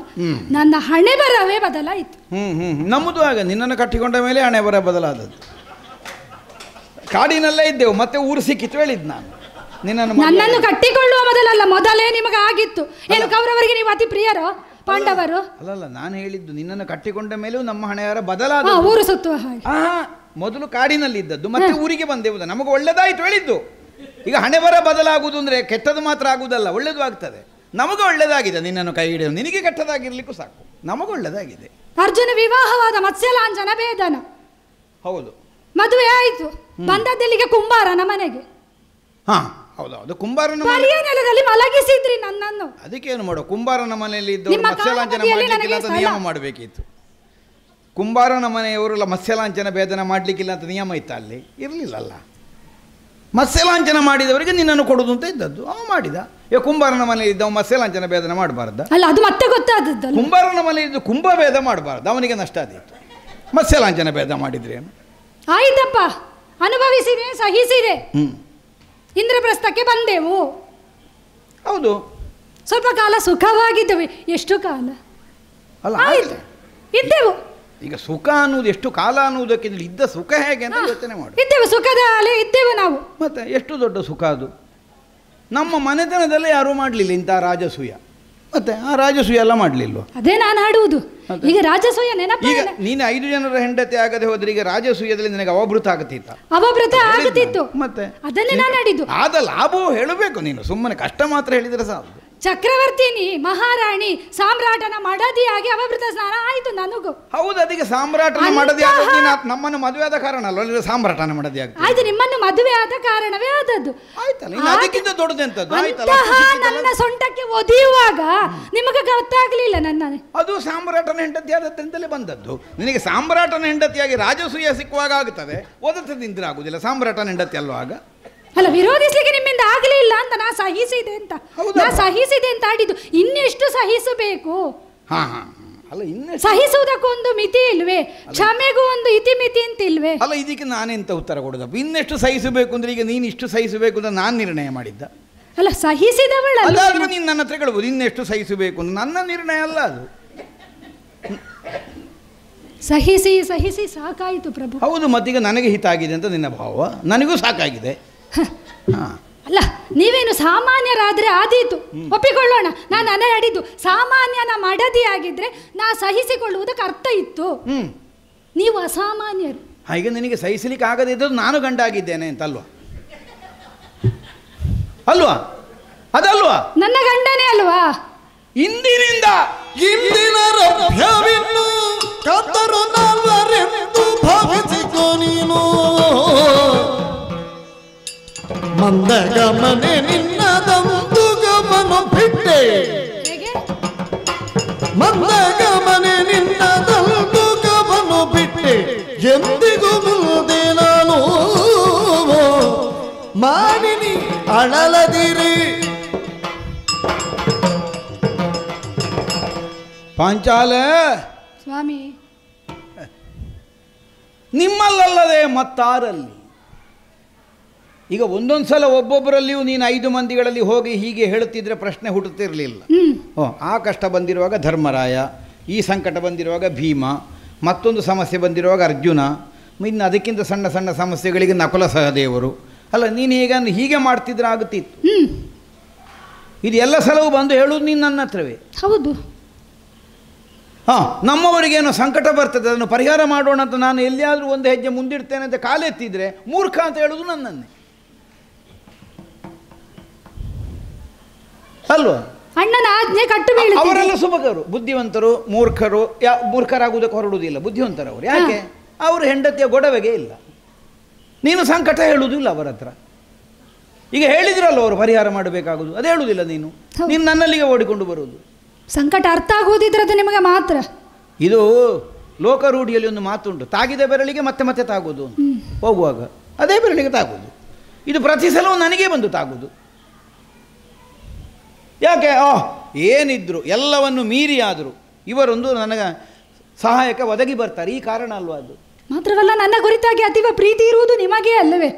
ನನ್ನ ಹಣೆ ಬರವೇ ಬದಲಾಯಿತು. ನಮ್ಮದು ಆಗ ನಿನ್ನನ್ನು ಕಟ್ಟಿಕೊಂಡ ಮೇಲೆ ಹಣೆ ಬರ ಬದಲಾದದ್ದು. ಕಾಡಿನಲ್ಲೇ ಇದ್ದೆವು, ಮತ್ತೆ ಊರು ಸಿಕ್ಕಿತ್ತು ಹೇಳಿದ್ ನಾನು. ನನ್ನನ್ನು ಕಟ್ಟಿಕೊಳ್ಳುವ ಮೊದಲೇ ನಿಮಗೆ ಆಗಿತ್ತು. ಏನು ಕೌರವರಿಗೆ ನೀವು ಅತಿ ಪ್ರಿಯರೋ ಪಾಂಡವರು? ಅಲ್ಲಲ್ಲ, ನಾನು ಹೇಳಿದ್ದು ನಿನ್ನನ್ನು ಕಟ್ಟಿಕೊಂಡ ಮೇಲೂ ನಮ್ಮ ಹಣೆಯಾರ ಬದಲಾದ. ಊರು ಸುತ್ತುವ ಹಾಗೆ. ಮೊದಲು ಕಾಡಿನಲ್ಲಿ ಇದ್ದದ್ದು, ಮತ್ತೆ ಊರಿಗೆ ಬಂದೆವು. ನಮಗೆ ಒಳ್ಳೆದಾಯ್ತು ಹೇಳಿದ್ದು. ಈಗ ಹಣೆ ಬರ ಬದಲಾಗುವುದು ಅಂದರೆ ಕೆಟ್ಟದ್ದು ಮಾತ್ರ ಆಗುವುದಲ್ಲ, ಒಳ್ಳೆದು ಆಗ್ತದೆ. ನಮಗೆ ಒಳ್ಳೆದಾಗಿದೆ ನಿನ್ನನ್ನು ಕೈ ಹಿಡಿಯೋದು. ನಿನಗೆ ಕೆಟ್ಟದಾಗಿರ್ಲಿಕ್ಕೂ ಸಾಕು, ನಮಗೆ ಒಳ್ಳೆದಾಗಿದೆ. ಅರ್ಜುನ ವಿವಾಹವಾದ ಮತ್ಸ್ಯಲಾಂಛನ ಭೇದನ. ಹೌದು, ಮದುವೆ ಆಯಿತು. ಬಂದದ್ದೆಲ್ಲಿಗೆ ಕುಂಬಾರನ ಮನೆಗೆ. ಹೌದೌದು, ಕುಂಬಾರನ ನೆಲದಲ್ಲಿ ಮಲಗಿಸಿದ್ರಿ ನನ್ನನ್ನು. ಅದಕ್ಕೇನು ಮಾಡೋ, ಕುಂಬಾರನ ಮನೆಯಲ್ಲಿ ಇದ್ದವರು ಮತ್ಸ್ಯಲಾಂಛನ ಮಾಡಲಿಕ್ಕಿಲ್ಲ ಅಂತ ನಿಯಮ ಮಾಡಬೇಕಿತ್ತು. ಕುಂಬಾರನ ಮನೆಯವರೆಲ್ಲ ಮತ್ಸ್ಯಲಾಂಛನ ಭೇದನ ಮಾಡಲಿಕ್ಕಿಲ್ಲ ಅಂತ ನಿಯಮ ಇತ್ತ ಅಲ್ಲಿ? ಇರಲಿಲ್ಲಲ್ಲ. ಮತ್ಸ್ಯಲಾಂಛನ ಮಾಡಿದವರಿಗೆ ನಿನ್ನನ್ನು ಕೊಡುದು ಅಂತ ಇದ್ದದ್ದು. ಅವ ಮಾಡಿದ. ಕುಂಬಾರನ ಮನೆಯಲ್ಲಿ ಇದ್ದವ ಮತ್ಸ್ಯಲಾಂಛನ ಭೇದನ ಮಾಡಬಾರ್ದ? ಅಲ್ಲ, ಅದು ಮತ್ತೆ ಗೊತ್ತಾದದ್ದು. ಕುಂಬಾರನ ಮನೆಯಲ್ಲಿ ಕುಂಭಭೇದ ಮಾಡಬಾರ್ದು, ಅವನಿಗೆ ನಷ್ಟ ಆದೀತು. ಮತ್ಸ್ಯಲಾಂಛನ ಭೇದ ಮಾಡಿದ್ರೇನು? ಆಯ್ತಪ್ಪ, ಅನುಭವಿಸಿದೆ, ಸಹಿಸಿದೆ. ಇಂದ್ರಪ್ರಸ್ಥಕ್ಕೆ ಬಂದೆವು. ಹೌದು, ಸ್ವಲ್ಪ ಕಾಲ ಸುಖವಾಗಿದ್ದೆವು. ಎಷ್ಟು ಕಾಲ ಅಲ್ಲ ಆಯ್ತು ಇದ್ದೆವು. ಈಗ ಸುಖ ಅನ್ನುವುದು ಎಷ್ಟು ಕಾಲ ಅನ್ನುವುದಕ್ಕೆ ಇದ್ದ ಸುಖ ಹೇಗೆ ಅಂತ ಯೋಚನೆ ಮಾಡು. ಇದ್ದೆವು, ಸುಖದ ಅಲೆ ಇದ್ದೆವು ನಾವು. ಮತ್ತೆ ಎಷ್ಟು ದೊಡ್ಡ ಸುಖ ಅದು. ನಮ್ಮ ಮನೆತನದಲ್ಲೇ ಯಾರೂ ಮಾಡಲಿಲ್ಲ ಇಂಥ ರಾಜಸೂಯ. ಮತ್ತೆ ಆ ರಾಜಸೂಯ ಎಲ್ಲ ಮಾಡಲಿಲ್ಲ. ಅದೇ ನಾನು ಆಡುವುದು. ಈಗ ರಾಜಸೂಯ ನೆನಪ. ಈಗ ನೀನು 5 ಜನರ ಹೆಂಡತಿ ಆಗದೆ ಹೋದ್ರೆ ಈಗ ರಾಜಸೂಯದಲ್ಲಿ ನಿನಗೆ ಅವಭೃತ ಆಗುತ್ತಿತ್ತ? ಅವಭೃತ ಆಗುತ್ತಿತ್ತು. ಮತ್ತೆ ಅದನ್ನೇ ನಾನು ಆಡಿದ್ದು. ಆದ ಲಾಭವು ಹೇಳಬೇಕು ನೀನು, ಸುಮ್ಮನೆ ಕಷ್ಟ ಮಾತ್ರ ಹೇಳಿದರೆ ಸಾಕು. ಚಕ್ರವರ್ತಿನಿ, ಮಹಾರಾಣಿ, ಸಾಮ್ರಾಟನ ಮಡದಿಯಾಗಿ ಅವಭೃತ ಸ್ನಾನ ಆಯಿತು ನನಗೂ. ಹೌದು, ಅದಕ್ಕೆ ಸಾಮ್ರಾಟನ ಮಡದಿ ನಮ್ಮನ್ನು ಮದುವೆ ಆದ ಕಾರಣ ಅಲ್ವ ಸಾಮ್ರಾಟನ ಮಡದಿ ಆಗ್ತದೆ. ಆಯ್ತು, ನಿಮ್ಮನ್ನು ಮದುವೆ ಆದ ಕಾರಣವೇ ಆದದ್ದು. ಆಯ್ತಲ್ಲ, ಅದಕ್ಕಿಂತ ದೊಡ್ಡದೆಂತದ್ದು. ನನ್ನ ಸೊಂಟಕ್ಕೆ ಒದಿಯುವಾಗ ನಿಮಗೆ ಗೊತ್ತಾಗ್ಲಿಲ್ಲ ನನ್ನ. ಅದು ಸಾಮ್ರಾಟನ ಹೆಂಡತಿ ಆದದ್ದೆಂತಲೇ ಬಂದದ್ದು. ನಿನಗೆ ಸಾಮ್ರಾಟನ ಹೆಂಡತಿಯಾಗಿ ರಾಜಸೂಯ ಸಿಕ್ಕುವಾಗ ಆಗುತ್ತದೆ, ಒದತದಿಂದ ಆಗುದಿಲ್ಲ. ಸಾಮ್ರಾಟನ ಹೆಂಡತಿ ಅಲ್ವಾಗ. ಅಲ್ಲ, ವಿರೋಧಿಸ್ಲಿಕ್ಕೆ ನಿಮ್ಮಿಂದ ಆಗಲಿಲ್ಲ ಅಂತ ನಾ ಸಹಿಸಿದೆ ಅಂತ ಆಡಿದ್ದು. ಇನ್ನೆಷ್ಟು ಸಹಿಸಬೇಕು? ಅಲ್ಲ, ಸಹಿಸುವುದಕ್ಕೂ ಒಂದು ಮಿತಿ ಇಲ್ವೇ? ಕ್ಷಮೆಗೂ ಒಂದು ಇತಿಮಿತಿ ಅಂತ ಇಲ್ವೇ? ಅಲ್ಲ, ಇದಕ್ಕೆ ನಾನೆಂತ ಉತ್ತರ ಕೊಡೋದಪ್ಪ? ಇನ್ನೆಷ್ಟು ಸಹಿಸಬೇಕು ಅಂದ್ರೆ ಈಗ ನೀನು ಇಷ್ಟು ಸಹಿಸಬೇಕು ಅಂತ ನಾನು ನಿರ್ಣಯ ಮಾಡಿದ್ದ ಅಲ್ಲ, ಸಹಿಸಿದವಳಲ್ಲ. ನೀನು ನನ್ನ ಹತ್ರ ಕೇಳ್ಬೋದು ಇನ್ನೆಷ್ಟು ಸಹಿಸಬೇಕು ಅಂತ. ನನ್ನ ನಿರ್ಣಯ ಅಲ್ಲ ಅದು. ಸಹಿಸಿ ಸಹಿಸಿ ಸಾಕಾಯಿತು ಪ್ರಭು. ಹೌದು, ಮತ್ತೀಗ ನನಗೆ ಹಿತ ಆಗಿದೆ ಅಂತ ನಿನ್ನ ಭಾವ, ನನಗೂ ಸಾಕಾಗಿದೆ. ಅಲ್ಲ, ನೀವೇನು ಸಾಮಾನ್ಯರಾದ್ರೆ ಆದೀತು, ಒಪ್ಪಿಕೊಳ್ಳೋಣ. ನಾನು ಆಡಿದ್ದು ಸಾಮಾನ್ಯನ ಮಡದಿ ಆಗಿದ್ರೆ ನಾ ಸಹಿಸಿಕೊಳ್ಳುವುದಕ್ಕೆ ಅರ್ಥ ಇತ್ತು. ನೀವು ಅಸಾಮಾನ್ಯರು. ಈಗ ನಿನಗೆ ಸಹಿಸಲಿಕ್ಕೆ ಆಗದೇ ಇದ್ದದ್ದು ನಾನು ಗಂಡ ಆಗಿದ್ದೇನೆ ಅಂತ ಅಲ್ವಾ? ಅದಲ್ವಾ? ನನ್ನ ಗಂಡನೇ ಅಲ್ವಾ? ಇಂದಿನಿಂದ ಇಂದಿನ ರಭ್ಯವಿನ್ನು ಕತ್ತರು ನಾಲ್ವರೆಂದು ಭಾವಿಸಿಕೋ ನೀನು ಮಂದಗಮನೆ ನಿನ್ನದಂದು ಗಮನ ಬಿಟ್ಟೆ ಮಂದಗಮನೆ ನಿನ್ನದಂದು ಗಮನ ಬಿಟ್ಟೆ ಎಂದಿಗೂ ಮುಂದೆ ನಾನು ಮಾನಿನಿ ಅಳಲದಿರಿ ಪಾಂಚಾಲ ಸ್ವಾಮಿ ನಿಮ್ಮಲ್ಲಲ್ಲದೆ ಮತ್ತಾರಲ್ಲಿ ಈಗ ಒಂದೊಂದು ಸಲ ಒಬ್ಬೊಬ್ಬರಲ್ಲಿಯೂ ನೀನು 5 ಮಂದಿಗಳಲ್ಲಿ ಹೋಗಿ ಹೀಗೆ ಹೇಳುತ್ತಿದ್ರೆ ಪ್ರಶ್ನೆ ಹುಟ್ಟುತ್ತಿರಲಿಲ್ಲ. ಆ ಕಷ್ಟ ಬಂದಿರುವಾಗ ಧರ್ಮರಾಯ, ಈ ಸಂಕಟ ಬಂದಿರುವಾಗ ಭೀಮ, ಮತ್ತೊಂದು ಸಮಸ್ಯೆ ಬಂದಿರುವಾಗ ಅರ್ಜುನ, ಇನ್ನು ಅದಕ್ಕಿಂತ ಸಣ್ಣ ಸಣ್ಣ ಸಮಸ್ಯೆಗಳಿಗೆ ನಕುಲ ಸಹದೇವರು. ಅಲ್ಲ ನೀನು ಹೀಗೆ ಮಾಡ್ತಿದ್ರೆ ಆಗುತ್ತಿತ್ತು. ಇದು ಎಲ್ಲ ಸಲವೂ ಬಂದು ಹೇಳುವುದು ನೀನು ನನ್ನ ಹತ್ರವೇ. ಹೌದು. ನಮ್ಮವರಿಗೇನೋ ಸಂಕಟ ಬರ್ತದೆ, ಅದನ್ನು ಪರಿಹಾರ ಮಾಡೋಣ ಅಂತ ನಾನು ಎಲ್ಲಿಯಾದರೂ ಒಂದು ಹೆಜ್ಜೆ ಮುಂದಿಡ್ತೇನೆ ಅಂತ ಕಾಲೆತ್ತಿದ್ರೆ ಮೂರ್ಖ ಅಂತ ಹೇಳೋದು ನನ್ನನ್ನೇ ಅಲ್ವಾ? ಅಣ್ಣನ ಆಜ್ಞೆ ಕಟ್ಟು ಅವರೆಲ್ಲ ಸುಭಕರು, ಬುದ್ಧಿವಂತರು, ಮೂರ್ಖರು. ಮೂರ್ಖರಾಗುವುದಕ್ಕೆ ಹೊರಡುವುದಿಲ್ಲ, ಬುದ್ಧಿವಂತರವರು. ಯಾಕೆ? ಅವರು ಹೆಂಡತಿಯ ಗೊಡವೆಗೆ ಇಲ್ಲ. ನೀನು ಸಂಕಟ ಹೇಳುವುದಿಲ್ಲ ಅವರ ಹತ್ರ. ಈಗ ಹೇಳಿದ್ರಲ್ಲ ಅವರು ಪರಿಹಾರ ಮಾಡಬೇಕಾಗುವುದು, ಅದು ಹೇಳುವುದಿಲ್ಲ ನೀನು ನನ್ನಲ್ಲಿಗೆ ಓಡಿಕೊಂಡು ಬರುವುದು. ಸಂಕಟ ಅರ್ಥ ಆಗುವುದಿದ್ರೆ ಅದು ನಿಮಗೆ ಮಾತ್ರ. ಇದು ಲೋಕರೂಢಿಯಲ್ಲಿ ಒಂದು ಮಾತುಂಟು, ತಾಗಿದ ಬೆರಳಿಗೆ ಮತ್ತೆ ಮತ್ತೆ ತಾಗೋದು. ಹೋಗುವಾಗ ಅದೇ ಬೆರಳಿಗೆ ತಾಗೋದು. ಇದು ಪ್ರತಿ ಸಲವೂ ನನಗೇ ಬಂದು ತಾಗೋದು. ಯಾಕೆ? ಏನಿದ್ರು ಎಲ್ಲವನ್ನು ಮೀರಿ ಆದರೂ ಇವರೊಂದು ನನಗೆ ಸಹಾಯಕ್ಕೆ ಒದಗಿ ಬರ್ತಾರೆ. ಈ ಕಾರಣ ಅಲ್ವಾ? ಅದು ಮಾತ್ರವಲ್ಲ, ನನ್ನ ಕುರಿತಾಗಿ ಅತೀವ ಪ್ರೀತಿ ಇರುವುದು ನಿಮಗೇ ಅಲ್ಲವೇ?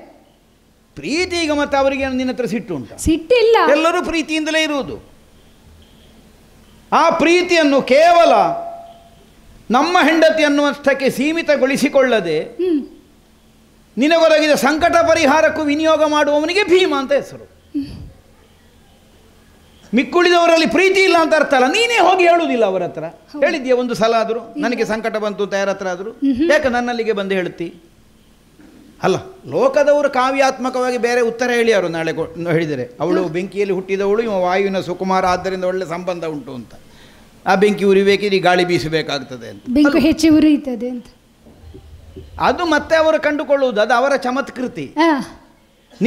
ಪ್ರೀತಿ ಈಗ ಮತ್ತೆ ಅವರಿಗೆ ನಿನ್ನ ಹತ್ರ ಸಿಟ್ಟು ಉಂಟು? ಸಿಟ್ಟಿಲ್ಲ, ಎಲ್ಲರೂ ಪ್ರೀತಿಯಿಂದಲೇ ಇರುವುದು. ಆ ಪ್ರೀತಿಯನ್ನು ಕೇವಲ ನಮ್ಮ ಹೆಂಡತಿ ಅನ್ನುವಷ್ಟಕ್ಕೆ ಸೀಮಿತಗೊಳಿಸಿಕೊಳ್ಳದೆ ನಿನಗೊದಗಿದ ಸಂಕಟ ಪರಿಹಾರಕ್ಕೂ ವಿನಿಯೋಗ ಮಾಡುವವನಿಗೆ ಭೀಮ ಅಂತ ಹೆಸರು. ಮಿಕ್ಕುಳಿದವರಲ್ಲಿ ಪ್ರೀತಿ ಇಲ್ಲ ಅಂತ ಅರ್ಥ ಅಲ್ಲ. ನೀನೇ ಹೋಗಿ ಹೇಳುವುದಿಲ್ಲ ಅವರ ಹತ್ರ. ಹೇಳಿದ್ಯಾ ಒಂದು ಸಲ ಆದರೂ ನನಗೆ ಸಂಕಟ ಬಂತು ಅಂತ ಯಾರ ಹತ್ರ ಆದರೂ? ಯಾಕೆ ನನ್ನಲ್ಲಿಗೆ ಬಂದು ಹೇಳುತ್ತಿ? ಅಲ್ಲ, ಲೋಕದವರು ಕಾವ್ಯಾತ್ಮಕವಾಗಿ ಬೇರೆ ಉತ್ತರ ಹೇಳಿ ಅವರು ನಾಳೆ ಹೇಳಿದರೆ, ಅವಳು ಬೆಂಕಿಯಲ್ಲಿ ಹುಟ್ಟಿದವಳು, ಇವ ವಾಯುವಿನ ಸುಕುಮಾರ, ಆದ್ದರಿಂದ ಒಳ್ಳೆ ಸಂಬಂಧ ಉಂಟು ಅಂತ. ಆ ಬೆಂಕಿ ಉರಿಬೇಕಿದ್ರೆ ಗಾಳಿ ಬೀಸಬೇಕಾಗ್ತದೆ ಅಂತ, ಬೆಂಕಿ ಹೆಚ್ಚು ಉರಿಯುತ್ತದೆ ಅಂತ. ಅದು ಮತ್ತೆ ಅವರು ಕಂಡುಕೊಳ್ಳುವುದು, ಅದು ಅವರ ಚಮತ್ಕೃತಿ.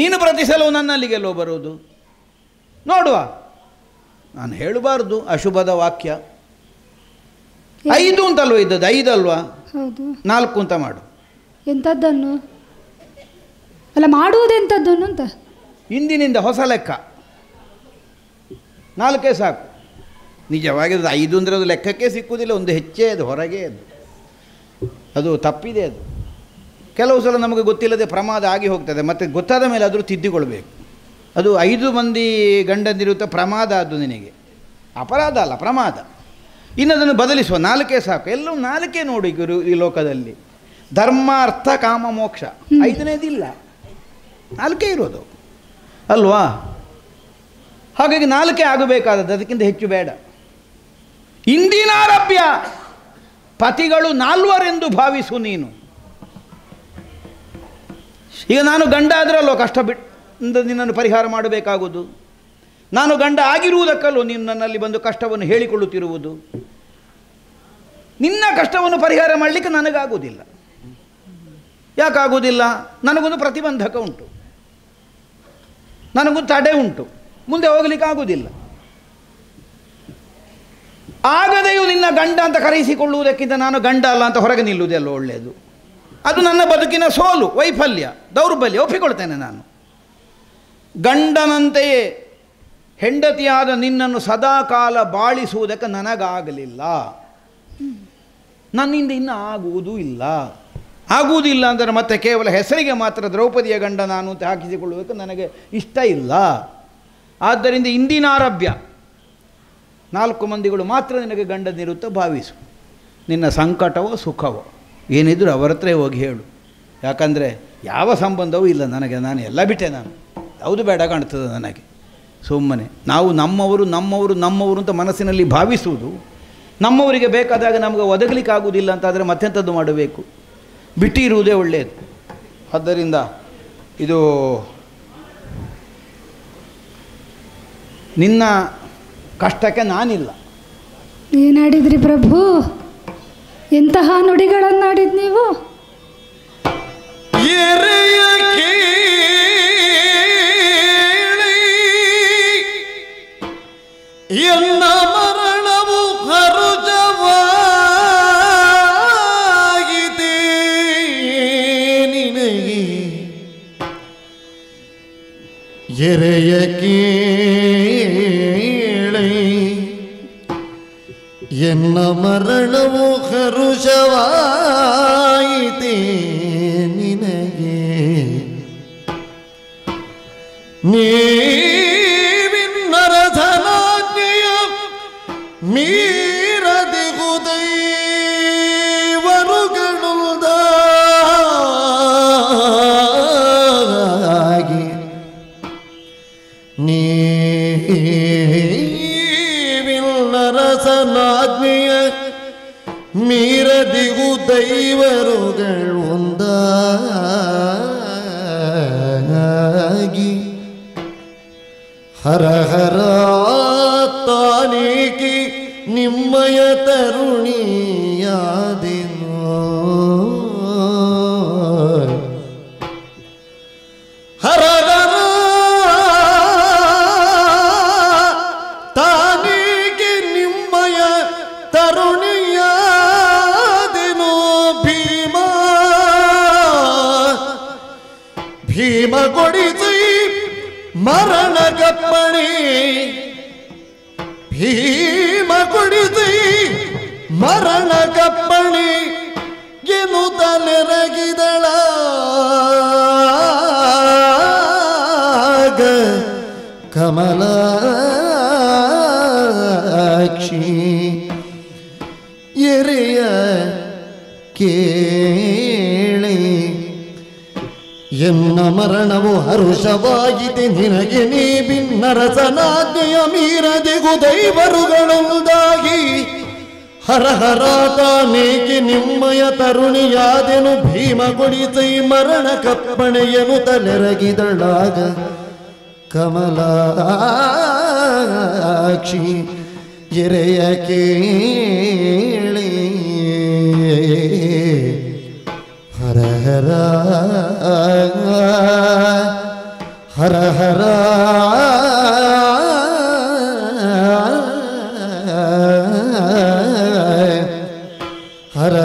ನೀನು ಪ್ರತಿ ಸಲವೂ ನನ್ನಲ್ಲಿಗೆಲ್ಲೋ ಬರುವುದು. ನೋಡುವ, ನಾನು ಹೇಳಬಾರ್ದು ಅಶುಭದ ವಾಕ್ಯ. 5 ಅಂತಲ್ವ ಇದ್ದದ್ದು? 5 ಅಲ್ವಾ? 4 ಅಂತ ಮಾಡು. ಎಂಥದ್ದನ್ನು ಅಲ್ಲ, ಮಾಡುವುದೆಂಥದ್ದನ್ನು ಅಂತ ಇಂದಿನಿಂದ ಹೊಸ ಲೆಕ್ಕ. 4 ಸಾಕು. ನಿಜವಾಗಿ ಅದು 5 ಅಂದರೆ ಅದು ಲೆಕ್ಕಕ್ಕೆ ಸಿಕ್ಕುವುದಿಲ್ಲ, ಒಂದು ಹೆಚ್ಚೇ ಅದು, ಹೊರಗೆ ಅದು ತಪ್ಪಿದೆ. ಅದು ಕೆಲವು ಸಲ ನಮಗೆ ಗೊತ್ತಿಲ್ಲದೆ ಪ್ರಮಾದ ಆಗಿ ಹೋಗ್ತದೆ, ಮತ್ತು ಗೊತ್ತಾದ ಮೇಲೆ ಆದರೂ ತಿದ್ದಿಕೊಳ್ಬೇಕು. ಅದು 5 ಮಂದಿ ಗಂಡಂದಿರುತ್ತ ಪ್ರಮಾದ, ಅದು ನಿನಗೆ ಅಪರಾಧ ಅಲ್ಲ, ಪ್ರಮಾದ. ಇನ್ನು ಅದನ್ನು ಬದಲಿಸುವ. 4 ಸಾಕು. ಎಲ್ಲವೂ 4 ನೋಡಿ ಈ ಲೋಕದಲ್ಲಿ. ಧರ್ಮ, ಅರ್ಥ, ಕಾಮ, ಮೋಕ್ಷ. 5ನೇದಿಲ್ಲ, 4 ಇರೋದು ಅಲ್ವಾ? ಹಾಗಾಗಿ 4 ಆಗಬೇಕಾದದ್ದು, ಅದಕ್ಕಿಂತ ಹೆಚ್ಚು ಬೇಡ. ಇಂದಿನಾರಭ್ಯ ಪತಿಗಳು 4 ಭಾವಿಸು ನೀನು. ಈಗ ನಾನು ಗಂಡ ಆದ್ರಲ್ಲೋ ಕಷ್ಟ ನಿನ್ನನ್ನು ಪರಿಹಾರ ಮಾಡಬೇಕಾಗುವುದು. ನಾನು ಗಂಡ ಆಗಿರುವುದಕ್ಕಲ್ಲೋ ನೀನು ನನ್ನಲ್ಲಿ ಬಂದು ಕಷ್ಟವನ್ನು ಹೇಳಿಕೊಳ್ಳುತ್ತಿರುವುದು. ನಿನ್ನ ಕಷ್ಟವನ್ನು ಪರಿಹಾರ ಮಾಡಲಿಕ್ಕೆ ನನಗಾಗುವುದಿಲ್ಲ. ಯಾಕಾಗುವುದಿಲ್ಲ? ನನಗೊಂದು ಪ್ರತಿಬಂಧಕ ಉಂಟು, ನನಗೊಂದು ತಡೆ ಉಂಟು, ಮುಂದೆ ಹೋಗಲಿಕ್ಕೆ ಆಗುವುದಿಲ್ಲ. ಆಗದೆಯೂ ನಿನ್ನ ಗಂಡ ಅಂತ ಕರೆಯಿಸಿಕೊಳ್ಳುವುದಕ್ಕಿಂತ ನಾನು ಗಂಡ ಅಲ್ಲ ಅಂತ ಹೊರಗೆ ನಿಲ್ಲುವುದೆಲ್ಲ ಒಳ್ಳೆಯದು. ಅದು ನನ್ನ ಬದುಕಿನ ಸೋಲು, ವೈಫಲ್ಯ, ದೌರ್ಬಲ್ಯ, ಒಪ್ಪಿಕೊಳ್ತೇನೆ ನಾನು. ಗಂಡನಂತೆಯೇ ಹೆಂಡತಿಯಾದ ನಿನ್ನನ್ನು ಸದಾಕಾಲ ಬಾಳಿಸುವುದಕ್ಕೆ ನನಗಾಗಲಿಲ್ಲ, ನನ್ನಿಂದ ಇನ್ನು ಆಗುವುದೂ ಇಲ್ಲ. ಆಗುವುದಿಲ್ಲ ಅಂದರೆ ಮತ್ತೆ ಕೇವಲ ಹೆಸರಿಗೆ ಮಾತ್ರ ದ್ರೌಪದಿಯ ಗಂಡ ನಾನು ಅಂತ ಹಾಕಿಸಿಕೊಳ್ಳುವುದಕ್ಕೆ ನನಗೆ ಇಷ್ಟ ಇಲ್ಲ. ಆದ್ದರಿಂದ ಇಂದಿನಾರಭ್ಯ 4 ಮಂದಿಗಳು ಮಾತ್ರ ನಿನಗೆ ಗಂಡನಿರುತ್ತ ಭಾವಿಸು. ನಿನ್ನ ಸಂಕಟವೋ ಸುಖವೋ ಏನಿದ್ರು ಅವರ ಹತ್ರ ಹೋಗಿ ಹೇಳು. ಯಾಕಂದರೆ ಯಾವ ಸಂಬಂಧವೂ ಇಲ್ಲ ನನಗೆ, ನಾನು ಎಲ್ಲ ಬಿಟ್ಟೆ. ನಾನು ಯಾವುದು ಬೇಡ ಕಾಣ್ತದೆ ನನಗೆ. ಸುಮ್ಮನೆ ನಾವು ನಮ್ಮವರು ನಮ್ಮವರು ನಮ್ಮವರು ಅಂತ ಮನಸ್ಸಿನಲ್ಲಿ ಭಾವಿಸುವುದು, ನಮ್ಮವರಿಗೆ ಬೇಕಾದಾಗ ನಮಗೆ ಒದಗಲಿಕ್ಕಾಗುವುದಿಲ್ಲ ಅಂತಾದರೆ ಮತ್ತೆಂಥದ್ದು ಮಾಡಬೇಕು? ಬಿಟ್ಟಿರುವುದೇ ಒಳ್ಳೆಯದು. ಆದ್ದರಿಂದ ಇದು ನಿನ್ನ ಕಷ್ಟಕ್ಕೆ ನಾನಿಲ್ಲ, ಏನಾಡಿದ್ರಿ ಪ್ರಭು? ಎಂತಹ ನುಡಿಗಳನ್ನಾಡಿದ್ ನೀವು? ಎರೆಯ ಎನ್ನ ಮರಣವು ಹರುಜವಾಗಿದೆ ನಿನಗೆ. ಎರೆಯ ಕೇಳಿ ಎನ್ನ ಮರಣವು ಹರುಷವಾಯಿತೆ ನಿನಗೆ. ನೀವಿನ್ನರಧನಾಜ್ಞೆಯ ಮೀರದಿಗುದೈವರುಗಳುದಾಗಿ ನೀವಿನ್ನರಸನಾಜ್ಞೆಯ ಮೀರದಿಗು ದೈವರುಗಳು ಒಂದಾಗಿ ಹರ ಹರ ತಾನೇಕಿ ನಿಮ್ಮಯ ತರುಣಿಯಾದೆನೋ. ಹರ ಹರ ತಾನೇಕಿ ನಿಮ್ಮಯ ತರುಣಿಯಾದೆನೋ. ಭೀಮ ಭೀಮ ಕೊಡಿಸಿ ಮರಣ ಕಪ್ಪಣೆ. ಭೀಮ ಕೊಡಿಸಿ ಮರಣ ಕಪ್ಪಣೆ ಎನ್ನುತ್ತಲೆರಗಿದಳಾಗ ಕಮಲಾಕ್ಷಿ. ಎರೆಯ ಕೇಳಿ ಎನ್ನ ಮರಣವು ಹರುಷವಾಗಿದೆ ನಿನಗೆ. ನೀ ಭಿನ್ನರಸನಾಜ್ಞೆಯ ಮೀರದಿಗು ದೈವರುಗಳುದಾಗಿ ಹರ ಹರ ತಾನೇಕೆ ನಿಮ್ಮಯ ತರುಣಿಯಾದೆನು. ಭೀಮ ಕೊಡಿಸೈ ಮರಣ ಕಪ್ಪಣೆಯನು ತಲೆರಗಿದಳಾಗ ಕಮಲಾಕ್ಷಿ. ಎರೆಯ ಕೇಳಿ ಹರ ಹರ ಹರ ಹರ ಹರ ಹರ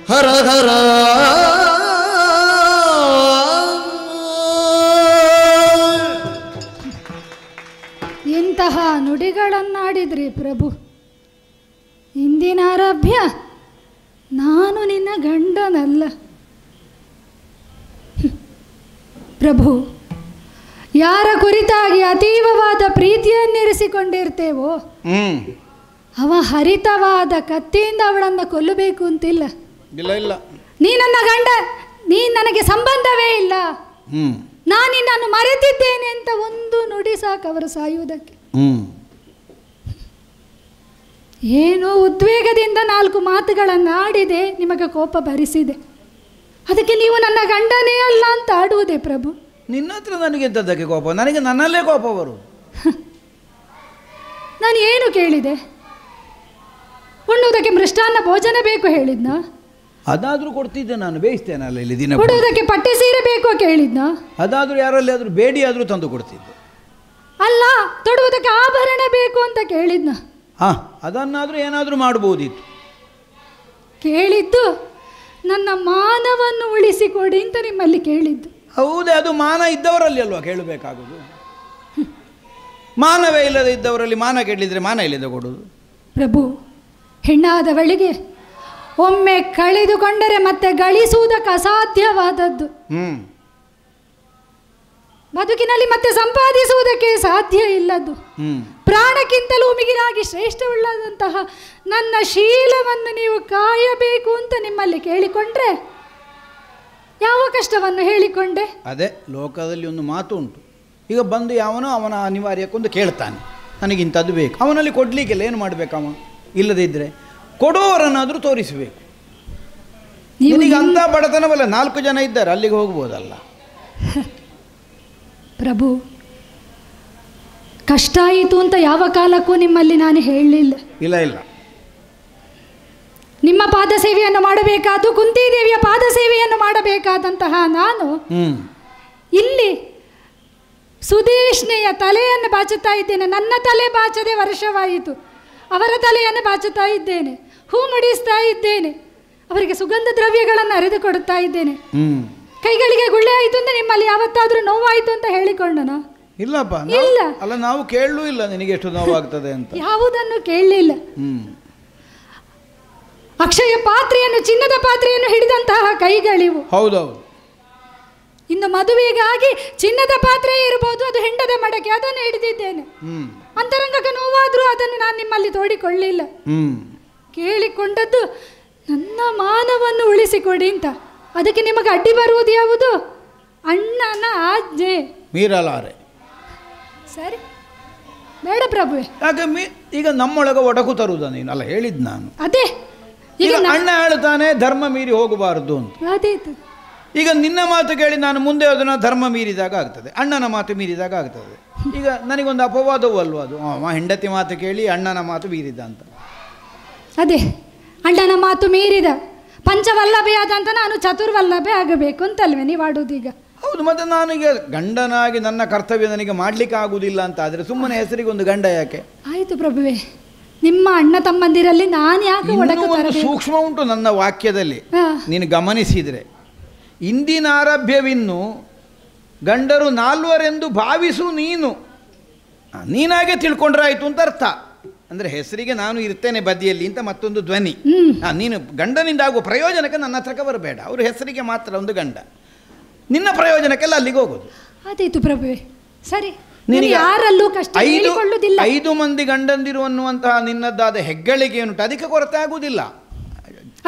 ಹರ ಹರ ಎಂತಹ ನುಡಿಗಳನ್ನಾಡಿದ್ರಿ ಪ್ರಭು. ಇಂದಿನಾರಭ್ಯ ನಾನು ನಿನ್ನ ಗಂಡನಲ್ಲ. ಪ್ರಭು, ಯಾರ ಕುರಿತಾಗಿ ಅತೀವವಾದ ಪ್ರೀತಿಯನ್ನಿರಿಸಿಕೊಂಡಿರ್ತೇವೋ ಅವ ಹರಿತವಾದ ಕತ್ತಿಯಿಂದ ಅವಳನ್ನು ಕೊಲ್ಲಬೇಕು ಅಂತಿಲ್ಲ. ಇಲ್ಲ ಇಲ್ಲ, ನೀ ನನ್ನ ಗಂಡ, ನೀ ನನಗೆ ಸಂಬಂಧವೇ ಇಲ್ಲ, ನಾನು ನಿನ್ನನ್ನು ಮರೆತಿದ್ದೇನೆ ಅಂತ ಒಂದು ನುಡಿ ಸಾಕು ಅವರು ಸಾಯುವುದಕ್ಕೆ. ಏನೋ ಉದ್ವೇಗದಿಂದ 4 ಮಾತುಗಳನ್ನು ಆಡಿದೆ, ನಿಮಗೆ ಕೋಪ ಭರಿಸಿದೆ. ಅದಕ್ಕೆ ನೀವು ನನ್ನ ಗಂಡನೇ ಅಲ್ಲ ಅಂತ ಆಡುವುದೇ ಪ್ರಭು? ನಿನ್ನ ಹತ್ರ ನನಗೆಂಥದ್ದಕ್ಕೆ ಕೋಪ? ನನಗೆ ನನ್ನಲ್ಲೇ ಕೋಪ ಬರುವುದು. ನಾನು ಏನು ಕೇಳಿದೆ? ಉಣ್ಣುವುದಕ್ಕೆ ಮೃಷ್ಟಾನ್ನ ಭೋಜನ ಬೇಕು ಹೇಳಿದ್ನ? ಅದಾದರೂ ಕೊಡ್ತಿದ್ದೆ, ನಾನು ಬೇಯಿಸ್ತೇನಲ್ಲ ಇಲ್ಲಿ ದಿನ. ಉಡುವುದಕ್ಕೆ ಪಟ್ಟೆ ಸೀರೆ ಬೇಕು ಕೇಳಿದ್ನ? ಅದಾದರೂ ಯಾರಲ್ಲಿ ಆದರೂ ಬೇಡಿ ಆದರೂ ತಂದು ಕೊಡ್ತಿದ್ದೆ. ಅಲ್ಲ, ತೊಡುವುದಕ್ಕೆ ಆಭರಣ ಬೇಕು ಅಂತ ಕೇಳಿದ್ನ? ಅದನ್ನಾದರೂ ಏನಾದರೂ ಮಾಡ್ಬೋದಿತ್ತು. ಕೇಳಿದ್ದು ನನ್ನ ಮಾನವನ್ನು ಉಳಿಸಿಕೊಡಿ ಅಂತ ನಿಮ್ಮಲ್ಲಿ ಕೇಳಿದ್ದು. ಹೌದೇ, ಅದು ಮಾನ ಇದ್ದವರಲ್ಲಿ ಅಲ್ವಾ ಕೇಳಬೇಕಾಗುವುದು. ಮಾನವೇ ಇಲ್ಲದೆ ಇದ್ದವರಲ್ಲಿ ಮಾನ ಕೇಳಿದರೆ ಮಾನ ಇಲ್ಲದೆ ಕೊಡೋದು. ಪ್ರಭು, ಹೆಣ್ಣಾದವಳಿಗೆ ಒಮ್ಮೆ ಕಳೆದುಕೊಂಡರೆ ಮತ್ತೆ ಗಳಿಸುವುದಕ್ಕೆ ಅಸಾಧ್ಯವಾದದ್ದು. ಬದುಕಿನಲ್ಲಿ ಮತ್ತೆ ಸಂಪಾದಿಸುವುದಕ್ಕೆ ಸಾಧ್ಯ ಇಲ್ಲದ್ದು. ಪ್ರಾಣಕ್ಕಿಂತಲೂ ಮಿಗಿಲಾಗಿ ಶ್ರೇಷ್ಠವುಳ್ಳದಂತಹ ನನ್ನ ಶೀಲವನ್ನು ನೀವು ಕಾಯಬೇಕು ಅಂತ ನಿಮ್ಮಲ್ಲಿ ಕೇಳಿಕೊಂಡ್ರೆ ಯಾವ ಕಷ್ಟವನ್ನು ಹೇಳಿಕೊಂಡೆ? ಅದೇ ಲೋಕದಲ್ಲಿ ಒಂದು ಮಾತು ಉಂಟು, ಈಗ ಬಂದು ಯಾವನೋ ಅವನ ಅನಿವಾರ್ಯಕ್ಕೊಂದು ಕೇಳ್ತಾನೆ, ನನಗಿಂಥದ್ದು ಬೇಕು. ಅವನಲ್ಲಿ ಕೊಡಲಿಕ್ಕೆಲ್ಲ ಏನು ಮಾಡಬೇಕವ? ಇಲ್ಲದಿದ್ದರೆ ಕೊಡೋರನ್ನಾದರೂ ತೋರಿಸಬೇಕು. ನಿನಗೆ ಅಂಥ ಬಡತನವಲ್ಲ, 4 ಜನ ಇದ್ದಾರೆ, ಅಲ್ಲಿಗೆ ಹೋಗ್ಬೋದಲ್ಲ. ಪ್ರಭು, ಕಷ್ಟ ಆಯಿತು ಅಂತ ಯಾವ ಕಾಲಕ್ಕೂ ನಿಮ್ಮಲ್ಲಿ ನಾನು ಹೇಳಲಿಲ್ಲ. ಇಲ್ಲ. ನಿಮ್ಮ ಪಾದ ಸೇವೆಯನ್ನು ಮಾಡಬೇಕಾದ್ದು, ಕುಂತಿದೇವಿಯ ಪಾದ ಸೇವೆಯನ್ನು ಮಾಡಬೇಕಾದಂತಹ ನಾನು ಇಲ್ಲಿ ಸುದೇಶ್ನೆಯ ತಲೆಯನ್ನು ಬಾಚುತ್ತಾ ಇದ್ದೇನೆ. ನನ್ನ ತಲೆ ಬಾಚದೆ ವರ್ಷವಾಯಿತು, ಅವರ ತಲೆಯನ್ನು ಬಾಚುತ್ತಾ ಇದ್ದೇನೆ, ಹೂ ಮುಡಿಸ್ತಾ ಇದ್ದೇನೆ, ಅವರಿಗೆ ಸುಗಂಧ ದ್ರವ್ಯಗಳನ್ನು ಅರೆದು ಕೊಡುತ್ತಾ ಇದ್ದೇನೆ. ಕೈಗಳಿಗೆ ಗುಳ್ಳೆ ಆಯಿತು ಅಂತ ನಿಮ್ಮಲ್ಲಿ ಯಾವತ್ತಾದರೂ ನೋವಾಯಿತು ಅಂತ ಹೇಳಿಕೊಂಡನೋ? ಇಲ್ಲಪ್ಪ. ಇಲ್ಲ. ಅಲ್ಲ, ನಾವು ಕೇಳಲೂ ಇಲ್ಲ ನಿನಗೆ ಎಷ್ಟು ನೋವಾಗ್ತದೆ ಅಂತ. ಯಾವುದನ್ನು ಕೇಳಲಿಲ್ಲ. ಅಕ್ಷಯ ಪಾತ್ರೆಯನ್ನು, ಚಿನ್ನದ ಪಾತ್ರೆಯನ್ನು ಹಿಡಿದಂತಹ ಕೈಗಳಿವು. ಹೌದೌದು. ಇನ್ನು ಮದುವೆಗಾಗಿ ಚಿನ್ನದ ಪಾತ್ರೆ ಇರಬಹುದು, ಅದು ಹೆಂಡದ ಮಡಕೆ, ಅದನ್ನು ಹಿಡಿದಿದ್ದೇನೆ. ಅಂತರಂಗಕ್ಕೆ ನೋವಾದರೂ ಅದನ್ನು ನಾನು ನಿಮ್ಮಲ್ಲಿ ತೋಡಿಕೊಳ್ಳಿಲ್ಲ. ಕೇಳಿಕೊಂಡದ್ದು ನನ್ನ ಮಾನವನ್ನು ಉಳಿಸಿಕೊಡಿ ಅಂತ. ಅದಕ್ಕೆ ನಿಮಗೆ ಅಡ್ಡಿ ಬರುವುದು ಯಾವುದು? ಅಣ್ಣನ ಆಜ್ಞೆ ಮೀರಲಾರೆ. ಸರಿ, ಬೇಡ ಪ್ರಭುವೆ. ಯಾಕೆ ಈಗ ನಮ್ಮೊಳಗೆ ಒಡಕು ತರುವುದ ನೀನು? ಅಲ್ಲ, ಹೇಳಿದ್ ನಾನು. ಅದೇ ಈಗ ಅಣ್ಣ ಹೇಳ್ತಾನೆ ಧರ್ಮ ಮೀರಿ ಹೋಗಬಾರದು ಅಂತ. ಅದೇತು. ಈಗ ನಿನ್ನ ಮಾತು ಕೇಳಿ ನಾನು ಮುಂದೆ ಅದನ್ನು ಧರ್ಮ ಮೀರಿದಾಗ ಆಗ್ತದೆ, ಅಣ್ಣನ ಮಾತು ಮೀರಿದಾಗ ಆಗ್ತದೆ. ಈಗ ನನಗೊಂದು ಅಪವಾದವೂ ಅಲ್ವ ಅದು? ಹೆಂಡತಿ ಮಾತು ಕೇಳಿ ಅಣ್ಣನ ಮಾತು ಮೀರಿದ ಅಂತ. ಅದೇ, ಅಣ್ಣನ ಮಾತು ಮೀರಿದ ಪಂಚವಲ್ಲಭೆ ಆದಂತ ನಾನು ಚತುರ್ವಲ್ಲಭೆ ಆಗಬೇಕು ಅಂತಲ್ವೇ ನೀವು ಆಡುವುದೀಗ? ಹೌದು. ಮತ್ತೆ ನಾನೀಗ ಗಂಡನಾಗಿ ನನ್ನ ಕರ್ತವ್ಯ ನನಗೆ ಮಾಡ್ಲಿಕ್ಕೆ ಆಗುವುದಿಲ್ಲ ಅಂತ ಆದರೆ ಸುಮ್ಮನೆ ಹೆಸರಿಗೆ ಒಂದು ಗಂಡ ಯಾಕೆ? ಆಯಿತು ಪ್ರಭುವೆ, ನಿಮ್ಮ ಅಣ್ಣ ತಮ್ಮಂದಿರಲ್ಲಿ ನಾನು ಯಾಕೆ ಒಂದು ಸೂಕ್ಷ್ಮ ಉಂಟು ನನ್ನ ವಾಕ್ಯದಲ್ಲಿ, ನೀನು ಗಮನಿಸಿದರೆ. ಇಂದಿನ ಆರಭ್ಯವಿನ್ನು ಗಂಡರು 4 ಭಾವಿಸು ನೀನು, ನೀನಾಗೆ ತಿಳ್ಕೊಂಡ್ರೆ ಆಯಿತು ಅಂತ ಅರ್ಥ. ಅಂದರೆ ಹೆಸರಿಗೆ ನಾನು ಇರ್ತೇನೆ ಬದಿಯಲ್ಲಿ ಅಂತ ಮತ್ತೊಂದು ಧ್ವನಿ. ನೀನು ಗಂಡನಿಂದ ಆಗುವ ಪ್ರಯೋಜನಕ್ಕೆ ನನ್ನ ಹತ್ರಕ್ಕೆ ಬರಬೇಡ. ಅವರು ಹೆಸರಿಗೆ ಮಾತ್ರ ಒಂದು ಗಂಡ, ನಿನ್ನ ಪ್ರಯೋಜನಕ್ಕೆಲ್ಲ ಅಲ್ಲಿಗೆ ಹೋಗೋದು. ಆದೀತು ಪ್ರಭುವೆ, ಸರಿ. ಯಾರಲ್ಲೂ ಕಷ್ಟ 5 ಮಂದಿ ಗಂಡಂದಿರು ಅನ್ನುವಂತಹ ನಿನ್ನದ್ದಾದ ಹೆಗ್ಗಳಿಕೆ ಉಂಟು, ಅದಕ್ಕೆ ಕೊರತೆ ಆಗುವುದಿಲ್ಲ.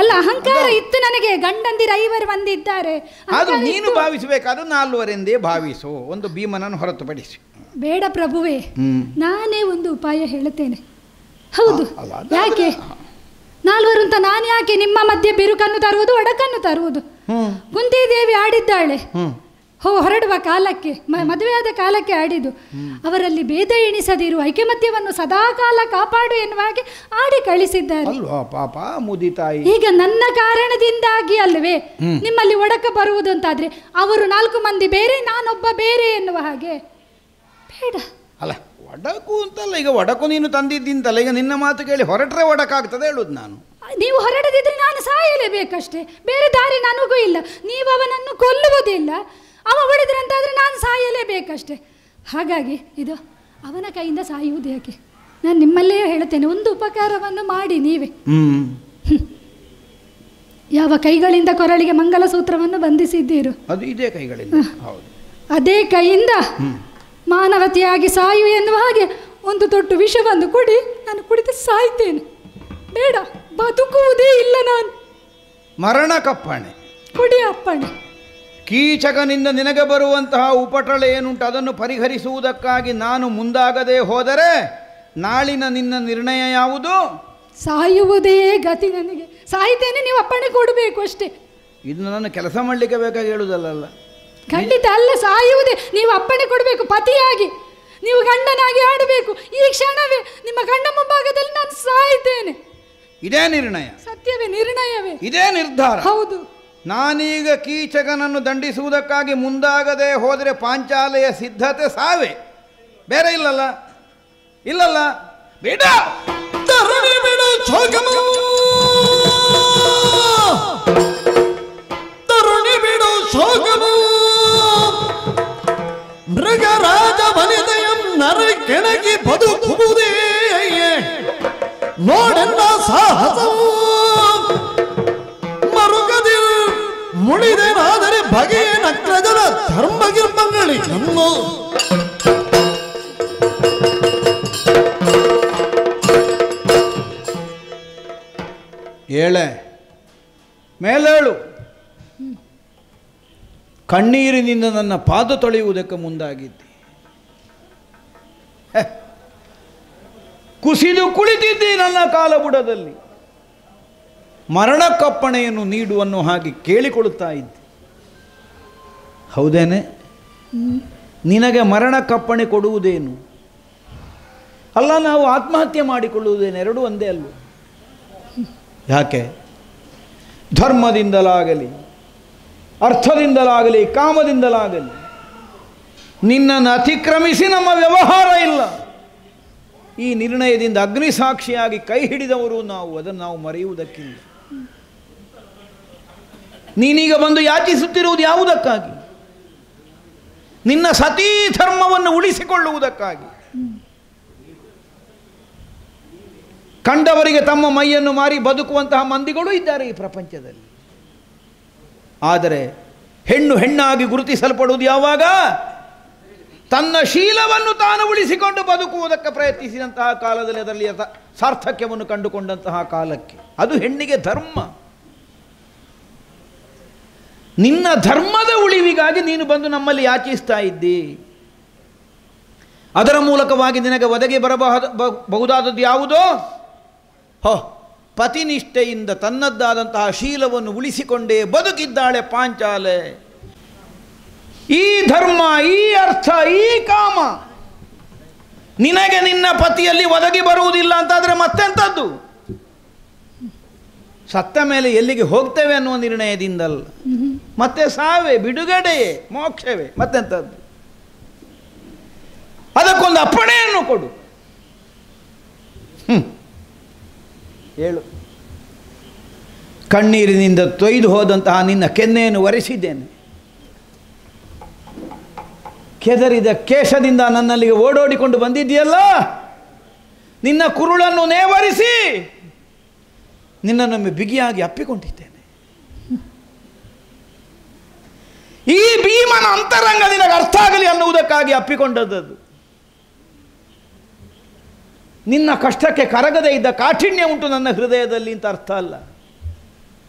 ಅಲ್ಲ, ಅಹಂಕಾರ ಇತ್ತು ನನಗೆ. ಗಂಡಂದಿರು 5 ಮಂದಿ ಇದ್ದಾರೆ, ಅದು ನೀನು ಭಾವಿಸಬೇಕಾದ್ರೆ 4 ಭಾವಿಸು, ಒಂದು ಭೀಮನನ್ನು ಹೊರತುಪಡಿಸಿ. ಬೇಡ ಪ್ರಭುವೆ, ನಾನೇ ಒಂದು ಉಪಾಯ ಹೇಳುತ್ತೇನೆ. ಹೌದು, ಯಾಕೆ 4 ಅಂತ ನಾನು ಯಾಕೆ ನಿಮ್ಮ ಮಧ್ಯೆ ಬಿರುಕನ್ನು ತರುವುದು, ಒಡಕನ್ನು ತರುವುದು? ಕುಂತಿದೇವಿ ಆಡಿದ್ದಾಳೆ ಹೊರಡುವ ಕಾಲಕ್ಕೆ, ಮದುವೆಯಾದ ಕಾಲಕ್ಕೆ ಆಡಿದ್ದು. ಅವರಲ್ಲಿ ಭೇದ ಎಣಿಸದಿರು, ಐಕಮತ್ಯವನ್ನು ಸದಾಕಾಲ ಕಾಪಾಡು ಎನ್ನುವ ಹಾಗೆ ಆಡಿ ಕಳಿಸಿದ್ದಾರೆ. ಪಾಪ ಮುದಿತಾಯಿ. ಈಗ ನನ್ನ ಕಾರಣದಿಂದಾಗಿ ಅಲ್ಲವೇ ನಿಮ್ಮಲ್ಲಿ ಒಡಕ ಬರುವುದು ಅಂತಾದ್ರೆ ಅವರು 4 ಮಂದಿ ಬೇರೆ, ನಾನೊಬ್ಬ ಬೇರೆ ಎನ್ನುವ ಹಾಗೆ ಬೇಡ. ಅಲ್ಲ, ಒಡಕು ಅಂತಲ್ಲ, ಈಗ ಒಡಕು ನೀನು ತಂದಿದ್ದಿಂತಲ್ಲ, ಈಗ ನಿನ್ನ ಮಾತು ಕೇಳಿ ಹೊರಟ್ರೆ ಒಡಕಾಗ್ತದೆ ಹೇಳುದು ನಾನು. ನೀವು ಹೊರಡದಿದ್ರೆ ನಾನು ಸಾಯಲೇಬೇಕಷ್ಟೇ, ಬೇರೆ ದಾರಿ ನನಗೂ ಇಲ್ಲ. ನೀವು ಅವನನ್ನು ಕೊಲ್ಲುವುದಿಲ್ಲ, ಅವ ಹೊಡೆದ್ರಂತಾದ್ರೆ ನಾನು ಸಾಯಲೇಬೇಕಷ್ಟೇ. ಹಾಗಾಗಿ ಇದು ಅವನ ಕೈಯಿಂದ ಸಾಯುವುದು ಯಾಕೆ? ನಾನು ನಿಮ್ಮಲ್ಲೇ ಹೇಳ್ತೇನೆ, ಒಂದು ಉಪಕಾರವನ್ನು ಮಾಡಿ ನೀವೇ. ಯಾವ ಕೈಗಳಿಂದ ಕೊರಳಿಗೆ ಮಂಗಲಸೂತ್ರವನ್ನು ಬಂಧಿಸಿದ್ದೀರು, ಅದು ಇದೇ ಕೈಗಳಿಂದ. ಅದೇ ಕೈಯಿಂದ ಮಾನವತೆಯಾಗಿ ಸಾಯು ಎನ್ನುವ ಹಾಗೆ ಒಂದು ತೊಟ್ಟು ವಿಷವನ್ನು ಕೊಡಿ, ನಾನು ಕುಡಿದು ಸಾಯ್ತೇನೆ. ಬೇಡ, ಬದುಕುವುದೇ ಇಲ್ಲ ನಾನು. ಮರಣ ಕಪ್ಪಣೆ ಕೊಡಿ ಅಪ್ಪಣೆ. ಕೀಚಕನಿಂದ ನಿನಗೆ ಬರುವಂತಹ ಉಪಟಳ ಏನುಂಟು ಅದನ್ನು ಪರಿಹರಿಸುವುದಕ್ಕಾಗಿ ನಾನು ಮುಂದಾಗದೆ ಹೋದರೆ ನಾಳಿನ ನಿನ್ನ ನಿರ್ಣಯ ಯಾವುದು? ಸಾಯುವುದೇ ಗತಿ ನನಗೆ. ಸಾಯ್ತೇನೆ, ನೀವು ಅಪ್ಪಣೆ ಕೊಡಬೇಕು ಅಷ್ಟೇ. ಇದು ನನ್ನ ಕೆಲಸ ಮಾಡಲಿಕ್ಕೆ ಬೇಕಾಗಿ ಹೇಳುವುದಲ್ಲ. ಖಂಡಿತ ಅಲ್ಲ, ಸಾಯುವುದೇ. ನೀವು ಅಪ್ಪಣೆ ಕೊಡಬೇಕು, ಪತಿಯಾಗಿ ನೀವು ಗಂಡನಾಗಿ ಆಡಬೇಕು. ಈ ಕ್ಷಣವೇ ನಿಮ್ಮ ಗಂಡ ಮುಂಭಾಗದಲ್ಲಿ ನಾನು ಸಾಯ್ತೇನೆ. ಇದೇ ನಿರ್ಣಯ? ಸತ್ಯವೇ, ನಿರ್ಣಯವೇ, ಇದೇ ನಿರ್ಧಾರ. ಹೌದು. ನಾನೀಗ ಕೀಚಕನನ್ನು ದಂಡಿಸುವುದಕ್ಕಾಗಿ ಮುಂದಾಗದೆ ಹೋದರೆ ಪಾಂಚಾಲೆಯ ಸಿದ್ಧತೆ ಸಾವೇ, ಬೇರೆ ಇಲ್ಲಲ್ಲ. ಇಲ್ಲಲ್ಲ, ಬೇಡ. ತರುಣಿ ಬಿಡು ಶೋಕಮ, ತರುಣಿ ಬಿಡು ಶೋಕಮ, ಮೃಗರಾಜ ವನಿತೆಯಂ ನರ ಕೆಣಕಿ ಬದುಕುವುದೇ ನೋಡೆಲ್ಲ ಸಾಹಸ ಮರುಗದಿರು ಮುಳಿದೇನಾದರೆ ಬಗೆಯ ನಕ್ರಜರ ಧರ್ಮಗಿರ್ಮಗಳಿಗನ್ನು ಏಳೆ ಮೇಲೇಳು. ಕಣ್ಣೀರಿನಿಂದ ನನ್ನ ಪಾದ ತೊಳೆಯುವುದಕ್ಕೆ ಮುಂದಾಗಿದ್ದೆ. ಕುಸಿದು ಕುಳಿತಿದ್ದಿ ನನ್ನ ಕಾಲಬುಡದಲ್ಲಿ, ಮರಣಕ್ಕಪ್ಪಣೆಯನ್ನು ನೀಡುವನ್ನು ಹಾಗೆ ಕೇಳಿಕೊಳ್ಳುತ್ತಾ ಇದ್ದೆ. ಹೌದೇನೆ? ನಿನಗೆ ಮರಣಕ್ಕಪ್ಪಣೆ ಕೊಡುವುದೇನು? ಅಲ್ಲ, ನಾವು ಆತ್ಮಹತ್ಯೆ ಮಾಡಿಕೊಳ್ಳುವುದೇನು? ಎರಡೂ ಒಂದೇ ಅಲ್ವ? ಯಾಕೆ? ಧರ್ಮದಿಂದಲಾಗಲಿ, ಅರ್ಥದಿಂದಲಾಗಲಿ, ಕಾಮದಿಂದಲಾಗಲಿ ನಿನ್ನನ್ನು ಅತಿಕ್ರಮಿಸಿ ನಮ್ಮ ವ್ಯವಹಾರ ಇಲ್ಲ. ಈ ನಿರ್ಣಯದಿಂದ ಅಗ್ನಿಸಾಕ್ಷಿಯಾಗಿ ಕೈ ಹಿಡಿದವರು ನಾವು, ಅದನ್ನು ನಾವು ಮರೆಯುವುದಕ್ಕಿಲ್ಲ. ನೀನೀಗ ಬಂದು ಯಾಚಿಸುತ್ತಿರುವುದು ಯಾವುದಕ್ಕಾಗಿ? ನಿನ್ನ ಸತೀ ಧರ್ಮವನ್ನು ಉಳಿಸಿಕೊಳ್ಳುವುದಕ್ಕಾಗಿ. ಕಂಡವರಿಗೆ ತಮ್ಮ ಮೈಯನ್ನು ಮಾರಿ ಬದುಕುವಂತಹ ಮಂದಿಗಳು ಇದ್ದಾರೆ ಈ ಪ್ರಪಂಚದಲ್ಲಿ. ಆದರೆ ಹೆಣ್ಣು ಹೆಣ್ಣಾಗಿ ಗುರುತಿಸಲ್ಪಡುವುದು ಯಾವಾಗ? ತನ್ನ ಶೀಲವನ್ನು ತಾನು ಉಳಿಸಿಕೊಂಡು ಬದುಕುವುದಕ್ಕೆ ಪ್ರಯತ್ನಿಸಿದಂತಹ ಕಾಲದಲ್ಲಿ, ಅದರಲ್ಲಿ ಸಾರ್ಥಕ್ಯವನ್ನು ಕಂಡುಕೊಂಡಂತಹ ಕಾಲಕ್ಕೆ. ಅದು ಹೆಣ್ಣಿಗೆ ಧರ್ಮ. ನಿನ್ನ ಧರ್ಮದ ಉಳಿವಿಗಾಗಿ ನೀನು ಬಂದು ನಮ್ಮಲ್ಲಿ ಯಾಚಿಸ್ತಾ ಇದ್ದಿ. ಅದರ ಮೂಲಕವಾಗಿ ನಿನಗೆ ಒದಗಿ ಬರಬಹುದಾದದ್ದು ಯಾವುದೋ? ಪತಿನಿಷ್ಠೆಯಿಂದ ತನ್ನದ್ದಾದಂತಹ ಶೀಲವನ್ನು ಉಳಿಸಿಕೊಂಡೇ ಬದುಕಿದ್ದಾಳೆ ಪಾಂಚಾಲೆ. ಈ ಧರ್ಮ, ಈ ಅರ್ಥ, ಈ ಕಾಮ ನಿನಗೆ ನಿನ್ನ ಪತಿಯಲ್ಲಿ ಒದಗಿ ಬರುವುದಿಲ್ಲ ಅಂತಾದರೆ ಮತ್ತೆಂಥದ್ದು? ಸತ್ತ ಮೇಲೆ ಎಲ್ಲಿಗೆ ಹೋಗ್ತೇವೆ ಅನ್ನುವ ನಿರ್ಣಯದಿಂದಲ್ಲ, ಮತ್ತೆ ಸಾವೇ, ಬಿಡುಗಡೆಯೇ, ಮೋಕ್ಷವೇ, ಮತ್ತೆಂಥದ್ದು? ಅದಕ್ಕೊಂದು ಅಪ್ಪಣೆಯನ್ನು ಕೊಡು. ಹೇಳು. ಕಣ್ಣೀರಿನಿಂದ ತೊಯ್ದು ಹೋದಂತಹ ನಿನ್ನ ಕೆನ್ನೆಯನ್ನು ಒರೆಸಿದ್ದೇನೆ. ಕೆದರಿದ ಕೇಶದಿಂದ ನನ್ನಲ್ಲಿಗೆ ಓಡೋಡಿಕೊಂಡು ಬಂದಿದ್ದೀಯಲ್ಲ, ನಿನ್ನ ಕುರುಳನ್ನು ನೇವರಿಸಿ ನಿನ್ನನ್ನೊಮ್ಮೆ ಬಿಗಿಯಾಗಿ ಅಪ್ಪಿಕೊಂಡಿದ್ದೇನೆ. ಈ ಭೀಮನ ಅಂತರಂಗ ನಿನಗೆ ಅರ್ಥ ಆಗಲಿ ಅನ್ನುವುದಕ್ಕಾಗಿ ಅಪ್ಪಿಕೊಂಡದ್ದು. ನಿನ್ನ ಕಷ್ಟಕ್ಕೆ ಕರಗದೇ ಇದ್ದ ಕಾಠಿಣ್ಯ ಉಂಟು ನನ್ನ ಹೃದಯದಲ್ಲಿ ಅಂತ ಅರ್ಥ ಅಲ್ಲ.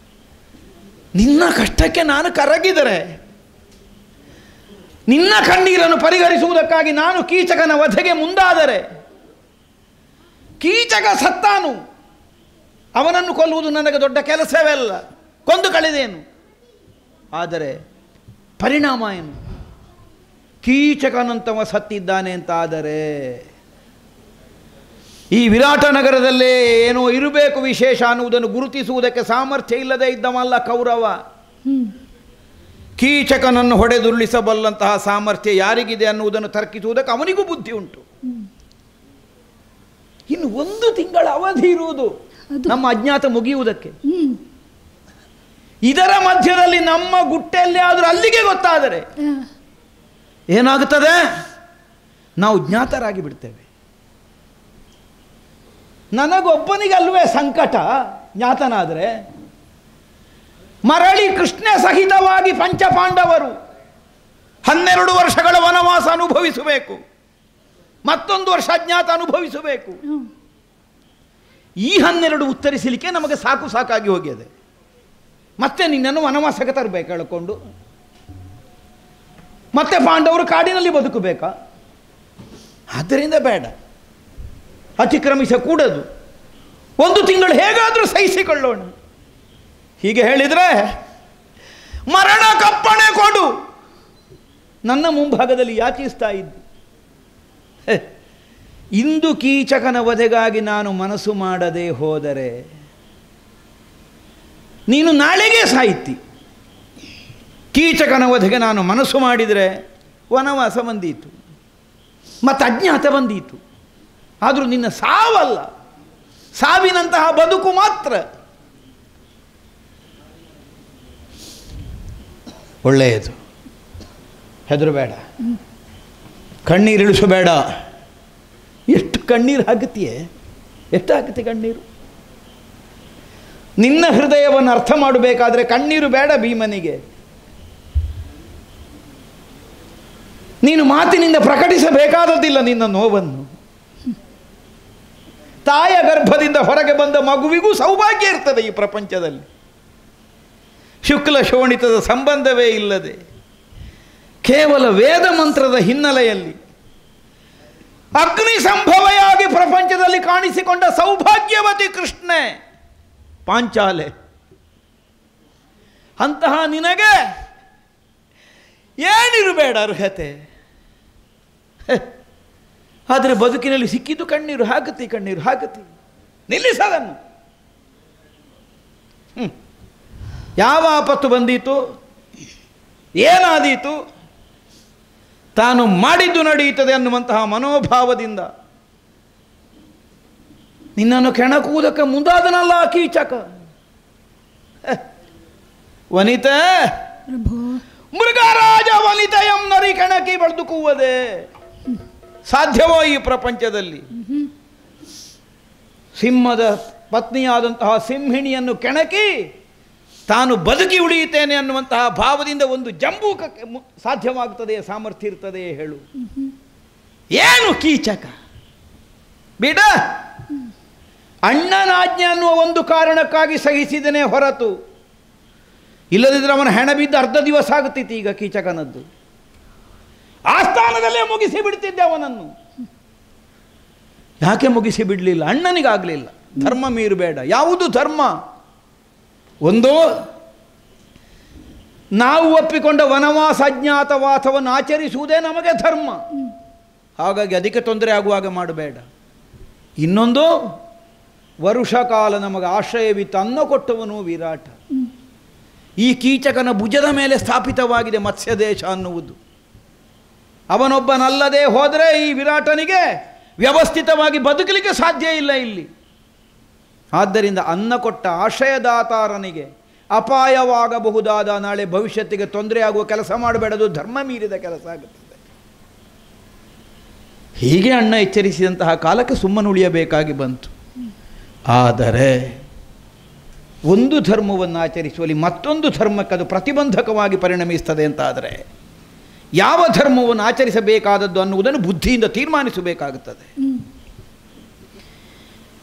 ನಿನ್ನ ಕಷ್ಟಕ್ಕೆ ನಾನು ಕರಗಿದರೆ, ನಿನ್ನ ಕಣ್ಣೀರನ್ನು ಪರಿಹರಿಸುವುದಕ್ಕಾಗಿ ನಾನು ಕೀಚಕನ ವಧೆಗೆ ಮುಂದಾದರೆ, ಕೀಚಕ ಸತ್ತಾನು, ಅವನನ್ನು ಕೊಲ್ಲುವುದು ನನಗೆ ದೊಡ್ಡ ಕೆಲಸವೇ ಅಲ್ಲ, ಕೊಂದು ಕಳೆದೇನು. ಆದರೆ ಪರಿಣಾಮ ಏನು? ಕೀಚಕನಂತವ ಸತ್ತಿದ್ದಾನೆ ಅಂತಾದರೆ ಈ ವಿರಾಟ ನಗರದಲ್ಲೇ ಏನೋ ಇರಬೇಕು ವಿಶೇಷ ಅನ್ನುವುದನ್ನು ಗುರುತಿಸುವುದಕ್ಕೆ ಸಾಮರ್ಥ್ಯ ಇಲ್ಲದೆ ಇದ್ದವಲ್ಲ ಕೌರವ. ಕೀಚಕನನ್ನು ಹೊಡೆದುರುಳಿಸಬಲ್ಲಂತಹ ಸಾಮರ್ಥ್ಯ ಯಾರಿಗಿದೆ ಅನ್ನುವುದನ್ನು ತರ್ಕಿಸುವುದಕ್ಕೆ ಅವನಿಗೂ ಬುದ್ಧಿ ಉಂಟು. ಇನ್ನು 1 ತಿಂಗಳ ಅವಧಿ ಇರುವುದು ನಮ್ಮ ಅಜ್ಞಾತ ಮುಗಿಯುವುದಕ್ಕೆ. ಇದರ ಮಧ್ಯದಲ್ಲಿ ನಮ್ಮ ಗುಟ್ಟೆಲ್ಲೇ ಆದರೂ ಅಲ್ಲಿಗೆ ಗೊತ್ತಾದರೆ ಏನಾಗುತ್ತದೆ? ನಾವು ಜ್ಞಾತರಾಗಿ ಬಿಡ್ತೇವೆ. ನನಗೊಬ್ಬನಿಗೆ ಅಲ್ವೇ ಸಂಕಟ ಜ್ಞಾತನಾದರೆ? ಮರಳಿ ಕೃಷ್ಣ ಸಹಿತವಾಗಿ ಪಂಚಪಾಂಡವರು 12 ವರ್ಷಗಳ ವನವಾಸ ಅನುಭವಿಸಬೇಕು, ಮತ್ತೊಂದು ವರ್ಷ ಅಜ್ಞಾತ ಅನುಭವಿಸಬೇಕು. ಈ 12 ಉತ್ತರಿಸಲಿಕ್ಕೆ ನಮಗೆ ಸಾಕಾಗಿ ಹೋಗಿದೆ. ಮತ್ತೆ ನಿನ್ನನ್ನು ವನವಾಸಕ್ಕೆ ತರಬೇಕು ಹೇಳ್ಕೊಂಡು. ಮತ್ತೆ ಪಾಂಡವರು ಕಾಡಿನಲ್ಲಿ ಬದುಕಬೇಕಾ? ಆದ್ದರಿಂದ ಬೇಡ, ಅತಿಕ್ರಮಿಸಕೂಡದು. 1 ತಿಂಗಳು ಹೇಗಾದರೂ ಸಹಿಸಿಕೊಳ್ಳೋಣ. ಹೀಗೆ ಹೇಳಿದರೆ ಮರಣ ಕಪ್ಪಣೆ ಕೊಡು. ನನ್ನ ಮುಂಭಾಗದಲ್ಲಿ ಯಾಚಿಸ್ತಾ ಇದ್ದು, ಇಂದು ಕೀಚಕನ ವಧೆಗಾಗಿ ನಾನು ಮನಸ್ಸು ಮಾಡದೆ ಹೋದರೆ ನೀನು ನಾಳೆಗೆ ಸಾಹಿತಿ. ಕೀಚಕನ ವಧೆಗೆ ನಾನು ಮನಸ್ಸು ಮಾಡಿದರೆ ವನವಾಸ ಬಂದೀತು, ಮತ್ತು ಅಜ್ಞಾತ ಬಂದೀತು. ಆದರೂ ನಿನ್ನ ಸಾವಲ್ಲ, ಸಾವಿನಂತಹ ಬದುಕು ಮಾತ್ರ. ಒಳ್ಳೆಯದು, ಹೆದರಬೇಡ, ಕಣ್ಣೀರಿಳಿಸಬೇಡ. ಎಷ್ಟು ಕಣ್ಣೀರು ಹಾಕುತ್ತೀಯೇ? ಎಷ್ಟು ಹಾಕುತ್ತಿ ಕಣ್ಣೀರು? ನಿನ್ನ ಹೃದಯವನ್ನು ಅರ್ಥ ಮಾಡಬೇಕಾದ್ರೆ ಕಣ್ಣೀರು ಬೇಡ ಭೀಮನಿಗೆ. ನೀನು ಮಾತಿನಿಂದ ಪ್ರಕಟಿಸಬೇಕಾದದ್ದಿಲ್ಲ ನಿನ್ನ ನೋವನ್ನು. ತಾಯ ಗರ್ಭದಿಂದ ಹೊರಗೆ ಬಂದ ಮಗುವಿಗೂ ಸೌಭಾಗ್ಯ ಇರ್ತದೆ ಈ ಪ್ರಪಂಚದಲ್ಲಿ. ಶುಕ್ಲ ಶೋಣಿತದ ಸಂಬಂಧವೇ ಇಲ್ಲದೆ ಕೇವಲ ವೇದ ಮಂತ್ರದ ಹಿನ್ನೆಲೆಯಲ್ಲಿ ಅಗ್ನಿ ಸಂಭವೆಯಾಗಿ ಪ್ರಪಂಚದಲ್ಲಿ ಕಾಣಿಸಿಕೊಂಡ ಸೌಭಾಗ್ಯವತಿ ಕೃಷ್ಣೆ ಪಾಂಚಾಲೆ. ಅಂತಹ ನಿನಗೆ ಏನಿರಬೇಡ ಅರ್ಹತೆ, ಆದರೆ ಬದುಕಿನಲ್ಲಿ ಸಿಕ್ಕಿದ್ದು ಕಣ್ಣೀರು ಹಾಕತಿ, ಕಣ್ಣೀರು ಹಾಕತಿ, ನಿಲ್ಲಿಸದನ್ನು. ಯಾವ ಆಪತ್ತು ಬಂದೀತು, ಏನಾದೀತು, ತಾನು ಮಾಡಿದ್ದು ನಡೆಯುತ್ತದೆ ಅನ್ನುವಂತಹ ಮನೋಭಾವದಿಂದ ನಿನ್ನನ್ನು ಕೆಣಕುವುದಕ್ಕೆ ಮುಂದಾದನಲ್ಲ ಕೀಚಕ. ವನಿತೆ ಮೃಗರಾಜ ವನಿತೆಯಂ ನರಿ ಕೆಣಕಿ ಬದುಕುವುದೇ ಸಾಧ್ಯವೋ ಈ ಪ್ರಪಂಚದಲ್ಲಿ? ಸಿಂಹದ ಪತ್ನಿಯಾದಂತಹ ಸಿಂಹಿಣಿಯನ್ನು ಕೆಣಕಿ ತಾನು ಬದುಕಿ ಉಳಿಯುತ್ತೇನೆ ಅನ್ನುವಂತಹ ಭಾವದಿಂದ ಒಂದು ಜಂಬೂಕಕ್ಕೆ ಸಾಧ್ಯವಾಗುತ್ತದೆ, ಸಾಮರ್ಥ್ಯ ಇರ್ತದೆ ಹೇಳು. ಏನು ಕೀಚಕ ಬಿಡ. ಅಣ್ಣನಾಜ್ಞೆ ಅನ್ನುವ ಒಂದು ಕಾರಣಕ್ಕಾಗಿ ಸಹಿಸಿದನೇ ಹೊರತು ಇಲ್ಲದಿದ್ದರೆ ಅವನ ಹೆಣ ಬಿದ್ದು ಅರ್ಧ ದಿವಸ ಆಗುತ್ತಿತ್ತು. ಈಗ ಕೀಚಕನದ್ದು ಆ ಸ್ಥಾನದಲ್ಲೇ ಮುಗಿಸಿ ಬಿಡ್ತಿದ್ದೆ ಅವನನ್ನು. ಯಾಕೆ ಮುಗಿಸಿ ಬಿಡಲಿಲ್ಲ? ಅಣ್ಣನಿಗಾಗಲಿಲ್ಲ. ಧರ್ಮ ಮೀರಬೇಡ. ಯಾವುದು ಧರ್ಮ? ಒಂದು, ನಾವು ಒಪ್ಪಿಕೊಂಡ ವನವಾಸ ಅಜ್ಞಾತವಾಸವನ್ನು ಆಚರಿಸುವುದೇ ನಮಗೆ ಧರ್ಮ. ಹಾಗಾಗಿ ಅದಕ್ಕೆ ತೊಂದರೆ ಆಗುವಾಗ ಮಾಡಬೇಡ. ಇನ್ನೊಂದು, ವರುಷ ಕಾಲ ನಮಗೆ ಆಶ್ರಯವಿತ್ತು ಅನ್ನ ಕೊಟ್ಟವನು ವಿರಾಟ. ಈ ಕೀಚಕನ ಭುಜದ ಮೇಲೆ ಸ್ಥಾಪಿತವಾಗಿದೆ ಮತ್ಸ್ಯದೇಶ ಅನ್ನುವುದು. ಅವನೊಬ್ಬನಲ್ಲದೆ ಹೋದರೆ ಈ ವಿರಾಟನಿಗೆ ವ್ಯವಸ್ಥಿತವಾಗಿ ಬದುಕಲಿಕ್ಕೆ ಸಾಧ್ಯ ಇಲ್ಲ ಇಲ್ಲಿ. ಆದ್ದರಿಂದ ಅನ್ನ ಕೊಟ್ಟ ಆಶ್ರಯದಾತಾರನಿಗೆ ಅಪಾಯವಾಗಬಹುದಾದ ನಾಳೆ ಭವಿಷ್ಯತ್ತಿಗೆ ತೊಂದರೆ ಆಗುವ ಕೆಲಸ ಮಾಡಬೇಡದು, ಧರ್ಮ ಮೀರಿದ ಕೆಲಸ ಆಗುತ್ತದೆ. ಹೀಗೆ ಅಣ್ಣ ಎಚ್ಚರಿಸಿದಂತಹ ಕಾಲಕ್ಕೆ ಸುಮ್ಮನೆ ಉಳಿಯಬೇಕಾಗಿ ಬಂತು. ಆದರೆ ಒಂದು ಧರ್ಮವನ್ನು ಆಚರಿಸುವಲ್ಲಿ ಮತ್ತೊಂದು ಧರ್ಮಕ್ಕೆ ಅದು ಪ್ರತಿಬಂಧಕವಾಗಿ ಪರಿಣಮಿಸ್ತದೆ ಅಂತಾದರೆ ಯಾವ ಧರ್ಮವನ್ನು ಆಚರಿಸಬೇಕಾದದ್ದು ಅನ್ನುವುದನ್ನು ಬುದ್ಧಿಯಿಂದ ತೀರ್ಮಾನಿಸಬೇಕಾಗುತ್ತದೆ.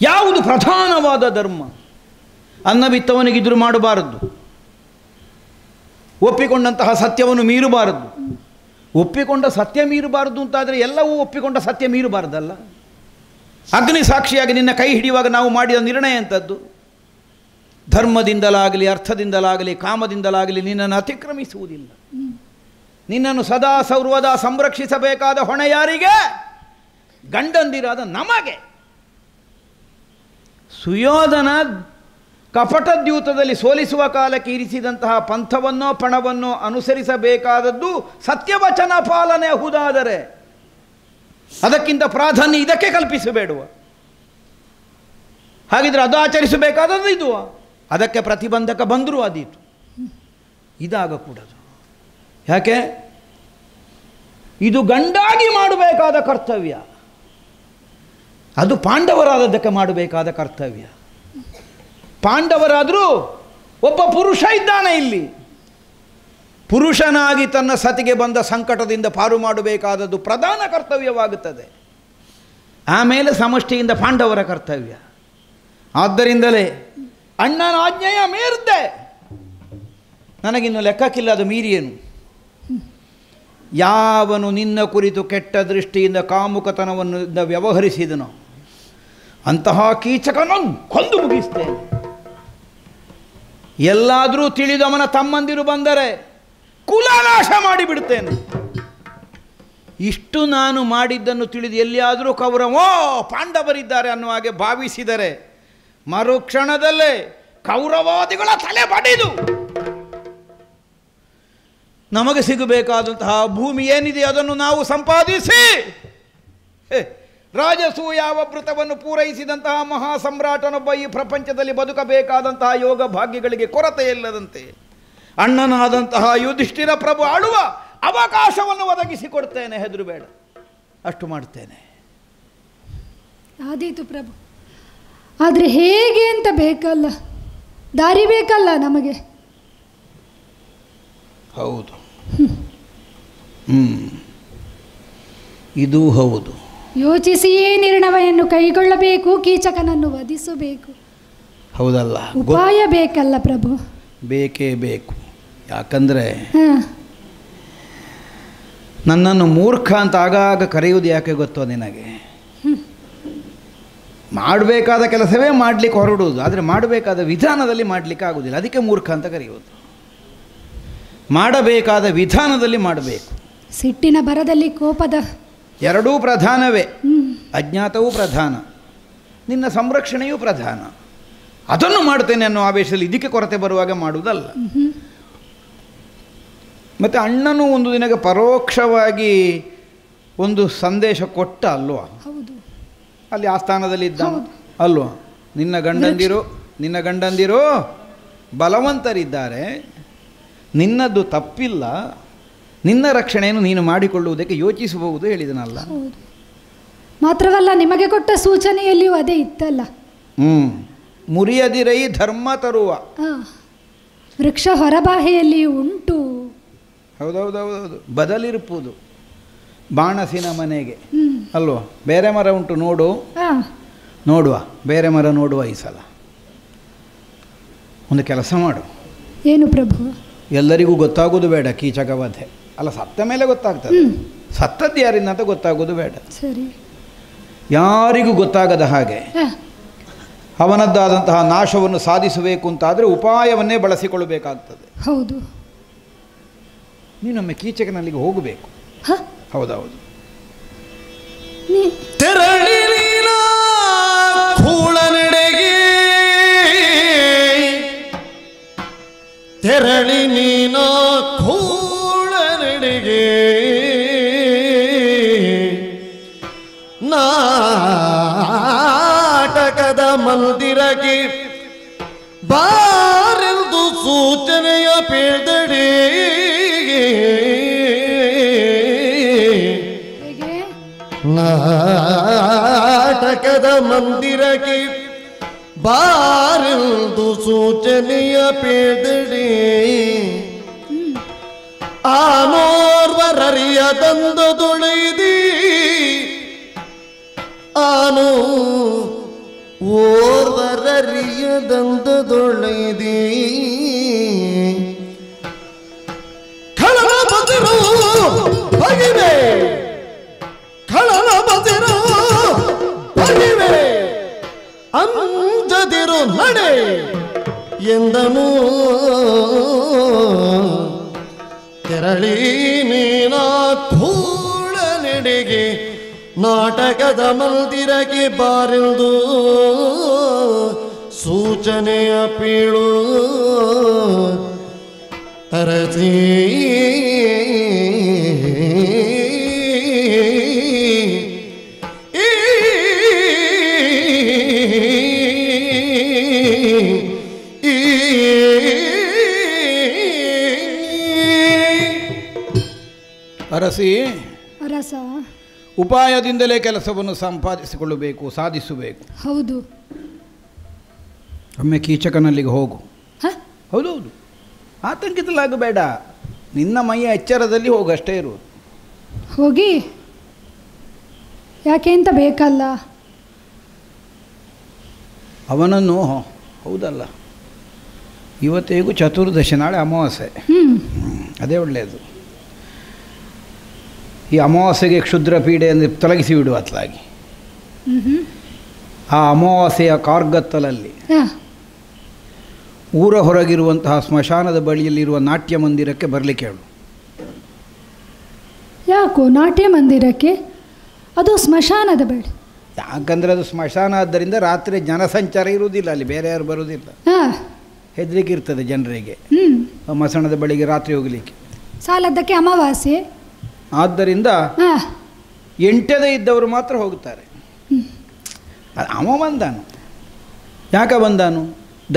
ಯಾವುದು ಪ್ರಧಾನವಾದ ಧರ್ಮ? ಅನ್ನ ಬಿತ್ತವನಿಗಿದ್ರು ಮಾಡಬಾರದು, ಒಪ್ಪಿಕೊಂಡಂತಹ ಸತ್ಯವನ್ನು ಮೀರಬಾರದು. ಒಪ್ಪಿಕೊಂಡ ಸತ್ಯ ಮೀರಬಾರದು ಅಂತಾದರೆ ಎಲ್ಲವೂ ಒಪ್ಪಿಕೊಂಡ ಸತ್ಯ ಮೀರಬಾರದಲ್ಲ. ಅಗ್ನಿ ಸಾಕ್ಷಿಯಾಗಿ ನಿನ್ನ ಕೈ ಹಿಡಿಯುವಾಗ ನಾವು ಮಾಡಿದ ನಿರ್ಣಯ ಅಂತದ್ದು. ಧರ್ಮದಿಂದಲಾಗಲಿ, ಅರ್ಥದಿಂದಲಾಗಲಿ, ಕಾಮದಿಂದಲಾಗಲಿ ನಿನ್ನನ್ನು ಅತಿಕ್ರಮಿಸುವುದಿಲ್ಲ. ನಿನ್ನನ್ನು ಸದಾ ಸರ್ವದಾ ಸಂರಕ್ಷಿಸಬೇಕಾದ ಹೊಣೆ ಯಾರಿಗೆ? ಗಂಡಂದಿರಾದ ನಮಗೆ. ಸುಯೋಧನ ಕಪಟದ್ಯೂತದಲ್ಲಿ ಸೋಲಿಸುವ ಕಾಲಕ್ಕೆ ಇರಿಸಿದಂತಹ ಪಂಥವನ್ನೋ ಪಣವನ್ನೋ ಅನುಸರಿಸಬೇಕಾದದ್ದು ಸತ್ಯವಚನ ಪಾಲನೆ ಹುದಾದರೆ ಅದಕ್ಕಿಂತ ಪ್ರಾಧಾನ್ಯ ಇದಕ್ಕೆ ಕಲ್ಪಿಸಬೇಡುವ. ಹಾಗಿದ್ರೆ ಅದು ಆಚರಿಸಬೇಕಾದದ್ದು ಇದು. ಅದಕ್ಕೆ ಪ್ರತಿಬಂಧಕ ಬಂದರೂ ಅದೀತು. ಇದಾಗಕೂಡದು. ಯಾಕೆ? ಇದು ಗಂಡಾಗಿ ಮಾಡಬೇಕಾದ ಕರ್ತವ್ಯ, ಅದು ಪಾಂಡವರಾದದ್ದಕ್ಕೆ ಮಾಡಬೇಕಾದ ಕರ್ತವ್ಯ. ಪಾಂಡವರಾದರೂ ಒಬ್ಬ ಪುರುಷ ಇದ್ದಾನೆ ಇಲ್ಲಿ. ಪುರುಷನಾಗಿ ತನ್ನ ಸತಿಗೆ ಬಂದ ಸಂಕಟದಿಂದ ಪಾರು ಮಾಡಬೇಕಾದದ್ದು ಪ್ರಧಾನ ಕರ್ತವ್ಯವಾಗುತ್ತದೆ. ಆಮೇಲೆ ಸಮಷ್ಟಿಯಿಂದ ಪಾಂಡವರ ಕರ್ತವ್ಯ. ಆದ್ದರಿಂದಲೇ ಅಣ್ಣನ ಆಜ್ಞೆಯ ಮೀರಿದ್ದೆ. ನನಗಿನ್ನು ಲೆಕ್ಕಕ್ಕಿಲ್ಲ ಅದು ಮೀರಿಯೇನು. ಯಾವನು ನಿನ್ನ ಕುರಿತು ಕೆಟ್ಟ ದೃಷ್ಟಿಯಿಂದ ಕಾಮುಕತನವನ್ನು ವ್ಯವಹರಿಸಿದನೋ ಅಂತಹ ಕೀಚಕನನ್ನು ಕೊಂದು ಮುಗಿಸ್ತೇನೆ. ಎಲ್ಲಾದರೂ ತಿಳಿದವನ ತಮ್ಮಂದಿರು ಬಂದರೆ ಕುಲನಾಶ ಮಾಡಿಬಿಡ್ತೇನೆ. ಇಷ್ಟು ನಾನು ಮಾಡಿದ್ದನ್ನು ತಿಳಿದು ಎಲ್ಲಿಯಾದರೂ ಕೌರವೋ ಪಾಂಡವರಿದ್ದಾರೆ ಅನ್ನುವ ಹಾಗೆ ಭಾವಿಸಿದರೆ ಮರುಕ್ಷಣದಲ್ಲೇ ಕೌರವಾದಿಗಳ ತಲೆ ಬಡಿದು ನಮಗೆ ಸಿಗಬೇಕಾದಂತಹ ಭೂಮಿ ಏನಿದೆ ಅದನ್ನು ನಾವು ಸಂಪಾದಿಸಿ ರಾಜಸೂಯಾವ ವೃತವನ್ನು ಪೂರೈಸಿದಂತಹ ಮಹಾಸಮ್ರಾಟನೊಬ್ಬ ಈ ಪ್ರಪಂಚದಲ್ಲಿ ಬದುಕಬೇಕಾದಂತಹ ಯೋಗ ಭಾಗ್ಯಗಳಿಗೆ ಕೊರತೆ ಇಲ್ಲದಂತೆ ಅಣ್ಣನಾದಂತಹ ಯುಧಿಷ್ಠಿರ ಪ್ರಭು ಆಳುವ ಅವಕಾಶವನ್ನು ಒದಗಿಸಿಕೊಡ್ತೇನೆ. ಹೆದರಬೇಡ, ಅಷ್ಟು ಮಾಡ್ತೇನೆ. ಆದೀತು ಪ್ರಭು, ಆದರೆ ಹೇಗೆ ಅಂತ ಬೇಕಲ್ಲ, ದಾರಿ ಬೇಕಲ್ಲ ನಮಗೆ. ಹೌದು, ಇದು ಹೌದು. ಯೋಚಿಸಿಯೇ ನಿರ್ಣಯವನ್ನು ಕೈಗೊಳ್ಳಬೇಕು, ಕೀಚಕನನ್ನು ವಧಿಸಬೇಕು. ಹೌದಲ್ಲ, ಉಪಾಯ ಬೇಕಲ್ಲ ಪ್ರಭು. ಬೇಕೇ ಬೇಕು. ಯಾಕಂದರೆ ನನ್ನನ್ನು ಮೂರ್ಖ ಅಂತ ಆಗಾಗ ಕರೆಯುವುದು ಯಾಕೆ ಗೊತ್ತೋ ನಿನಗೆ? ಮಾಡಬೇಕಾದ ಕೆಲಸವೇ ಮಾಡಲಿಕ್ಕೆ ಹೊರಡುವುದು, ಆದರೆ ಮಾಡಬೇಕಾದ ವಿಧಾನದಲ್ಲಿ ಮಾಡಲಿಕ್ಕೆ ಆಗುವುದಿಲ್ಲ, ಅದಕ್ಕೆ ಮೂರ್ಖ ಅಂತ ಕರೆಯುವುದು. ಮಾಡಬೇಕಾದ ವಿಧಾನದಲ್ಲಿ ಮಾಡಬೇಕು. ಸಿಟ್ಟಿನ ಭರದಲ್ಲಿ ಕೋಪದ ಎರಡೂ ಪ್ರಧಾನವೇ. ಅಜ್ಞಾತವೂ ಪ್ರಧಾನ, ನಿನ್ನ ಸಂರಕ್ಷಣೆಯೂ ಪ್ರಧಾನ. ಅದನ್ನು ಮಾಡ್ತೇನೆ ಅನ್ನೋ ಆವೇಶದಲ್ಲಿ ಇದಕ್ಕೆ ಕೊರತೆ ಬರುವಾಗ ಮಾಡುವುದಲ್ಲ. ಮತ್ತು ಅಣ್ಣನು ಒಂದು ದಿನಕ್ಕೆ ಪರೋಕ್ಷವಾಗಿ ಒಂದು ಸಂದೇಶ ಕೊಟ್ಟ ಅಲ್ವಾ? ಹೌದು. ಅಲ್ಲಿ ಆಸ್ಥಾನದಲ್ಲಿ ಇದ್ದ ಅಲ್ವಾ? ನಿನ್ನ ಗಂಡಂದಿರು ಬಲವಂತರಿದ್ದಾರೆ, ನಿನ್ನದು ತಪ್ಪಿಲ್ಲ, ನಿನ್ನ ರಕ್ಷಣೆಯನ್ನು ನೀನು ಮಾಡಿಕೊಳ್ಳುವುದಕ್ಕೆ ಯೋಚಿಸಬಹುದು ಹೇಳಿದನಲ್ಲ. ಮಾತ್ರವಲ್ಲ, ನಿಮಗೆ ಕೊಟ್ಟ ಸೂಚನೆಯಲ್ಲಿಯೂ ಅದೇ ಇತ್ತಲ್ಲ. ಮುರಿಯದಿರೈ ಧರ್ಮ ತರುವ. ವೃಕ್ಷ ಹೊರಬಾಹೆಯಲ್ಲಿಯೂ ಉಂಟು. ಹೌದೌದೌದೌದು, ಬದಲಿರುವುದು ಬಾಣಸಿನ ಮನೆಗೆ ಅಲ್ವಾ? ಬೇರೆ ಮರ ಉಂಟು ನೋಡುವ, ಬೇರೆ ಮರ ನೋಡುವ. ಈ ಸಲ ಒಂದು ಕೆಲಸ ಮಾಡು. ಏನು ಪ್ರಭು? ಎಲ್ಲರಿಗೂ ಗೊತ್ತಾಗೋದು ಬೇಡ ಕೀಚಕ ವಧೆ. ಅಲ್ಲ, ಸತ್ತ ಮೇಲೆ ಗೊತ್ತಾಗ್ತದೆ. ಸತ್ತದ್ದು ಯಾರಿಂದ ಅಂತ ಗೊತ್ತಾಗೋದು ಬೇಡ. ಸರಿ. ಯಾರಿಗೂ ಗೊತ್ತಾಗದ ಹಾಗೆ ಅವನದ್ದಾದಂತಹ ನಾಶವನ್ನು ಸಾಧಿಸಬೇಕು ಅಂತಾದರೆ ಉಪಾಯವನ್ನೇ ಬಳಸಿಕೊಳ್ಳಬೇಕಾಗ್ತದೆ. ಹೌದು. ನೀನೊಮ್ಮೆ ಕೀಚಕನಲ್ಲಿಗೆ ಹೋಗಬೇಕು. ಹೌದೌದು. ತೆರಳಿ ನೀನ ಕೂಳನೆಡೆಗೆ, ತೆರಳಿ ನೀನ ಕೂಳನೆಡೆಗೆ, ನಾಟಕದ ಮಂದಿರಕ್ಕೆ ಬಾರೆಂದು ಸೂಚನೆಯ ಪೇದಡೆ. ನಾಟಕದ ಮಂದಿರಕ್ಕೆ ಬಾರೆಂದು ಸೂಚನೆಯ ಪೇದಡೆ. ಆನೋರ್ವರರಿಯದಂದೊಳೈದಿ, ಆನೋ ಓರ್ವರರಿಯದಂದೊಳೈದಿ. ಖಳನ ಬದಿರು ಬಗಿವೆ, ಖಳನ ಬದಿರು ಬಗಿವೆ, ಅಂಜದಿರು ನಡೆ ಎಂದನು. ತೆರಳಿ ನೀನ ಕೂಳ ನೆಡೆಗೆ, ನಾಟಕದ ಮಂದಿರಕ್ಕೆ ಬಾರೆಂದು ಸೂಚನೆಯ ಪೀಳು ತರಸಿ. ಅರಸಿ, ಅರಸ, ಉಪಾಯದಿಂದಲೇ ಕೆಲಸವನ್ನು ಸಂಪಾದಿಸಿಕೊಳ್ಳಬೇಕು, ಸಾಧಿಸಬೇಕು. ಹೌದು. ಒಮ್ಮೆ ಕೀಚಕನಲ್ಲಿಗೆ ಹೋಗು. ಹೌದೌದು, ಆತಂಕಿತಲಾಗಬೇಡ. ನಿನ್ನ ಮೈಯ ಎಚ್ಚರದಲ್ಲಿ ಹೋಗಷ್ಟೇ ಇರುವುದು. ಹೋಗಿ ಯಾಕೆ ಅಂತ ಬೇಕಲ್ಲ. ಅವನನ್ನು ಹೌದಲ್ಲ, ಇವತ್ತೇಗೂ ಚತುರ್ದಶಿ, ನಾಳೆ ಅಮಾವಾಸ್ಯೆ. ಅದೇ ಒಳ್ಳೆಯದು. ಈ ಅಮಾವಾಸ್ಯೆಗೆ ಕ್ಷುದ್ರ ಪೀಡೆಯನ್ನು ತೊಲಗಿಸಿ ಬಿಡುವ ಅತ್ಲಾಗಿ ಆ ಅಮಾವಾಸ್ಯೆಯ ಕಾರ್ಗತ್ತಲಲ್ಲಿ ಊರ ಹೊರಗಿರುವಂತಹ ಸ್ಮಶಾನದ ಬಳಿಯಲ್ಲಿರುವ ನಾಟ್ಯ ಮಂದಿರಕ್ಕೆ ಬರಲಿಕ್ಕೆ ಹೇಳು. ಯಾಕೋ ನಾಟ್ಯ ಮಂದಿರಕ್ಕೆ? ಅದು ಸ್ಮಶಾನದ ಬಳಿ. ಯಾಕಂದರೆ ಅದು ಸ್ಮಶಾನ ಆದ್ದರಿಂದ ರಾತ್ರಿ ಜನಸಂಚಾರ ಇರುವುದಿಲ್ಲ, ಅಲ್ಲಿ ಬೇರೆ ಯಾರು ಬರುವುದಿಲ್ಲ. ಹೆದರಿಕೆ ಇರ್ತದೆ ಜನರಿಗೆ ಮಸಣದ ಬಳಿಗೆ ರಾತ್ರಿ ಹೋಗಲಿಕ್ಕೆ. ಸಾಲದ್ದಕ್ಕೆ ಅಮಾವಾಸ್ಯೆ ಆದ್ದರಿಂದ ಎಂಟದೇ ಇದ್ದವರು ಮಾತ್ರ ಹೋಗ್ತಾರೆ. ಅವ ಬಂದಾನು, ಯಾಕೆ ಬಂದಾನು?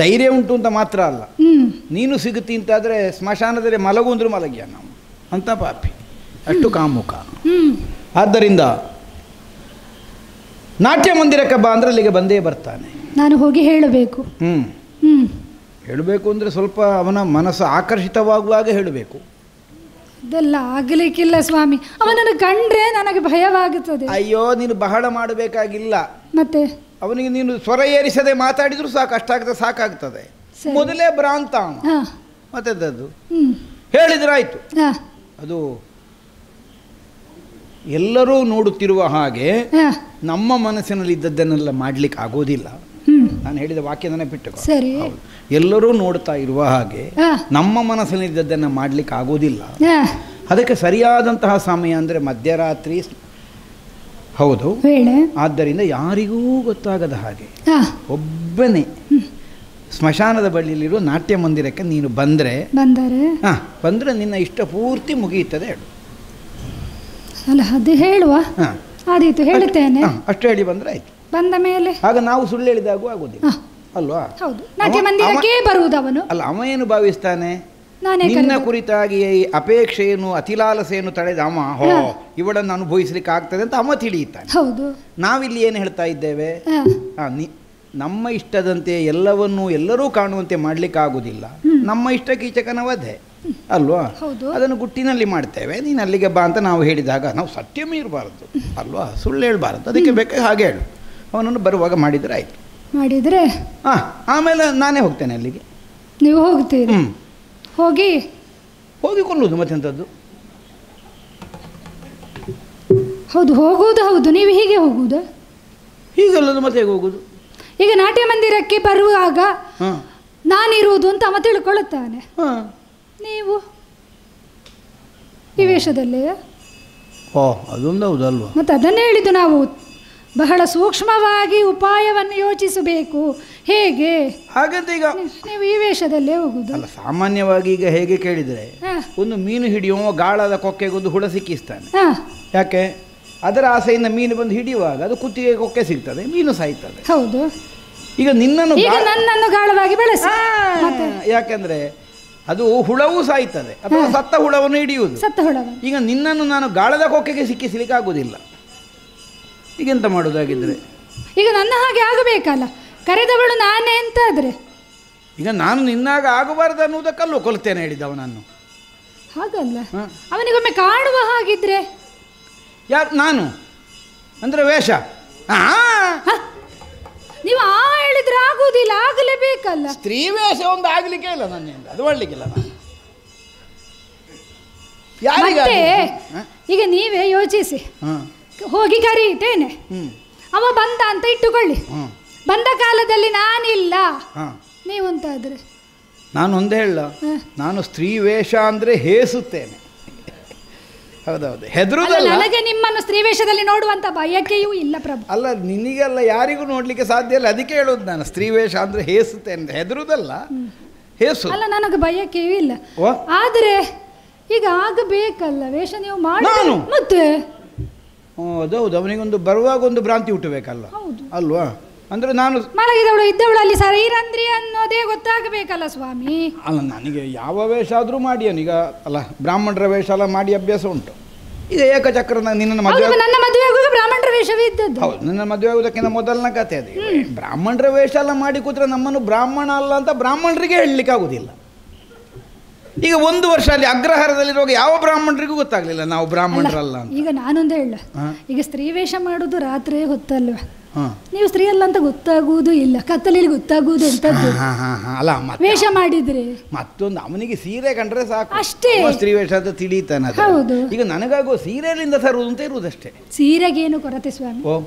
ಧೈರ್ಯ ಉಂಟು ಅಂತ ಮಾತ್ರ ಅಲ್ಲ, ನೀನು ಸಿಗುತ್ತಿ ಅಂತಾದರೆ ಸ್ಮಶಾನದಲ್ಲಿ ಮಲಗುಂದ್ರು ಮಲಗ್ಯ ನಾವು ಅಂತ ಪಾಪಿ, ಅಷ್ಟು ಕಾಮುಕ. ಆದ್ದರಿಂದ ನಾಟ್ಯ ಮಂದಿರಕ್ಕೆ ಬಾ ಅಂದರೆ ಅಲ್ಲಿಗೆ ಬಂದೇ ಬರ್ತಾನೆ. ನಾನು ಹೋಗಿ ಹೇಳಬೇಕು. ಹೇಳಬೇಕು ಅಂದರೆ ಸ್ವಲ್ಪ ಅವನ ಮನಸ್ಸು ಆಕರ್ಷಿತವಾಗುವಾಗ ಹೇಳಬೇಕು. ಅದೆಲ್ಲ ಆಗಲಿಕ್ಕಿಲ್ಲ ಸ್ವಾಮಿ. ಅವನನ್ನು ಕಂಡ್ರೆ ನನಗೆ ಭಯವಾಗುತ್ತದೆ. ಅಯ್ಯೋ, ನೀನು ಬಹಳ ಮಾಡಬೇಕಾಗಿಲ್ಲ. ಮತ್ತೆ ಅವನಿಗೆ ನೀನು ಸ್ವರ ಏರಿಸದೆ ಮಾತಾಡಿದ್ರು ಸಾಕು, ಅಷ್ಟಾಗ್ತದೆ, ಸಾಕಾಗ್ತದೆ. ಮೊದಲೇ ಭ್ರಾಂತ ಮತ್ತೆದ್ದು ಹೇಳಿದ್ರಾಯ್ತು. ಅದು ಎಲ್ಲರೂ ನೋಡುತ್ತಿರುವ ಹಾಗೆ ಹಾ, ನಮ್ಮ ಮನಸ್ಸಿನಲ್ಲಿ ಇದ್ದದ್ದನ್ನೆಲ್ಲ ಮಾಡ್ಲಿಕ್ಕೆ ಆಗೋದಿಲ್ಲ. ನಾನು ಹೇಳಿದ ವಾಕ್ಯದನ್ನೇ ಬಿಟ್ಟು ಸರಿ. ಎಲ್ಲರೂ ನೋಡ್ತಾ ಇರುವ ಹಾಗೆ ಹಾ, ನಮ್ಮ ಮನಸ್ಸಿನಲ್ಲಿ ಇದ್ದದ್ದನ್ನು ಮಾಡ್ಲಿಕ್ಕೆ ಆಗೋದಿಲ್ಲ. ಹಾ, ಅದಕ್ಕೆ ಸರಿಯಾದಂತಹ ಸಮಯ ಅಂದರೆ ಮಧ್ಯರಾತ್ರಿ. ಹೌದು, ವೇಳೆ. ಆದ್ದರಿಂದ ಯಾರಿಗೂ ಗೊತ್ತಾಗದ ಹಾಗೆ ಹಾ, ಒಬ್ಬನೇ ಸ್ಮಶಾನದ ಬಳಿಯಲ್ಲಿರುವ ನಾಟ್ಯ ಮಂದಿರಕ್ಕೆ ನೀನು ಬಂದರೆ ಬಂದರೆ ನಿನ್ನ ಇಷ್ಟ ಪೂರ್ತಿ ಮುಗಿಯುತ್ತದೆ ಹೇಳು. ಅಲ್ಲ ಅದು ಹೇಳುವ. ಹಾಂ, ಆದೀತು, ಹೇಳುತ್ತೇನೆ. ಅಷ್ಟು ಹೇಳಿ ಬಂದರೆ ಆಯ್ತು. ಬಂದ ಮೇಲೆ ಆಗ ನಾವು ಸುಳ್ಳು ಹೇಳಿದಾಗೂ ಆಗೋದಿಲ್ಲ ಅಲ್ವಾ? ಹೌದು, ನಾಟ್ಯ ಮಂದಿರಕ್ಕೆ ಬರುವುದು ಅವನು. ಅಲ್ಲ, ಅವ ಏನು ಭಾವಿಸ್ತಾನೆ? ನಾನೇ ನಿನ್ನ ಕುರಿತಾಗಿ ಅಪೇಕ್ಷೆಯನ್ನು ಅತಿಲಾಲಸೆಯನ್ನು ತಳೆದ ಅವ ಇವಳನ್ನು ಅನುಭವಿಸ್ಲಿಕ್ಕೆ ಆಗ್ತದೆ ಅಂತ ಅವ ತಿಳಿಯುತ್ತಾನೆ. ಹೌದು. ನಾವಿಲ್ಲಿ ಏನು ಹೇಳ್ತಾ ಇದ್ದೇವೆ? ನಮ್ಮ ಇಷ್ಟದಂತೆ ಎಲ್ಲವನ್ನೂ ಎಲ್ಲರೂ ಕಾಣುವಂತೆ ಮಾಡಲಿಕ್ಕಾಗುವುದಿಲ್ಲ. ನಮ್ಮ ಇಷ್ಟ ಕೀಚಕನ ವಧೆ ಅಲ್ವಾ? ಅದನ್ನು ಗುಟ್ಟಿನಲ್ಲಿ ಮಾಡ್ತೇವೆ. ನೀನು ಅಲ್ಲಿಗೆ ಬಾ ಅಂತ ನಾವು ಹೇಳಿದಾಗ ನಾವು ಸತ್ಯ ಮೀರಬಾರದು ಅಲ್ವಾ? ಸುಳ್ಳು ಹೇಳಬಾರದು. ಅದಕ್ಕೆ ಬೇಕಾಗಿ ಹಾಗೆ ಹೇಳು. ಅವನನ್ನು ಬರುವಾಗ ಮಾಡಿದರೆ ಆಯಿತು. ಮಾಡಿದರೆ ಆಮೇಲೆ ನಾನೇ ಹೋಗ್ತೇನೆ ಅಲ್ಲಿಗೆ. ನೀವು ಹೋಗ್ತೀರಿ? ಹೋಗಿ ಕೊಲ್ಲುವುದು ಮತ್ತೆಂಥದ್ದು? ಹೌದು, ಹೋಗುವುದು. ಹೌದು, ನೀವು ಹೀಗೆ ಹೋಗುವುದು? ಹೀಗಲ್ಲದು ಮತ್ತೆ ಹೇಗೆ ಹೋಗುದು? ಈಗ ನಾಟ್ಯ ಮಂದಿರಕ್ಕೆ ಬರುವಾಗ ನಾನಿರುವುದು ಅಂತ ಅವ ತಿಳ್ಕೊಳ್ಳುತ್ತಾನೆ. ನೀವು ಈ ವೇಷದಲ್ಲೇ? ಅದೊಂದು ಹೌದಲ್ವಾ? ಮತ್ತೆ ಅದನ್ನೇ ಹೇಳಿದ್ದು ನಾವು, ಬಹಳ ಸೂಕ್ಷ್ಮವಾಗಿ ಉಪಾಯವನ್ನು ಯೋಚಿಸಬೇಕು. ಹೇಗೆ ಹಾಗಂತ ಈಗ ನೀವು ಈ ವೇಷದಲ್ಲೇ ಹೋಗುದು? ಅಲ್ಲ, ಸಾಮಾನ್ಯವಾಗಿ ಈಗ ಹೇಗೆ ಕೇಳಿದರೆ ಒಂದು ಮೀನು ಹಿಡಿಯುವ ಗಾಳದ ಕೊಕ್ಕೆಗೊಂದು ಹುಳ ಸಿಕ್ಕಿಸ್ತಾನೆ. ಯಾಕೆ? ಅದರ ಆಸೆಯಿಂದ ಮೀನು ಬಂದು ಹಿಡಿಯುವಾಗ ಅದು ಕುತ್ತಿಗೆ ಕೊಕ್ಕೆ ಸಿಗ್ತದೆ, ಮೀನು ಸಾಯ್ತದೆ. ಹೌದು. ಈಗ ನನ್ನನ್ನು ಗಾಳವಾಗಿ ಬೆಳೆಸಿ. ಯಾಕೆಂದ್ರೆ ಅದು ಹುಳವೂ ಸಾಯ್ತದೆ ಅಥವಾ ಸತ್ತ ಹುಳವನ್ನು ಹಿಡಿಯುವುದು. ಸತ್ತ ಹುಳವನ್ನು. ಈಗ ನಿನ್ನನ್ನು ನಾನು ಗಾಳದ ಕೊಕ್ಕೆಗೆ ಸಿಕ್ಕಿಸಲಿಕ್ಕೆ ಆಗುವುದಿಲ್ಲ. ಈಗೆಂತ ಮಾಡೋದಾಗಿದ್ರೆ? ಈಗ ನನ್ನ ಹಾಗೆ ಆಗಬೇಕಲ್ಲ, ಕರೆದವಳು ನಾನೇ ಅಂತ ಆದ್ರೆ. ಈಗ ನಾನು ನಿನ್ನಾಗ ಆಗಬಾರದು ಅನ್ನುವುದಕ್ಕಲ್ಲೂ ಕೊಲ್ತೇನೆ ಹೇಳಿದವ ನಾನು. ಹಾಗಲ್ಲ, ಅವನಿಗೊಮ್ಮೆ ಕಾಣುವ ಹಾಗಿದ್ರೆ. ಯಾರು? ನಾನು ಅಂದ್ರೆ ವೇಷ? ನೀವು ಹೇಳಿದ್ರೆ ಆಗುವುದಿಲ್ಲ, ಆಗಲೇಬೇಕಲ್ಲ. ಸ್ತ್ರೀ ವೇಷ ಒಂದು ಆಗ್ಲಿಕ್ಕೆ ಇಲ್ಲ ನನ್ನಿಂದ, ಅದು ಮಾಡಲಿಕ್ಕಿಲ್ಲ ನಾನು. ಮತ್ತೆ ಈಗ ನೀವೇ ಯೋಚಿಸಿ, ಹೋಗಿ ಕರೀತೇನೆ, ಅವ ಬಂದ ಅಂತ ಇಟ್ಟುಕೊಳ್ಳಿ. ಬಂದ ಕಾಲದಲ್ಲಿ ನಾನಿಲ್ಲ, ನೀವು ಅಂತಾದ್ರೆ ನಾನು ಒಂದೇ ಹೇಳ, ನಾನು ಸ್ತ್ರೀ ವೇಷ ಅಂದ್ರೆ ಹೇಸುತ್ತೇನೆ. ಹೌದೌದು, ಹೆದರುದಲ್ಲ. ನನಗೆ ನಿಮ್ಮನ್ನು ಸ್ತ್ರೀ ವೇಷದಲ್ಲಿ ನೋಡುವಂತ ಬಯಕೆಯೂ ಇಲ್ಲ ಪ್ರಭು. ಅಲ್ಲ, ನಿನಗೆಲ್ಲ ಯಾರಿಗೂ ನೋಡ್ಲಿಕ್ಕೆ ಸಾಧ್ಯ ಇಲ್ಲ, ಅದಕ್ಕೆ ಹೇಳೋದು ನಾನು ಸ್ತ್ರೀ ವೇಷ ಅಂದ್ರೆ ಹೇಸುತ್ತೇನೆ. ಹೆದರುದಲ್ಲ, ಹೇಸು ಅಲ್ಲ. ನನಗೆ ಬಯಕೆಯೂ ಇಲ್ಲ, ಆದ್ರೆ ಈಗ ಆಗಬೇಕಲ್ಲ ವೇಷ ನೀವು ಮಾಡಿ. ಮತ್ತೆ ಅದೌದು, ಅವನಿಗೊಂದು ಬರುವಾಗ ಒಂದು ಭ್ರಾಂತಿ ಹುಟ್ಟಬೇಕಲ್ಲ ಅಲ್ವಾ? ಅಂದ್ರೆ ನಾನು ಮಲಗಿದವಳು ಇದ್ದವಳು ಅಲ್ಲಿ ಸರೀರಂದ್ರಿ ಅನ್ನೋದೇ ಗೊತ್ತಾಗಬೇಕಲ್ಲ ಸ್ವಾಮಿ. ಅಲ್ಲ, ನನಗೆ ಯಾವ ವೇಷ ಆದರೂ ಮಾಡಿ ಈಗ ಅಲ್ಲ, ಬ್ರಾಹ್ಮಣರ ವೇಷ ಎಲ್ಲ ಮಾಡಿ ಅಭ್ಯಾಸ ಉಂಟು. ಈಗ ಏಕಚಕ್ರ ನಿನ್ನ ಮದುವೆ, ನನ್ನ ಮದುವೆ ಆಗುವಾಗ ಬ್ರಾಹ್ಮಣರ ವೇಷವೇ ಇದ್ದದ್ದು. ಹೌದು, ನನ್ನ ಮದುವೆ ಆಗುವುದಕ್ಕಿಂತ ಮೊದಲನ ಕಥೆ ಅದು. ಬ್ರಾಹ್ಮಣರ ವೇಷ ಎಲ್ಲ ಮಾಡಿ ಕೂತ್ರೆ ನಮ್ಮನ್ನು ಬ್ರಾಹ್ಮಣ ಅಲ್ಲ ಅಂತ ಬ್ರಾಹ್ಮಣರಿಗೆ ಹೇಳಲಿಕ್ಕೆ ಆಗುದಿಲ್ಲ. ಈಗ ಒಂದು ವರ್ಷ ಅಲ್ಲಿ ಅಗ್ರಹಾರದಲ್ಲಿರುವಾಗ ಯಾವ ಬ್ರಾಹ್ಮಣರಿಗೂ ಗೊತ್ತಾಗ್ಲಿಲ್ಲ ನಾವು ಬ್ರಾಹ್ಮಣರಲ್ಲ ಅಂತ. ಈಗ ನಾನೊಂದು ಹೇಳ, ಈಗ ಸ್ತ್ರೀ ವೇಷ ಮಾಡುದು ರಾತ್ರಿ ಹೊತ್ತಲ್ವ, ನೀವು ಸ್ತ್ರೀ ಅಲ್ಲ ಅಂತ ಗೊತ್ತಾಗುವುದು ಇಲ್ಲ, ಕತ್ತಲಲ್ಲಿ ಗೊತ್ತಾಗುವುದು ಎಂತದ್ದು ಅಲ್ಲ. ವೇಷ ಮಾಡಿದ್ರೆ ಮತ್ತೊಂದು ಅವನಿಗೆ ಸೀರೆ ಕಂಡ್ರೆ ಸಾಕು, ಅಷ್ಟೇ. ಸ್ತ್ರೀ ವೇಷ ಅಂತ ತಿಳಿತಾನೆ. ಹೌದು, ಈಗ ನನಗಾಗುವ ಸೀರೆಯಲ್ಲಿಂದ ತರುವುದು ಅಂತ ಇರುವುದಷ್ಟೇ. ಸೀರೆಗೇನು ಕೊರತೆ ಸ್ವಾಮಿ,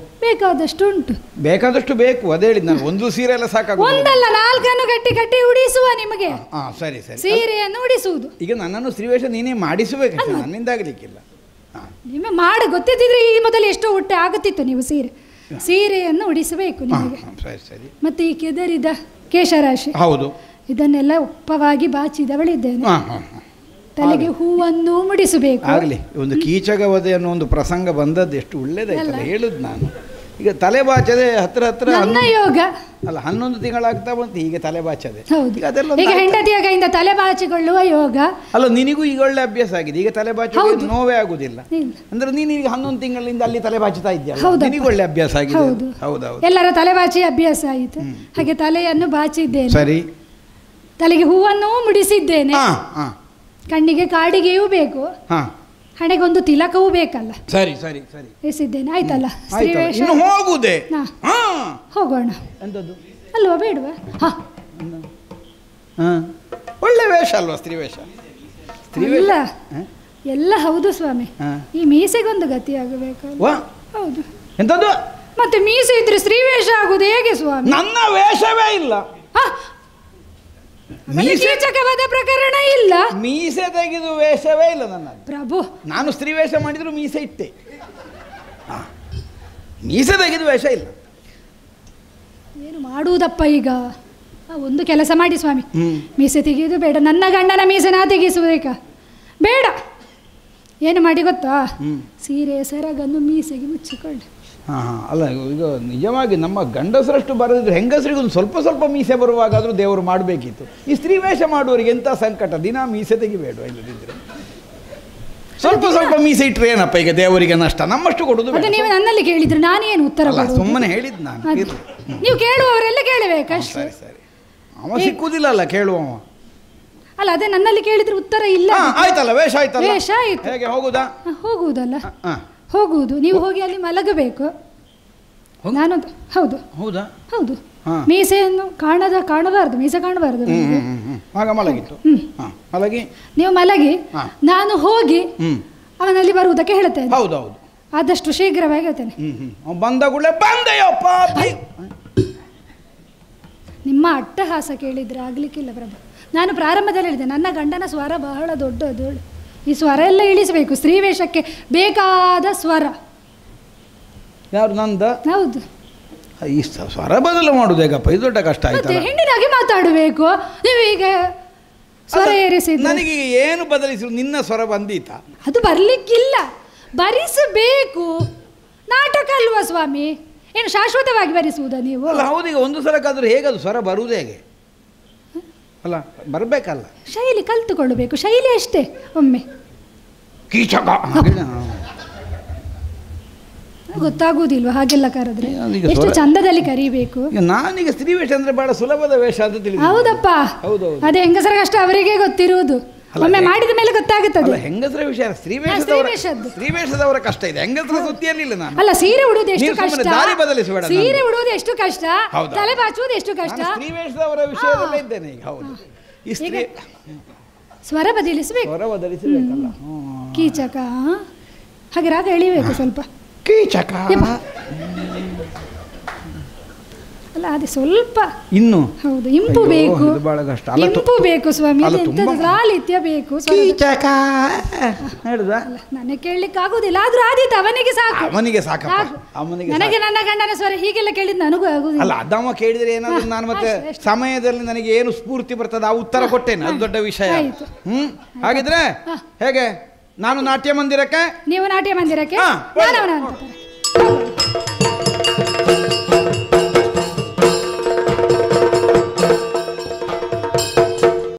ಬೇಕಾದಷ್ಟು ಉಂಟು. ಬೇಕಾದಷ್ಟು ಬೇಕು, ಅದೇ ಹೇಳಿದ್ ನಾನು. ಒಂದು ಸೀರೆ ಎಲ್ಲ ಸಾಕಾಗ, ಒಂದಲ್ಲ ನಾಲ್ಕನ್ನು ಕಟ್ಟಿ ಕಟ್ಟಿ ಉಡಿಸುವ ನಿಮಗೆ. ಸರಿ ಸರಿ, ಸೀರೆಯನ್ನು ಉಡಿಸುವುದು. ಈಗ ನನ್ನನ್ನು ಸ್ತ್ರೀ ವೇಷ ನೀನೇ ಮಾಡಿಸಬೇಕು, ನನ್ನಿಂದ ಆಗ್ಲಿಕ್ಕಿಲ್ಲ. ನಿಮ್ಮ ಮಾಡಿ ಗೊತ್ತಿದ್ರೆ ಈ ಮೊದಲು ಎಷ್ಟೋ ಹೊಟ್ಟೆ ಆಗುತ್ತಿತ್ತು. ನೀವು ಸೀರೆಯನ್ನು ಉಡಿಸಬೇಕು ನಿಮಗೆ. ಮತ್ತೆ ಈ ಕೆದರಿದ ಕೇಶರಾಶಿ, ಹೌದು, ಇದನ್ನೆಲ್ಲ ಒಪ್ಪವಾಗಿ ಬಾಚಿದವಳಿದ್ದೇನೆ. ತಲೆಗೆ ಹೂವನ್ನು ಮುಡಿಸಬೇಕು. ಆಗಲಿ, ಒಂದು ಕೀಚಕ ವಧೆ ಅನ್ನೋ ಒಂದು ಪ್ರಸಂಗ ಬಂದದ್ದು ಎಷ್ಟು ಒಳ್ಳೇದಾಯ್ತಲ್ಲ ಹೇಳುದು ನಾನು. ಈಗ ತಲೆ ಬಾಚದೆ ಹತ್ರ ನನ್ನ ಯೋಗ ಅಲ್ಲ, 11 ತಿಂಗಳಾಗ್ತಾ ಬಂತು ಹೀಗೆ ತಲೆ ಬಾಚದೆ. ಈಗ ಹೆಂಡತಿಯ ಕೈಯಿಂದ ತಲೆ ಬಾಚಿಕೊಳ್ಳುವ ಯೋಗ. ಅಲ್ಲ, ನಿನಗೂ ಈಗ ಒಳ್ಳೆ ಅಭ್ಯಾಸ ಆಗಿದೆ. ಈಗ ತಲೆ ಬಾಚಿ ನೋವೇ ಆಗುದಿಲ್ಲ ಅಂದ್ರೆ ನೀನು ಈಗ 11 ತಿಂಗಳಿಂದ ಅಲ್ಲಿ ತಲೆ ಬಾಚುತ್ತಾ ಇದ್ದೀಯಲ್ಲ, ನಿನಗೂ ಒಳ್ಳೆ ಅಭ್ಯಾಸ ಆಗಿದೆ. ಹೌದೌದು, ಎಲ್ಲರ ತಲೆ ಬಾಚಿ ಅಭ್ಯಾಸ ಆಯಿತು. ಹಾಗೆ ತಲೆಯನ್ನು ಬಾಚಿದ್ದೇನೆ, ಸರಿ. ತಲೆಗೆ ಹೂವನ್ನು ಮುಡಿಸಿದ್ದೇನೆ, ಕಣ್ಣಿಗೆ ಕಾಡಿಗೆಯೂ ಬೇಕು, ಹಣೆಗೊಂದು ತಿಲಕವೂ ಬೇಕಲ್ಲ. ಸರಿ ಸರಿ ಸರಿ, ಎಸಿದ್ದೇನೆ. ಆಯ್ತಲ್ಲ, ಸ್ತ್ರೀ ವೇಷ. ಹೋಗುದೇ? ಹೋಗೋಣ. ಎಂತದ್ದು ಅಲ್ವಾ, ಬೇಡವಾ? ಒಳ್ಳೆ ವೇಷ ಅಲ್ವಾ ಸ್ತ್ರೀ ವೇಷ? ಸ್ತ್ರೀ ವೇಷ ಎಲ್ಲ ಹೌದು ಸ್ವಾಮಿ. ಹಾ. ಈ ಮೀಸೆಗೊಂದು ಗತಿ ಆಗಬೇಕು. ವಾ ಹೌದು. ಎಂಥದ್ದು? ಮತ್ತೆ ಮೀಸೆ ಇದ್ರೆ ಸ್ತ್ರೀ ವೇಷ ಆಗುದು ಹೇಗೆ ಸ್ವಾಮಿ? ನನ್ನ ವೇಷವೇ ಇಲ್ಲ. ಕೀಚಕವಾದ ಪ್ರಕರಣ ಇಲ್ಲ. ಮೀಸೆ ತೆಗೆದು ವೇಷವೇ ಇಲ್ಲ ನನ್ನ ಪ್ರಭು. ನಾನು ಸ್ತ್ರೀ ವೇಷ ಮಾಡಿದ್ರು ಮೀಸೆ ಇಟ್ಟೆ. ಮೀಸೆ ತೆಗೆದು ವೇಷ ಇಲ್ಲ. ಏನು ಮಾಡುವುದಪ್ಪ ಈಗ? ಒಂದು ಕೆಲಸ ಮಾಡಿ ಸ್ವಾಮಿ, ಮೀಸೆ ತೆಗೆಯುವುದು ಬೇಡ. ನನ್ನ ಗಂಡನ ಮೀಸೆ ನಾ ತೆಗೆಸುವುದೇಕ ಬೇಡ. ಏನು ಮಾಡಿ ಗೊತ್ತಾ? ಸೀರೆ ಸೆರಗನ್ನು ಮೀಸೆಗೆ ಮುಚ್ಚಿಕೊಳ್ಳಿ. ಅಲ್ಲ, ಈಗ ನಿಜವಾಗಿ ನಮ್ಮ ಗಂಡಸರಷ್ಟು ಬರದಿದ್ರು ಹೆಂಗಸರಿಗೆ ಒಂದು ಸ್ವಲ್ಪ ಸ್ವಲ್ಪ ಮೀಸೆ ಬರುವಾಗಾದರೂ ದೇವರು ಮಾಡಬೇಕಿತ್ತು. ಈ ಸ್ತ್ರೀ ವೇಷ ಮಾಡುವವರಿಗೆ ಎಂಥ ಸಂಕಟ, ದಿನ ಮೀಸೆ ತೆಗಿಬೇಡ. ಇಲ್ಲದಿದ್ದರೆ ಸ್ವಲ್ಪ ಸ್ವಲ್ಪ ಮೀಸೆ ಇಟ್ಟರೆ ಏನಪ್ಪ ಈಗ ದೇವರಿಗೆ ನಷ್ಟ, ನಮ್ಮಷ್ಟು ಕೊಡೋದು. ಅದು ನೀವು ನನ್ನಲ್ಲಿ ಕೇಳಿದ್ರೆ ನಾನೇನು ಉತ್ತರ ಕೊಡುವುದು? ಸುಮ್ಮನೆ ಹೇಳಿದ್ದು ನಾನು. ನೀವು ಕೇಳುವವರೆಲ್ಲ ಕೇಳಬೇಕಷ್ಟೇ. ಸರಿ ಸರಿ, ಅವ ಸಿಕ್ಕುವುದಿಲ್ಲ ಅಲ್ಲ ಕೇಳುವವ. ಅಲ್ಲ, ಅದೇ ನನ್ನಲ್ಲಿ ಕೇಳಿದ್ರೆ ಉತ್ತರ ಇಲ್ಲ. ಆಯ್ತಲ್ಲ, ವೇಷ ಆಯ್ತಲ್ಲ. ವೇಷ ಆಯ್ತು. ಹೇಗೆ ಹೋಗುದಾ? ಹೋಗುವುದಲ್ಲ, ಹೋಗುವುದು. ನೀವು ಹೋಗಿ ಅಲ್ಲಿ ಮಲಗಬೇಕು. ನಾನು ಹೌದು. ಹೌದಾ? ಹೌದು. ಮೀಸೆಯನ್ನು ಕಾಣಬಾರದು, ಮೀಸೆ ಕಾಣಬಾರದು. ಆಗ ಮಲಗಿತ್ತು. ಮಲಗಿ ನೀವು ಮಲಗಿ, ನಾನು ಹೋಗಿ ಅವನಲ್ಲಿ ಬರುವುದಕ್ಕೆ ಹೇಳ್ತೇನೆ. ಹೌದೌದು, ಆದಷ್ಟು ಶೀಘ್ರವಾಗಿ ಹೇಳ್ತೇನೆ. ಬಂದ ಕೂಡಲೇ ಬಂದೆಯಪ್ಪ. ನಿಮ್ಮ ಅಟ್ಟಹಾಸ ಕೇಳಿದ್ರೆ ಆಗ್ಲಿಕ್ಕಿಲ್ಲ ಪ್ರಭು. ನಾನು ಪ್ರಾರಂಭದಲ್ಲಿ ಹೇಳಿದೆ, ನನ್ನ ಗಂಡನ ಸ್ವರ ಬಹಳ ದೊಡ್ಡದು. ಈ ಸ್ವರ ಎಲ್ಲ ಇಳಿಸಬೇಕು. ಸ್ತ್ರೀ ವೇಷಕ್ಕೆ ಬೇಕಾದ ಸ್ವರ. ಯಾರು? ನಂದ? ಹೌದು. ಈ ಸ್ವರ ಬದಲು ಮಾಡುದು ಹೇಗಪ್ಪ? ಇದು ದೊಡ್ಡ ಕಷ್ಟ ಆಯ್ತು. ಹೆಣ್ಣಿನಾಗಿ ಮಾತಾಡಬೇಕು. ನೀವು ಈಗ ಸ್ವರ ಏರಿಸಿದ್ರೆ ನನಗೆ ಏನು ಬದಲಿಸಲು? ನಿನ್ನ ಸ್ವರ ಬಂದೀತ? ಅದು ಬರ್ಲಿಕ್ಕಿಲ್ಲ, ಬರಿಸಬೇಕು. ನಾಟಕ ಅಲ್ವಾ ಸ್ವಾಮಿ? ಏನು ಶಾಶ್ವತವಾಗಿ ಬರಿಸುವುದಾ ನೀವು? ಅಲ್ಲ, ಹೌದೀಗ ಒಂದು ಸಲಕ್ಕಾದ್ರೂ ಹೇಗದು ಸ್ವರ ಬರುವುದು ಹೇಗೆ? ಅಲ್ಲ, ಬರಬೇಕಲ್ಲ. ಶೈಲಿ ಕಲ್ತುಕೊಳ್ಳಬೇಕು, ಶೈಲಿ ಅಷ್ಟೇ. ಒಮ್ಮೆ ಕೀಚಕ ಗೊತ್ತಾಗುವುದಿಲ್ವಾ ಹಾಗೆಲ್ಲ ಕರೆದ್ರೆ? ಎಷ್ಟು ಚಂದದಲ್ಲಿ ಕರಿಬೇಕು. ನಾನೀಗ ಸ್ತ್ರೀ ವೇಷ ಅಂದ್ರೆ ಬಹಳ ಸುಲಭದ ವೇಷ ಅಂತ ತಿಳಿದ. ಹೌದಪ್ಪ, ಅದೇ ಹೆಂಗಸರ ಕಷ್ಟ ಅವರಿಗೆ ಗೊತ್ತಿರುವುದು. ಒಮ್ಮೆ ಮಾಡಿದ ಮೇಲೆ ಗೊತ್ತಾಗುತ್ತದೆ. ಹೆಂಗಸರ ವಿಷಯ, ಸ್ತ್ರೀ ವೇಷದವರ ಕಷ್ಟ ಇದೆ. ಹೆಂಗಸರ ಸುದ್ದಿಯಲ್ಲಿಲ್ಲ ನಾನು. ಅಲ್ಲ, ಸೀರೆ ಉಡುವುದು ಎಷ್ಟು ಕಷ್ಟ, ದಾರಿ ಬದಲಿಸಬೇಡ. ಸೀರೆ ಉಡುವುದು ಎಷ್ಟು ಕಷ್ಟ, ತಲೆ ಬಾಚುವುದು ಎಷ್ಟು ಕಷ್ಟ. ಸ್ತ್ರೀ ವೇಷದವರ ವಿಷಯದಲ್ಲೇ ಇದ್ದೇನೆ ಈಗ. ಹೌದು, ಈ ಸ್ತ್ರೀ ಸ್ವರ ಬದಲಿಸಬೇಕು. ಸ್ವರ ಬದಲಿಸಬೇಕಲ್ಲ. ಕೀಚಕ ಹಾಗೆ ರಾಗ ಎಳಿಬೇಕು ಸ್ವಲ್ಪ. ಕೀಚಕ ಅಲ್ಲ, ಅದೇ ಸ್ವಲ್ಪ ಇನ್ನು. ಹೌದು, ಇಂಪು ಬೇಕು. ಬಹಳ ಕಷ್ಟ. ಇಂಪು ಬೇಕು ಸ್ವಾಮಿ, ಲಾಲಿತ್ಯ ಬೇಕು. ಕೀಚಕ ಹೇಳುದಾ? ನನಗೆ ಕೇಳಲಿಕ್ಕೆ ಆಗುದಿಲ್ಲ. ಆದ್ರೂ ಆದೀತು, ಅವನಿಗೆ ಸಾಕು. ಅವನಿಗೆ ಸಾಕಪ್ಪ, ಅವನಿಗೆ. ನನಗೆ ನನ್ನ ಗಂಡನ ಸ್ವರ ಹೀಗೆಲ್ಲ ಕೇಳಿದ್ ನನಗೂ ಆಗುದಿಲ್ಲ. ಅಲ್ಲ, ಅದಮ್ಮ ಕೇಳಿದ್ರೆ ಏನಾದ್ರು ನಾನು ಮತ್ತೆ ಸಮಯದಲ್ಲಿ ನನಗೆ ಏನು ಸ್ಫೂರ್ತಿ ಬರ್ತದೆ ಆ ಉತ್ತರ ಕೊಟ್ಟೇನೆ. ಅದು ದೊಡ್ಡ ವಿಷಯ. ಹಾಗಿದ್ರೆ ಹೇಗೆ? ನಾನು ನಾಟ್ಯ ಮಂದಿರಕ್ಕೆ, ನೀವು ನಾಟ್ಯ ಮಂದಿರಕ್ಕೆ,